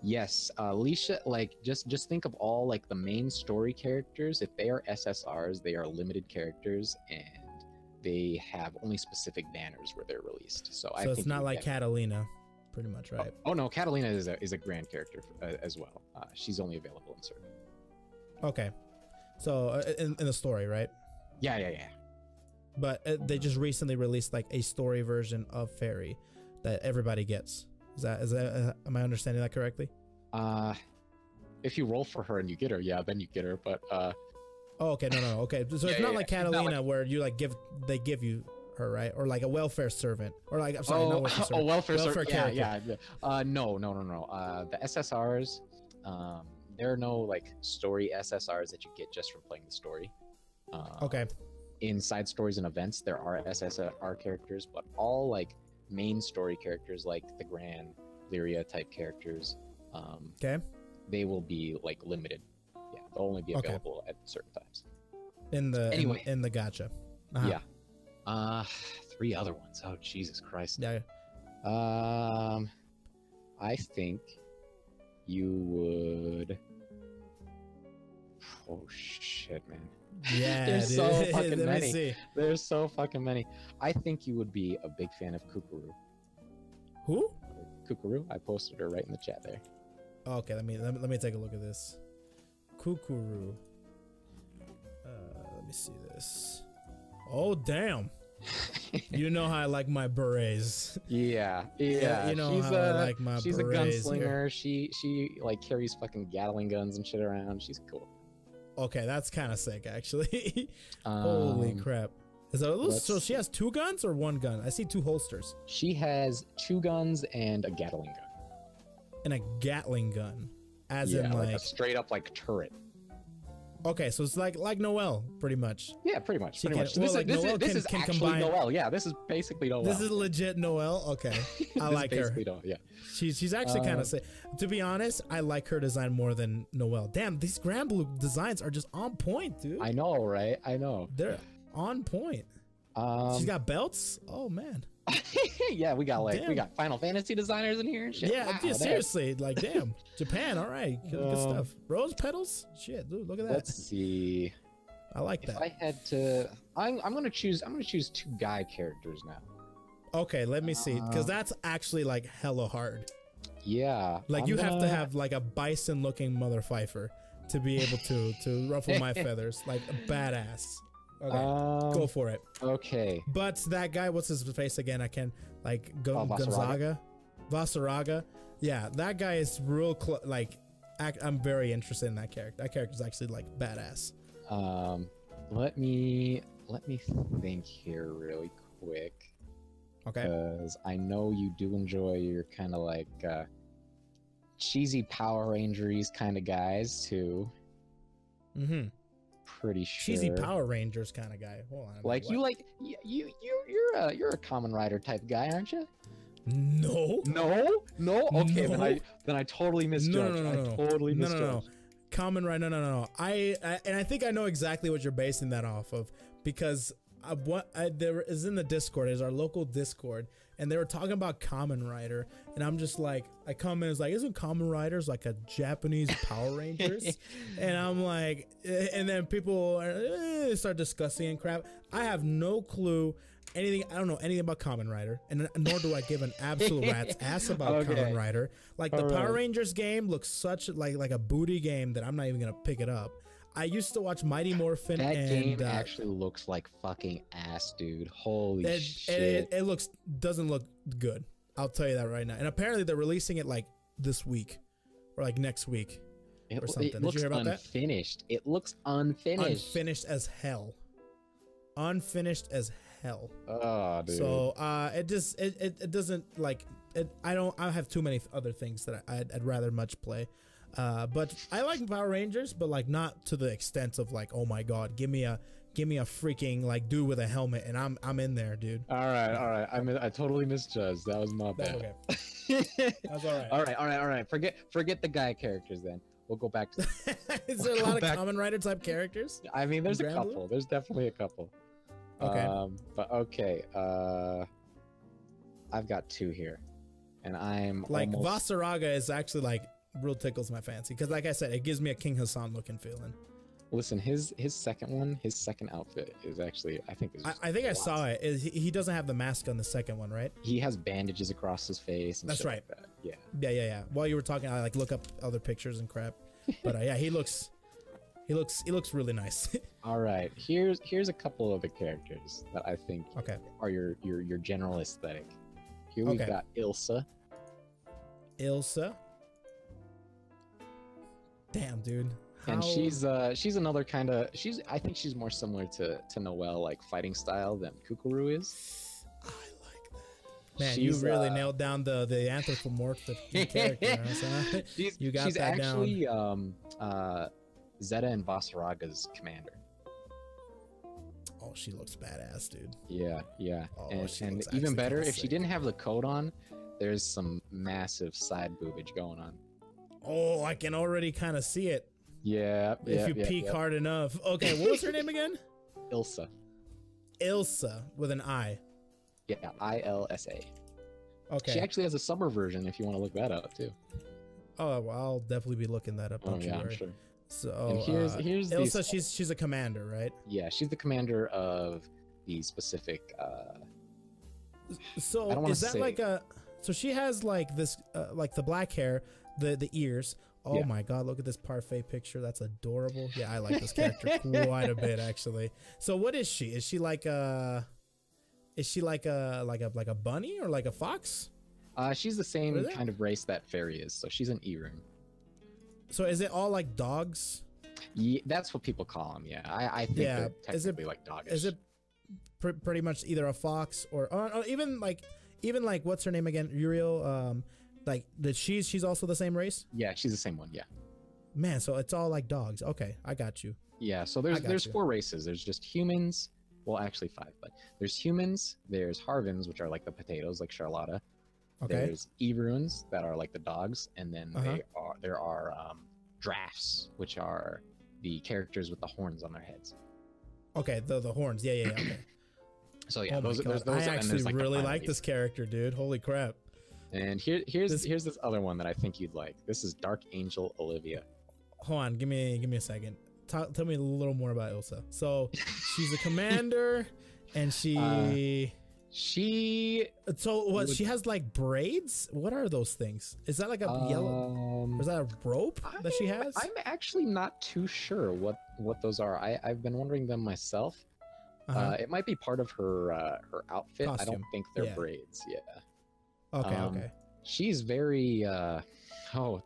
Yes, Alicia, like just think of all like the main story characters. If they are SSRs, they are limited characters, and they have only specific banners where they're released. So I think it's not like Catalina, pretty much, right? Oh no, Catalina is a grand character as well. She's only available in certain. Okay, so in the story, right? Yeah. But they just recently released like a story version of Fairy that everybody gets. Is that am I understanding that correctly? If you roll for her and you get her, yeah, then you get her. But oh, okay, no, okay. So it's not like Catalina where you like they give you her, right? Or like a welfare servant, or like I'm sorry, not welfare servant. A welfare servant. Yeah. No. The SSRs, there are no like story SSRs that you get just from playing the story. Okay. In side stories and events, there are SSR characters, but all like main story characters, like the Grand Lyria type characters, they will be like limited. Yeah, They'll only be Okay. available at certain times. In the Anyway. in the gacha. Yeah. 3 other ones. Oh, Jesus Christ. Yeah. I think you would. Oh shit, man. Yeah. There's dude. so Let fucking me many. see. There's so fucking many. I think you would be a big fan of Kukuru. Who? Kukuru. I posted her right in the chat there. Okay, let me take a look at this. Kukuru. Let me see this. Oh damn! You know how I like my berets. Yeah. You know how I like my she's berets a gunslinger. here. She like carries fucking Gatling guns and shit around. She's cool. Okay, that's kind of sick actually. Holy crap! So she has 2 guns or 1 gun? I see 2 holsters. She has 2 guns and a Gatling gun. And a Gatling gun, as in like like. a straight up like turret. Okay, so it's like Noelle, pretty much. Yeah, pretty much. She Pretty much. can- well, like, Noelle This is can actually combine- Noelle. Yeah, this is basically Noelle. This is legit Noelle. Okay, I like her. Noelle, yeah. She's actually kind of sick. To be honest, I like her design more than Noelle. Damn, these Granblue designs are just on point, dude. I know, right? I know. They're on point. She's got belts. Oh man. Yeah, we got Damn. Final Fantasy designers in here and shit. Yeah, Wow, dude, seriously, like damn, Japan. All right, good stuff. Rose petals. Shit, dude, look at that. Let's see. I like If that. I had to, I'm gonna choose 2 guy characters now. Okay, let me see, because that's actually like hella hard. Yeah. Like I'm you have to gonna- have like a bison-looking mother fifer to be able to ruffle my feathers, like a badass. Okay, go for it. Okay. But that guy, what's his face again? I can like Vasaraga? Vasaraga. Yeah, that guy is real. I'm very interested in that character. That character is actually like badass. Let me think here really quick. Okay. Because I know you do enjoy your kind of like cheesy Power Rangers kind of guys too. Mm-hmm. Pretty sure. Cheesy Power Rangers kind of guy. Hold on. Like what? you like you're a Kamen Rider type guy, aren't you? No. No. Okay, No. then I totally misjudged. No. I totally misjudged. No. Common right? No. I think I know exactly what you're basing that off of, because there is in the Discord, is our local Discord, and they were talking about Kamen Rider, and I'm just like, I come in, it's like, isn't Kamen Riders like a Japanese Power Rangers? And I'm like, and then people start discussing and crap. I have no clue anything. I don't know anything about Kamen Rider, and nor do I give an absolute rat's ass about Kamen Rider. Like the Power Rangers game looks such like a booty game that I'm not even gonna pick it up. I used to watch Mighty Morphin. That and game actually looks like fucking ass, dude. Holy shit. It doesn't look good. I'll tell you that right now. And apparently they're releasing it like this week or like next week or something. It looks Did you hear about unfinished. It looks unfinished. Unfinished as hell. Unfinished as hell. Oh, dude. So it doesn't like it. I have too many other things that I'd rather much play. But I like Power Rangers, but like not to the extent of like, oh my god, give me a freaking like dude with a helmet and I'm in there, dude. All right. I totally misjudged. That was my bad. That's okay. That's all right. All right. Forget the guy characters then. We'll go back to. Is there a lot of Kamen Rider type characters? I mean, there's a Granblue? couple. There's definitely a couple. Okay. But okay. I've got 2 here, and I'm like almost... Vasaraga is actually like real tickles my fancy, because like I said, it gives me a King Hassan looking feeling. Listen, his second outfit is actually, I think I saw it. He doesn't have the mask on the second one, right? He has bandages across his face. And That's shit right. Like that. Yeah. Yeah. While you were talking, I like look up other pictures and crap. But yeah, he looks really nice. All right. Here's a couple of the characters that I think are your general aesthetic. Here we've got Ilsa. Damn, dude. And she's another kind of, I think she's more similar to Noelle, like fighting style, than Kukuru is. I like that. Man, you really nailed down the anthropomorphic character. Huh? She's actually Zeta and Vasaraga's commander. Oh, she looks badass, dude. Yeah. Oh, and even better, if she didn't have the coat on, there's some massive side boobage going on. Oh, I can already kind of see it. Yeah. If you peek hard enough. Okay, what was her name again? Ilsa. Ilsa with an I. Yeah, ILSA. Okay. She actually has a summer version if you want to look that up too. Oh, well, I'll definitely be looking that up. Oh yeah, I'm sure. So and here's Ilsa. She's a commander, right? Yeah, she's the commander of the specific. So is that like a? So she has like this, like the black hair, the ears. Oh my God! Look at this parfait picture. That's adorable. Yeah, I like this character quite a bit actually. So what is she? Is she like a? Is she like a bunny or like a fox? She's the same kind of race that Fairy is. So she's an Irun. So is it all like dogs? Yeah, that's what people call them. Yeah, I think they're technically like doggish. Is it pretty much either a fox or even like what's her name again? Uriel. Like she's also the same race? Yeah, she's the same one. Yeah. Man, so it's all like dogs. Okay, I got you. Yeah. So there's 4 races. There's just humans. Well, actually 5, but there's humans. There's Harvins, which are like the potatoes, like Charlotta. Okay. There's Eruns that are like the dogs, and then there are drafts, which are the characters with the horns on their heads. Okay, the horns. Yeah. Okay. So yeah, those. I actually really like this character, dude. Holy crap! And here's this other one that I think you'd like. This is Dark Angel Olivia. Hold on, give me a second. Tell me a little more about Ilsa. So she's a commander, and she. So what? She has like braids. What are those things? Is that like a yellow? Or is that a rope that she has? I'm actually not too sure what those are. I've been wondering them myself. It might be part of her outfit. Costume. I don't think they're braids. Yeah. Okay. She's very.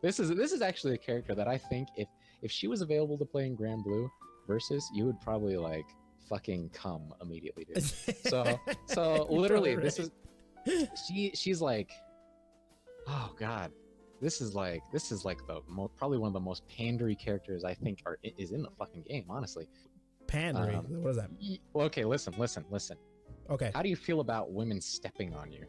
This is actually a character that I think if she was available to play in Granblue Versus, you would probably like fucking come immediately, dude. So literally, this is she's like, oh God, this is like the probably one of the most pandery characters I think is in the fucking game, honestly. Pandery? What is that? Well, okay, listen. Okay. How do you feel about women stepping on you?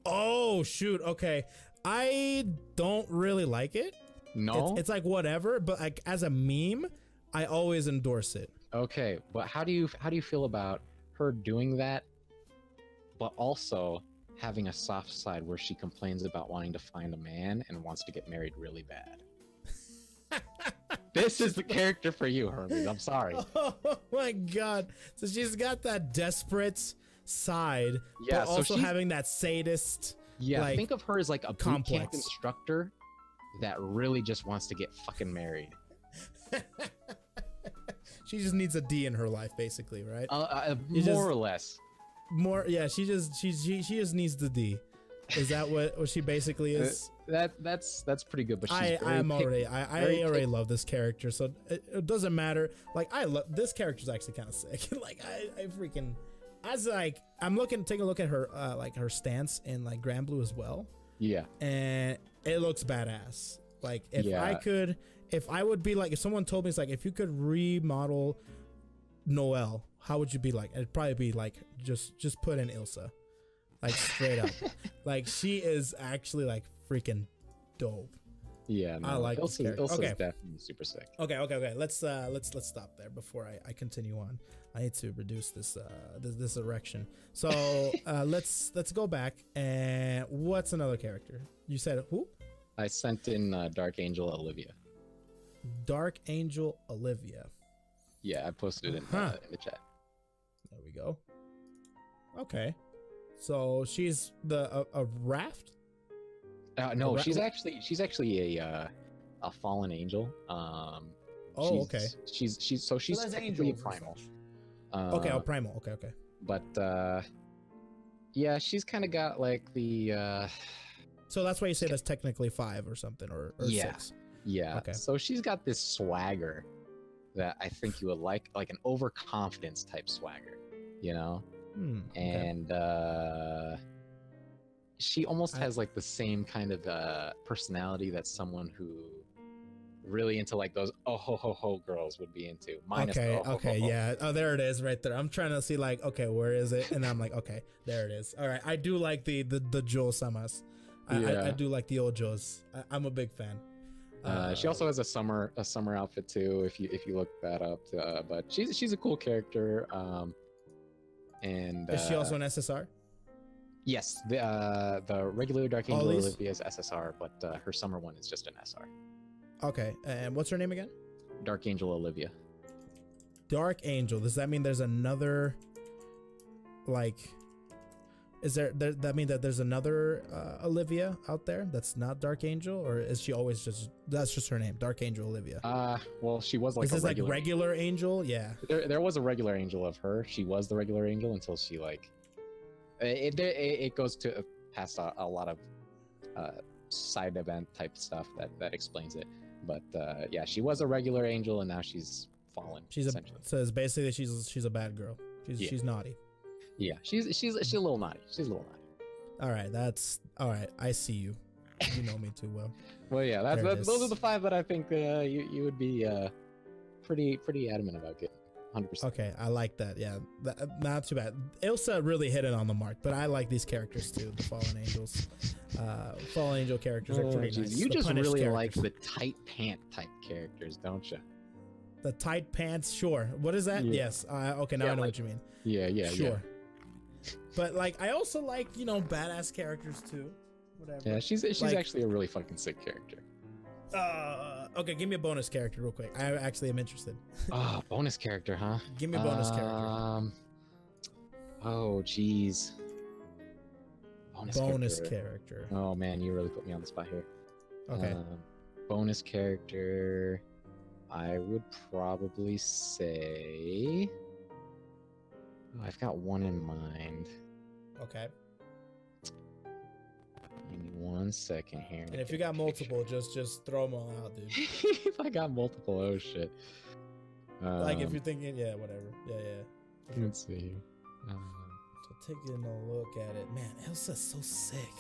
Oh shoot. Okay. I don't really like it. No. It's like whatever, but like as a meme, I always endorse it. Okay, but how do you feel about her doing that, but also having a soft side where she complains about wanting to find a man and wants to get married really bad? This is the character for you, Hermes. I'm sorry. Oh my God! So she's got that desperate side, yeah, but also having that sadist. Yeah, like, think of her as like a complex boot camp instructor that really just wants to get fucking married. She just needs a D in her life, basically, right? More or less. Yeah. She just needs the D. Is that what she basically is? That's pretty good. But she's I already love this character, so it doesn't matter. Like I love this character's actually kind of sick. Like I freaking. As like I'm taking a look at her like her stance in like Granblue as well. Yeah. And it looks badass. Like if I would be like, if someone told me it's like if you could remodel Noelle, how would you be like? It'd probably be like just put in Ilsa. Like straight up. Like she is actually like freaking dope. Yeah, no, I like Ilsa's definitely super sick. Okay. Let's stop there before I continue on. I need to reduce this this erection. So let's go back. And what's another character? You said who? I sent in Dark Angel Olivia. Dark Angel Olivia. Yeah, I posted it in the chat. There we go. Okay, so she's a raft. No, she's actually a fallen angel. Okay. She's technically a primal. Okay, primal. Okay. But yeah, she's kind of got like the. So that's why you say that's technically 5 or something, or 6. Yeah. Okay. So she's got this swagger that I think you would like an overconfidence type swagger, you know? And she almost has like the same kind of personality that someone who really into like those oh ho ho ho girls would be into. Minus the oh, ho, ho, ho. Yeah. Oh, there it is right there. I'm trying to see like, okay, where is it? And I'm like, okay, there it is. All right. I do like the Joe Samas. I do like the old Joes. I'm a big fan. She also has a summer outfit too. If you look that up, but she's a cool character. And is she also an SSR? Yes, the regular Dark Angel Olivia is SSR, but her summer one is just an SR. Okay, and what's her name again? Dark Angel Olivia. Dark Angel. Does that mean there's another, like, is that mean that there's another Olivia out there that's not Dark Angel, or is she always that's just her name, Dark Angel Olivia? Well, she was like is this like regular Angel? Yeah. There was a regular Angel of her. She was the regular Angel until she like, it goes to past a lot of side event type stuff that explains it. But yeah, she was a regular Angel and now she's fallen. So it's basically she's a bad girl. She's naughty. Yeah, she's a little naughty. She's a little naughty. All right, that's all right. I see you. You know me too well. Well, yeah, those are the 5 that I think you would be pretty adamant about getting. 100%. Okay, I like that. Yeah, not too bad. Ilsa really hit it on the mark, but I like these characters too. The Fallen Angels, Fallen Angel characters are pretty nice. You just really like the tight pant type characters, don't you? The tight pants, sure. What is that? Yeah. Yes. Okay, now I know what you mean. Yeah. Sure. But like, I also like, you know, badass characters too. Whatever. Yeah, she's like, actually a really fucking sick character. Okay, give me a bonus character real quick. I actually am interested. Bonus character, huh? Give me a bonus character. Oh, jeez. Bonus character. Oh man, you really put me on the spot here. Okay. Bonus character. I would probably say. I've got one in mind. Okay. Give me 1 second here. And if you got multiple, just throw them all out, dude. If I got multiple, oh shit. Like if you're thinking, yeah, whatever. Yeah. Let's see. So taking a look at it, man, Elsa's so sick.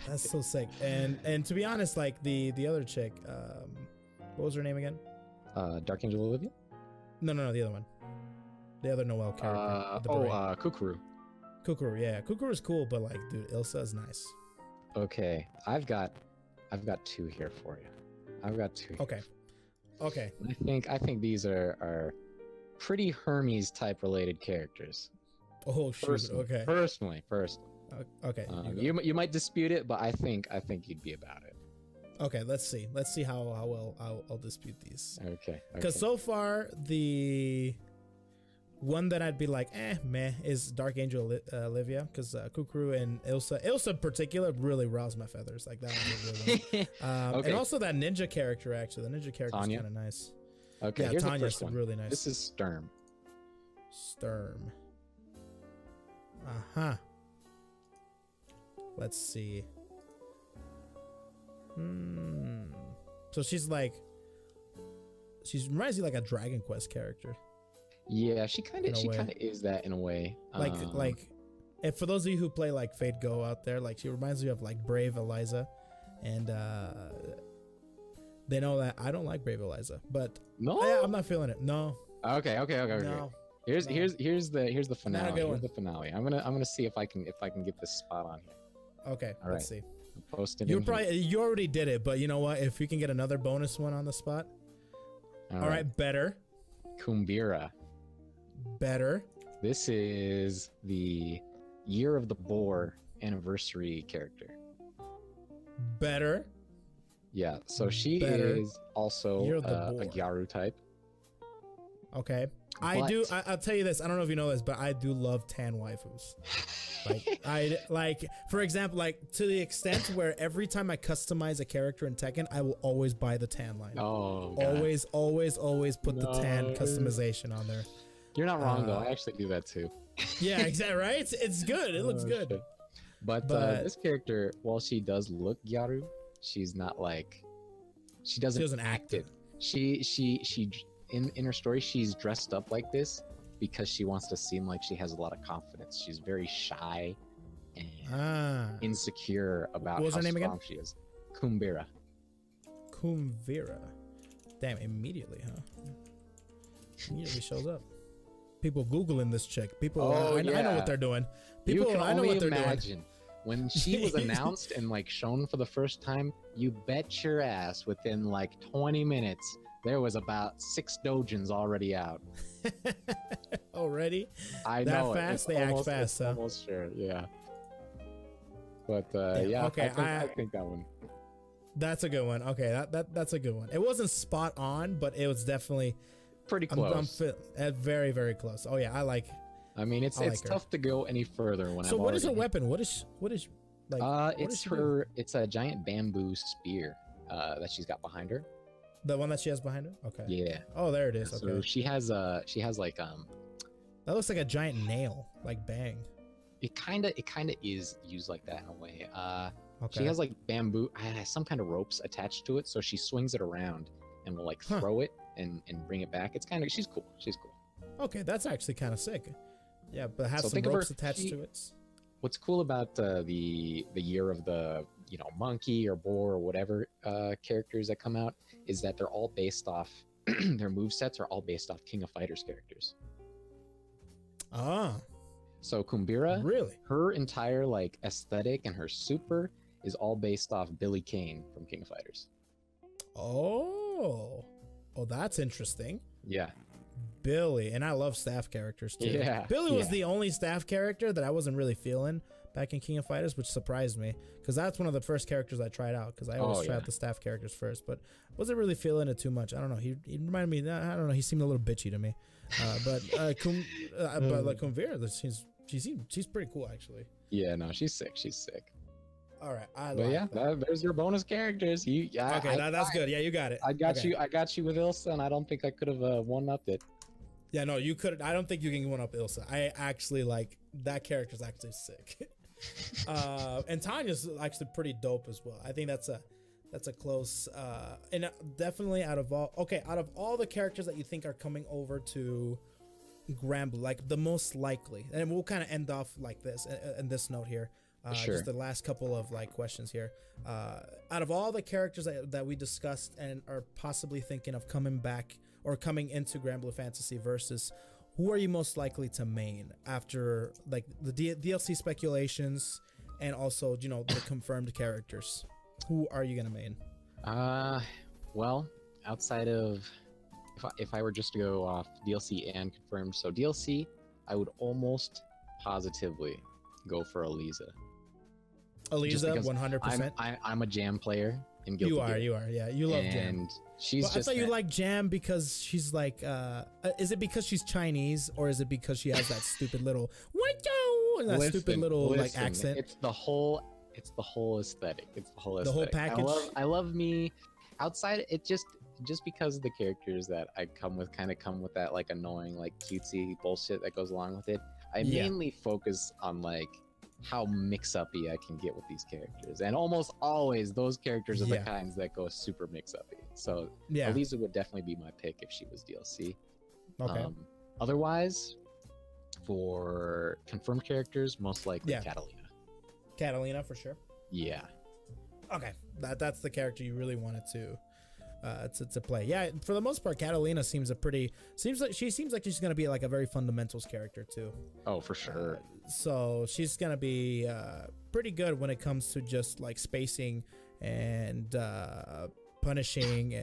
That's so sick. And to be honest, like the other chick, what was her name again? Dark Angel Olivia? No, the other one. The other Noelle character. Kukuru. Kukuru, yeah. Kukuru's cool, but like, dude, Ilsa is nice. Okay, I've got 2 here for you. I've got 2 here. Okay. I think these are pretty Hermes type related characters. Oh shoot. Personally, okay. Personally. Okay. You might dispute it, but I think you'd be about it. Okay, let's see. Let's see how well I'll dispute these. Okay. Because so far the one that I'd be like, meh, is Dark Angel Olivia, because Kukuru and Ilsa in particular really roused my feathers. Like that one's a good one. Okay. And also that ninja character, actually. The ninja character is kind of nice. Okay, yeah, here's Tanya's the first one. Really nice. This is Sturm. Uh-huh. Let's see. So she reminds you like a Dragon Quest character. Yeah, she kind of is that in a way. Like, if for those of you who play like Fate Go out there, like she reminds you of like Brave Eliza, and they know that I don't like Brave Eliza, but no, I'm not feeling it. No. Okay. No. Here's the finale. Here's the finale. I'm gonna see if I can get this spot on here. Okay, all right. Let's see. Post it. You already did it, but you know what? If you can get another bonus one on the spot. All right, better. Kumbira. Better. This is the Year of the Boar anniversary character. Better. Yeah, so she is also a Gyaru type. Okay. I'll tell you this. I don't know if you know this, but I do love tan waifus. For example, like to the extent where every time I customize a character in Tekken, I will always buy the tan line. Oh, God. Always put the tan customization on there. You're not wrong though. I actually do that too. Yeah, exactly. Right. It's good. It looks good. Shit. But this character, while she does look Gyaru, she's not like she doesn't act it. She in her story, she's dressed up like this because she wants to seem like she has a lot of confidence. She's very shy and insecure about how strong she is. Kumbira. Damn, immediately, huh? Immediately shows up. People Googling this chick. People, I know what they're doing. People, I know what they're doing. When she was announced and like shown for the first time, you bet your ass within like 20 minutes there was about 6 dojins already out. Already? I that know fast? They act fast, huh? Almost sure, yeah. But yeah, okay, I think that one. That's a good one. Okay, that's a good one. It wasn't spot on, but it was definitely pretty close. Very, very close. Oh yeah, I mean, it's tough to go any further when. So what is her weapon? What is like? It's a giant bamboo spear that she's got behind her. The one that she has behind her. Okay. Yeah. Oh, there it is. So okay. she has like That looks like a giant nail, like bang. It kind of is used like that in a way. Okay. She has like bamboo, some kind of ropes attached to it, so she swings it around and will like throw it and bring it back. It's kind of she's cool. Okay, that's actually kind of sick. Yeah, but it has some ropes attached to it. What's cool about the year of the monkey or boar or whatever characters that come out is that they're all based off their movesets are all based off King of Fighters characters. Ah. So Kumbira, really, her entire like aesthetic and her super is all based off Billy Kane from King of Fighters. Oh, that's interesting. Yeah. Billy, and I love staff characters too. Yeah. Billy was the only staff character that I wasn't really feeling back in King of Fighters, which surprised me because that's one of the first characters I tried out because I always try out the staff characters first, but wasn't really feeling it too much. I don't know. He reminded me. I don't know. He seemed a little bitchy to me, but like Kumbira, she's pretty cool actually. Yeah, no, she's sick. All right, there's your bonus characters. That's good. Yeah, you got it. I got you with Ilsa, and I don't think I could have one-upped it. Yeah, no, you could. I don't think you can one up Ilsa. I actually like that character's actually sick. And Tanya's actually pretty dope as well. I think that's a close and definitely out of all the characters that you think are coming over to Granblue, like the most likely, and we'll kind of end off like this in this note here. Sure. Just the last couple of like questions here. Out of all the characters that we discussed and are possibly thinking of coming back or coming into Granblue Fantasy Versus, who are you most likely to main after like the DLC speculations and also the confirmed characters? Who are you gonna main? Well, outside of if I were just to go off DLC and confirmed, so DLC, I would almost positively go for Alicia. Alicia, 100%. I'm a jam player in Guilty Gear. You are. Yeah, you love jam. And she's I thought you like jam because she's like. Is it because she's Chinese or is it because she has that stupid little stupid little like accent? It's the whole aesthetic. It's the whole aesthetic. The whole package. I love me. Outside, it just because of the characters that I come with that like annoying like cutesy bullshit that goes along with it. I mainly focus on like how mix-uppy I can get with these characters, and almost always those characters are the kinds that go super mix-uppy. So Alicia would definitely be my pick if she was DLC. Okay. Otherwise, for confirmed characters, most likely Catalina. Catalina for sure. Yeah. Okay, that's the character you really wanted to play. Yeah, for the most part, Catalina seems like she's gonna be like a very fundamentals character too. Oh, for sure. So she's gonna be pretty good when it comes to just like spacing and punishing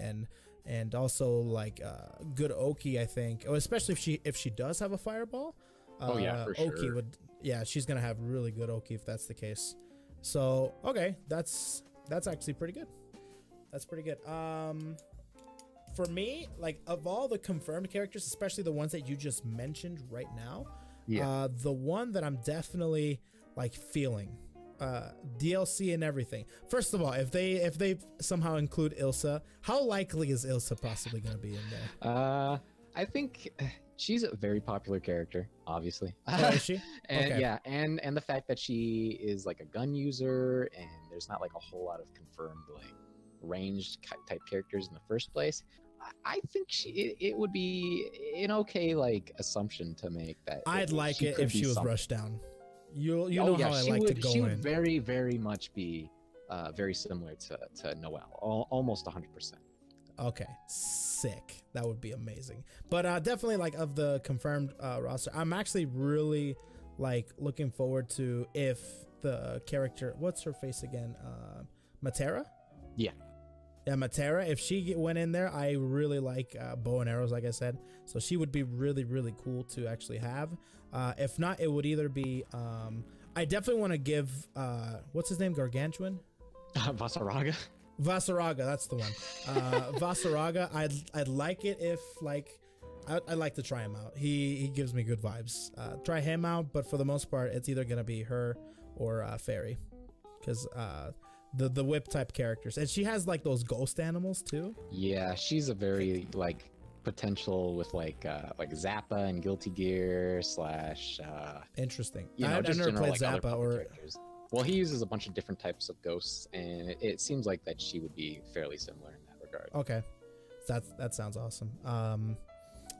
and also like good Oki, I think, especially if she does have a fireball. For Oki sure. she's gonna have really good Oki if that's the case. So okay, that's actually pretty good. That's pretty good. For me, like of all the confirmed characters, especially the ones that you just mentioned right now, the one that I'm definitely like feeling, DLC and everything. First of all, if they somehow include Ilsa, how likely is Ilsa possibly going to be in there? I think she's a very popular character, obviously. Oh, is she? And okay. and the fact that she is like a gun user and there's not like a whole lot of confirmed like ranged type characters in the first place, I think it would be an okay like assumption to make that. I'd like it if she was rushed down. You know how I like to go in. She would very, very much be very similar to Noelle, almost 100%. Okay, sick. That would be amazing. But definitely like of the confirmed roster, I'm actually really like looking forward to if the character. What's her face again? Matera. Yeah. Yeah, Matera. If she went in there, I really like bow and arrows, like I said. So she would be really, really cool to actually have. If not, it would either be. I definitely want to give. What's his name? Gargantuan. Vasaraga. Vasaraga, that's the one. Vasaraga. I'd like it if like. I'd like to try him out. He gives me good vibes. Try him out, but for the most part, it's either gonna be her or Fairy, because the whip type characters, and she has like those ghost animals too. Yeah, she's a very like potential with like Zappa and Guilty Gear slash. Interesting. You know, I've just never general, played like, Zappa or. characters. Well, he uses a bunch of different types of ghosts, and it seems like that she would be fairly similar in that regard. Okay, that sounds awesome.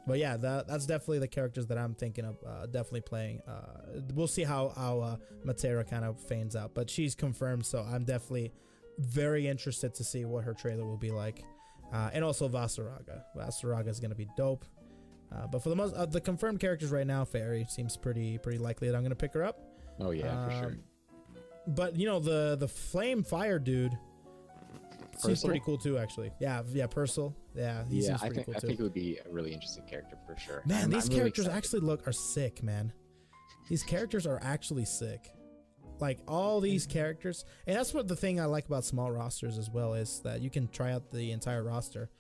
But yeah, that's definitely the characters that I'm thinking of definitely playing. We'll see how Matera kind of fans out, but she's confirmed, so I'm definitely very interested to see what her trailer will be like. And also Vasaraga. Vasaraga is gonna be dope. But for the most, the confirmed characters right now, Fairy seems pretty likely that I'm gonna pick her up. Oh yeah, for sure. But you know the flame fire dude. Seems pretty cool too, actually. Yeah, Percival. Yeah, he seems pretty cool too. I think it would be a really interesting character for sure. Man, these characters actually are sick, man. These characters are actually sick. Like all these characters, and that's what the thing I like about small rosters as well is that you can try out the entire roster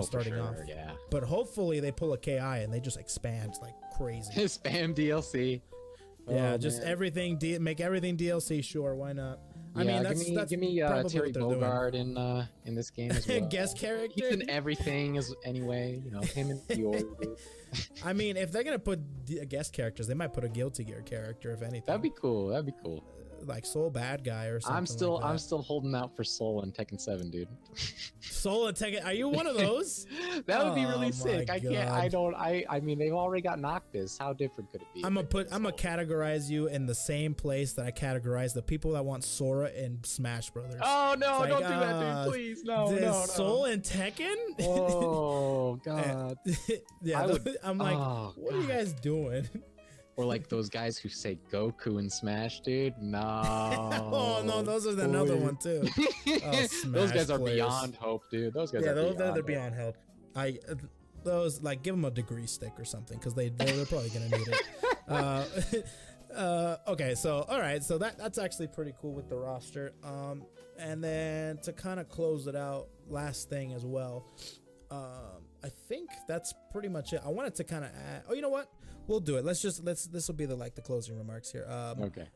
starting off. Yeah. But hopefully they pull a KI and they just expand like crazy. Spam DLC. Yeah, just everything. Make everything DLC. Sure, why not? I mean, that's give me Terry Bogard in this game as well. Guest character. He's in everything anyway. You know, him and Fior. I mean, if they're gonna put guest characters, they might put a Guilty Gear character, if anything. That'd be cool. That'd be cool. Like Soul Bad Guy or something. I'm still holding out for Soul and Tekken 7, dude. Soul and Tekken. Are you one of those? That would be really sick. I mean, they've already got Noctis. How different could it be? I'm gonna categorize you in the same place that I categorize the people that want Sora in Smash Brothers. Oh no! Like, don't do that, dude. Please, no. Soul and Tekken. Oh god. Yeah, I'm like, what are you guys doing? Or like those guys who say Goku in Smash, dude. No. Oh no, those are another one too. Oh, those guys are beyond hope, dude. Those guys. Yeah, they're beyond help. Those like give them a degree stick or something because they're probably gonna need it. Okay, so all right, so that's actually pretty cool with the roster. And then to kind of close it out, last thing as well. I think that's pretty much it. I wanted to kind of add. Oh, you know what? We'll do it. This will be the closing remarks here. Okay.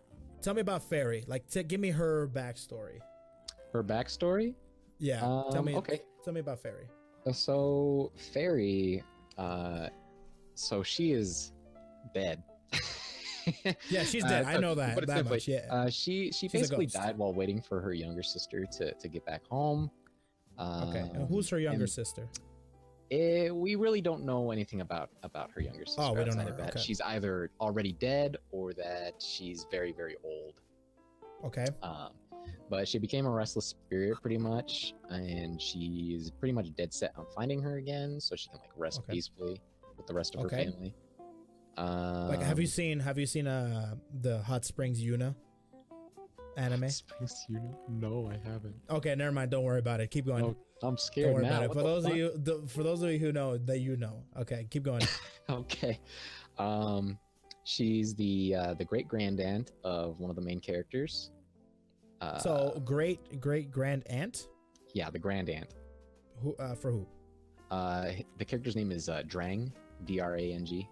Tell me about Fairy. Like, give me her backstory. Her backstory? Yeah. Tell me. Okay. Tell me about Fairy. So Fairy, so she is dead. Yeah, she's dead. I know that. That much. Yeah. She's basically died while waiting for her younger sister to get back home. Okay. And who's her younger sister? We really don't know anything about her younger sister. Oh, we don't know that. Okay. She's either already dead or that she's very, very old. Okay. But she became a restless spirit pretty much, and she's pretty much dead set on finding her again, so she can rest peacefully with the rest of her family. Have you seen the Hot Springs Yuna anime? Hot Springs Yuna? No, I haven't. Okay, never mind. Don't worry about it. Keep going. Oh, I'm scared. Don't worry now. about it. For those of you who know, that you know. Okay, keep going. Okay. She's the great grandaunt of one of the main characters. So great grand aunt? Yeah, the grandaunt. Who for who? The character's name is Drang, D-R-A-N-G.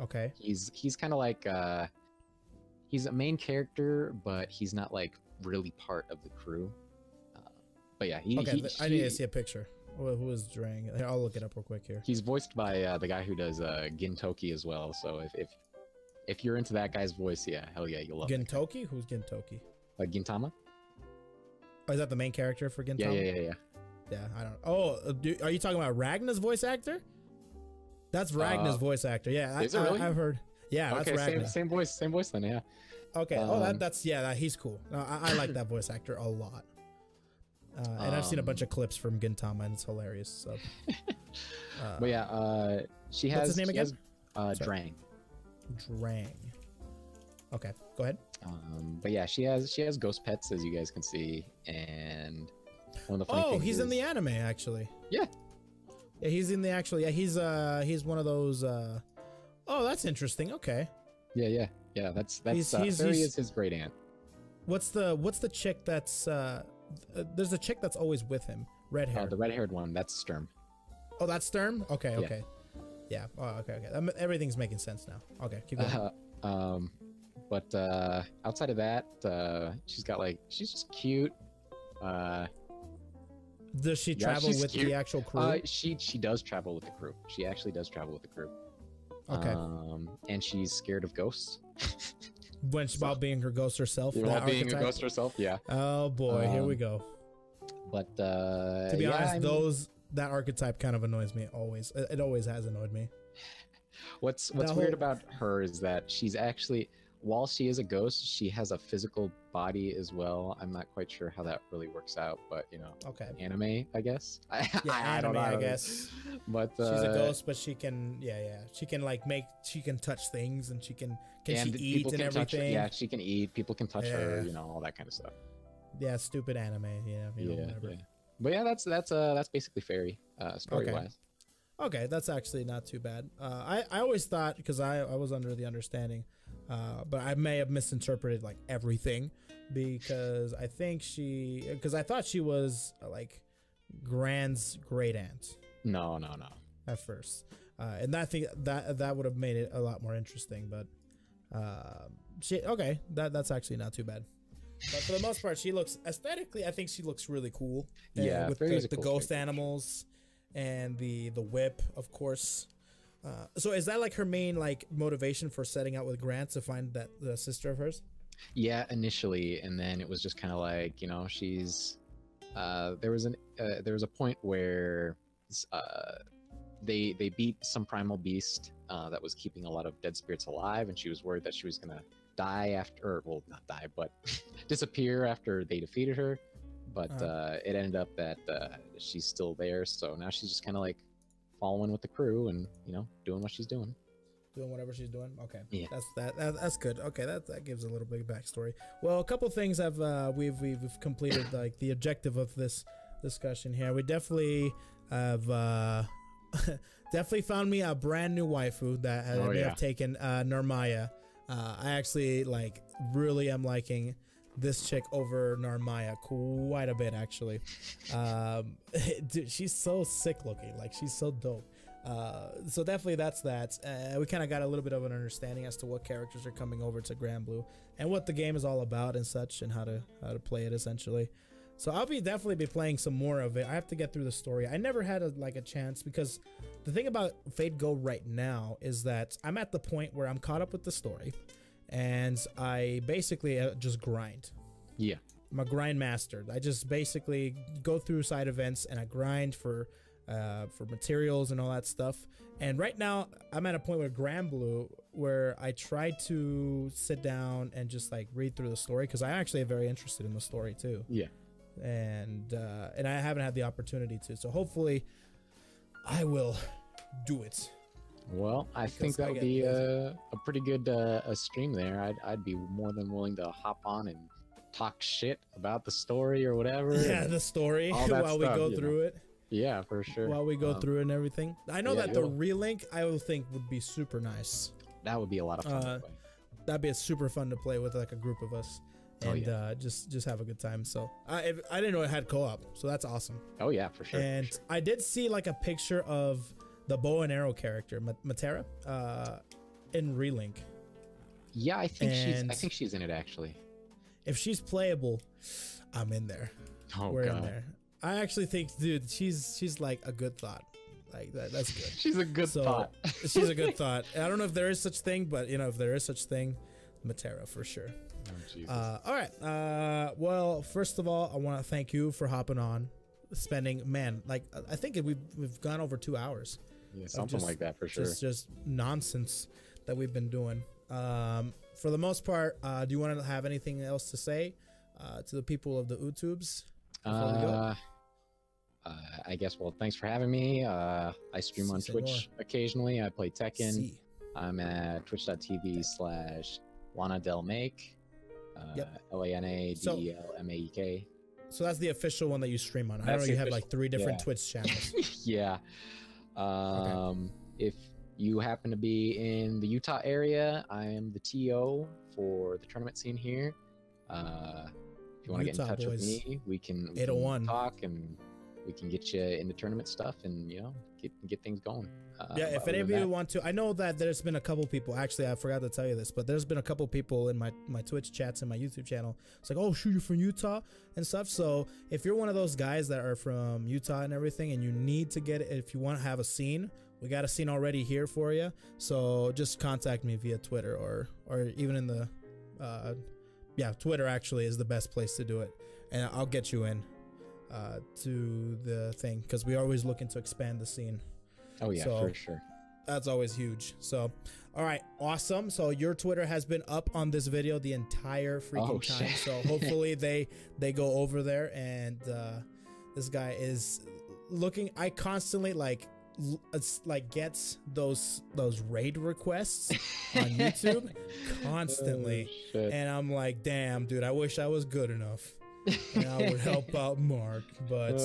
Okay. He's kind of like he's a main character, but he's not really part of the crew. But yeah, I need to see a picture. Who is Drang? I'll look it up real quick here. He's voiced by the guy who does Gintoki as well. So if you're into that guy's voice, yeah, hell yeah, you'll love Gintoki? Who's Gintoki? Gintama. Oh, is that the main character for Gintama? Yeah, I don't. Oh, are you talking about Ragna's voice actor? That's Ragna's voice actor. Yeah, is it really? I've heard. Yeah, okay, that's Ragna. Same voice then. Yeah. Okay. That's he's cool. No, I like that voice actor a lot. And I've seen a bunch of clips from Gintama, and it's hilarious. So. But yeah, she has. What's his name again? Drang. Drang. Okay, go ahead. But yeah, she has ghost pets, as you guys can see, and one of the funny things he's is, in the anime actually. Yeah. Yeah, he's in the actual. Yeah, he's one of those. Oh, that's interesting. Okay. Yeah. That's Fairy is his great aunt. What's the chick that's there's a chick that's always with him, red hair. The red-haired one, that's Sturm. Oh, that's Sturm. Okay. Yeah. Okay. Yeah. Oh, okay. Everything's making sense now. Okay, keep going. But outside of that, she's just cute. Does she travel with cute. the actual crew? She does travel with the crew. She actually does travel with the crew. Okay. And she's scared of ghosts. While being her ghost herself. While being a ghost herself, yeah. Oh boy, here we go. But to be honest, that archetype kind of annoys me always. It always has annoyed me. What's weird about her is that she's actually, while she is a ghost, she has a physical body as well. I'm not quite sure how that really works out, but you know, okay, anime, I guess. I don't know. I guess. But she's a ghost, but she can, she can she can touch things, and she can she eat and everything? Yeah, she can eat. People can touch her, you know, all that kind of stuff. Yeah, stupid anime. Yeah. But yeah, that's basically Fairy, story-wise. Okay, that's actually not too bad. I always thought, because I was under the understanding, but I may have misinterpreted like everything, because I thought she was like Grand's great aunt. No. At first, and I think that would have made it a lot more interesting. But that's actually not too bad. But for the most part, she looks aesthetically, I think she looks really cool. Yeah, with the ghost animals and the whip, of course. So is that like her main like motivation for setting out with Grant, to find the sister of hers? Yeah, initially, and then it was just kind of like, you know, she's there was a point where they beat some primal beast that was keeping a lot of dead spirits alive, and she was worried that she was gonna die after, or well, not die, but disappear after they defeated her. But it ended up that she's still there, so now she's just kind of like following with the crew and, you know, doing what she's doing. Doing whatever she's doing. Okay. Yeah. That's good. Okay, that gives a little bit of backstory. Well, a couple things we've completed like the objective of this discussion here. We definitely have definitely found me a brand new waifu that may have taken Narmaya. I actually really am liking this chick over Narmaya quite a bit, actually. Dude, she's so sick looking. Like, she's so dope. So definitely that's that. We kind of got a little bit of an understanding as to what characters are coming over to Granblue and what the game is all about and such, and how to play it essentially. So I'll definitely be playing some more of it. I have to get through the story. I never had a chance, because the thing about Fate Go right now is that I'm at the point where I'm caught up with the story, and I basically just grind. Yeah. I'm a grind master. I just basically go through side events and I grind for materials and all that stuff. And right now I'm at a point with Granblue where I try to sit down and just read through the story, because I actually am very interested in the story too. Yeah. And I haven't had the opportunity to. So hopefully I will do it. Well, I think that would be a pretty good a stream there. I'd be more than willing to hop on and talk shit about the story or whatever. Yeah, the story while we go through it. Yeah, for sure. While we go through it and everything. I know that the relink I would think would be super nice. That would be a lot of fun to play. That'd be super fun to play with a group of us. And just have a good time. So I didn't know it had co-op, so that's awesome. Oh yeah, for sure. And I did see a picture of the bow and arrow character, Matera, in relink. Yeah, I think she's in it actually. If she's playable, I'm in there. Oh, We're God. in there. I actually think, dude, she's like a good thought. Like that's good. She's a good thought. She's a good thought. I don't know if there is such thing, but if there is such thing, Matera for sure. Oh, Jesus. All right. Well, first of all, I want to thank you for hopping on, spending I think we've gone over 2 hours. Yeah, something like that for sure. Just nonsense that we've been doing. For the most part, do you want to have anything else to say to the people of the YouTubes? I guess, well, thanks for having me. I stream on Twitch occasionally. I play Tekken. I'm at twitch.tv/LanaDelMake. LANADELMAEK. So that's the official one that you stream on. I know you have like 3 different Twitch channels. Yeah. If you happen to be in the Utah area, I am the TO for the tournament scene here. If you want to get in touch with me, we can talk and we can get you into tournament stuff and, you know, get things going. Yeah, if any of you want to, I know that there's been a couple people, actually I forgot to tell you this, but there's been a couple people in my Twitch chats and my YouTube channel. It's like, oh shoot, you're from Utah and stuff. So if you're one of those guys that are from Utah and everything and you need to get it, if you want to have a scene, we got a scene already here for you. So just contact me via Twitter or even in the, yeah, Twitter actually is the best place to do it. And I'll get you in to the thing, because we're always looking to expand the scene. Oh yeah, for sure. That's always huge. So, all right, awesome. So your Twitter has been up on this video the entire freaking time. Shit. So hopefully they go over there, and this guy is looking. I constantly gets those raid requests on YouTube constantly, and I'm like, damn, dude, I wish I was good enough. And I would help out Mark, but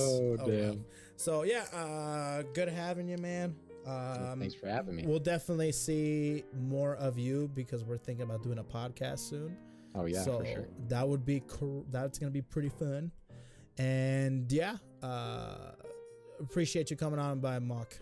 damn. So yeah, good having you, man. Thanks for having me. We'll definitely see more of you because we're thinking about doing a podcast soon. Oh yeah, so for sure. That would be that's gonna be pretty fun. And yeah, appreciate you coming on by, Mark.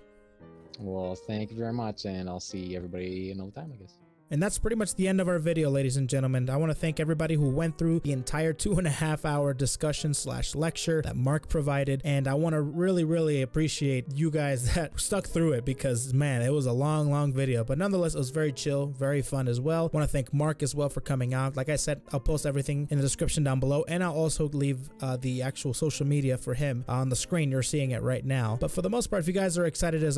Well, thank you very much, and I'll see everybody another time, I guess. And that's pretty much the end of our video, ladies and gentlemen. I want to thank everybody who went through the entire 2.5-hour discussion / lecture that Mark provided. And I want to really appreciate you guys that stuck through it, because man, it was a long video, but nonetheless, it was very chill, very fun as well. I want to thank Mark as well for coming out. Like I said, I'll post everything in the description down below, and I'll also leave the actual social media for him on the screen. You're seeing it right now. But for the most part, if you guys are excited as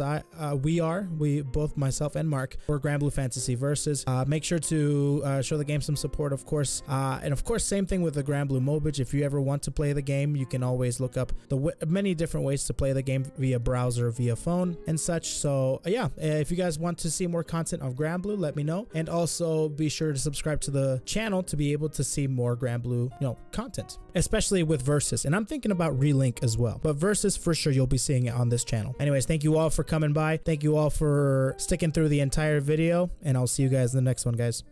we both, myself and Mark, for Granblue Fantasy Versus, make sure to show the game some support, of course. And of course, same thing with the Granblue Mobile. If you ever want to play the game, you can always look up the many different ways to play the game via browser, via phone, and such. So yeah, if you guys want to see more content of Granblue, let me know. And also be sure to subscribe to the channel to be able to see more Granblue, content, especially with Versus. And I'm thinking about Relink as well, but Versus for sure you'll be seeing it on this channel. Anyways, thank you all for coming by. Thank you all for sticking through the entire video, and I'll see you guys in the next one, guys.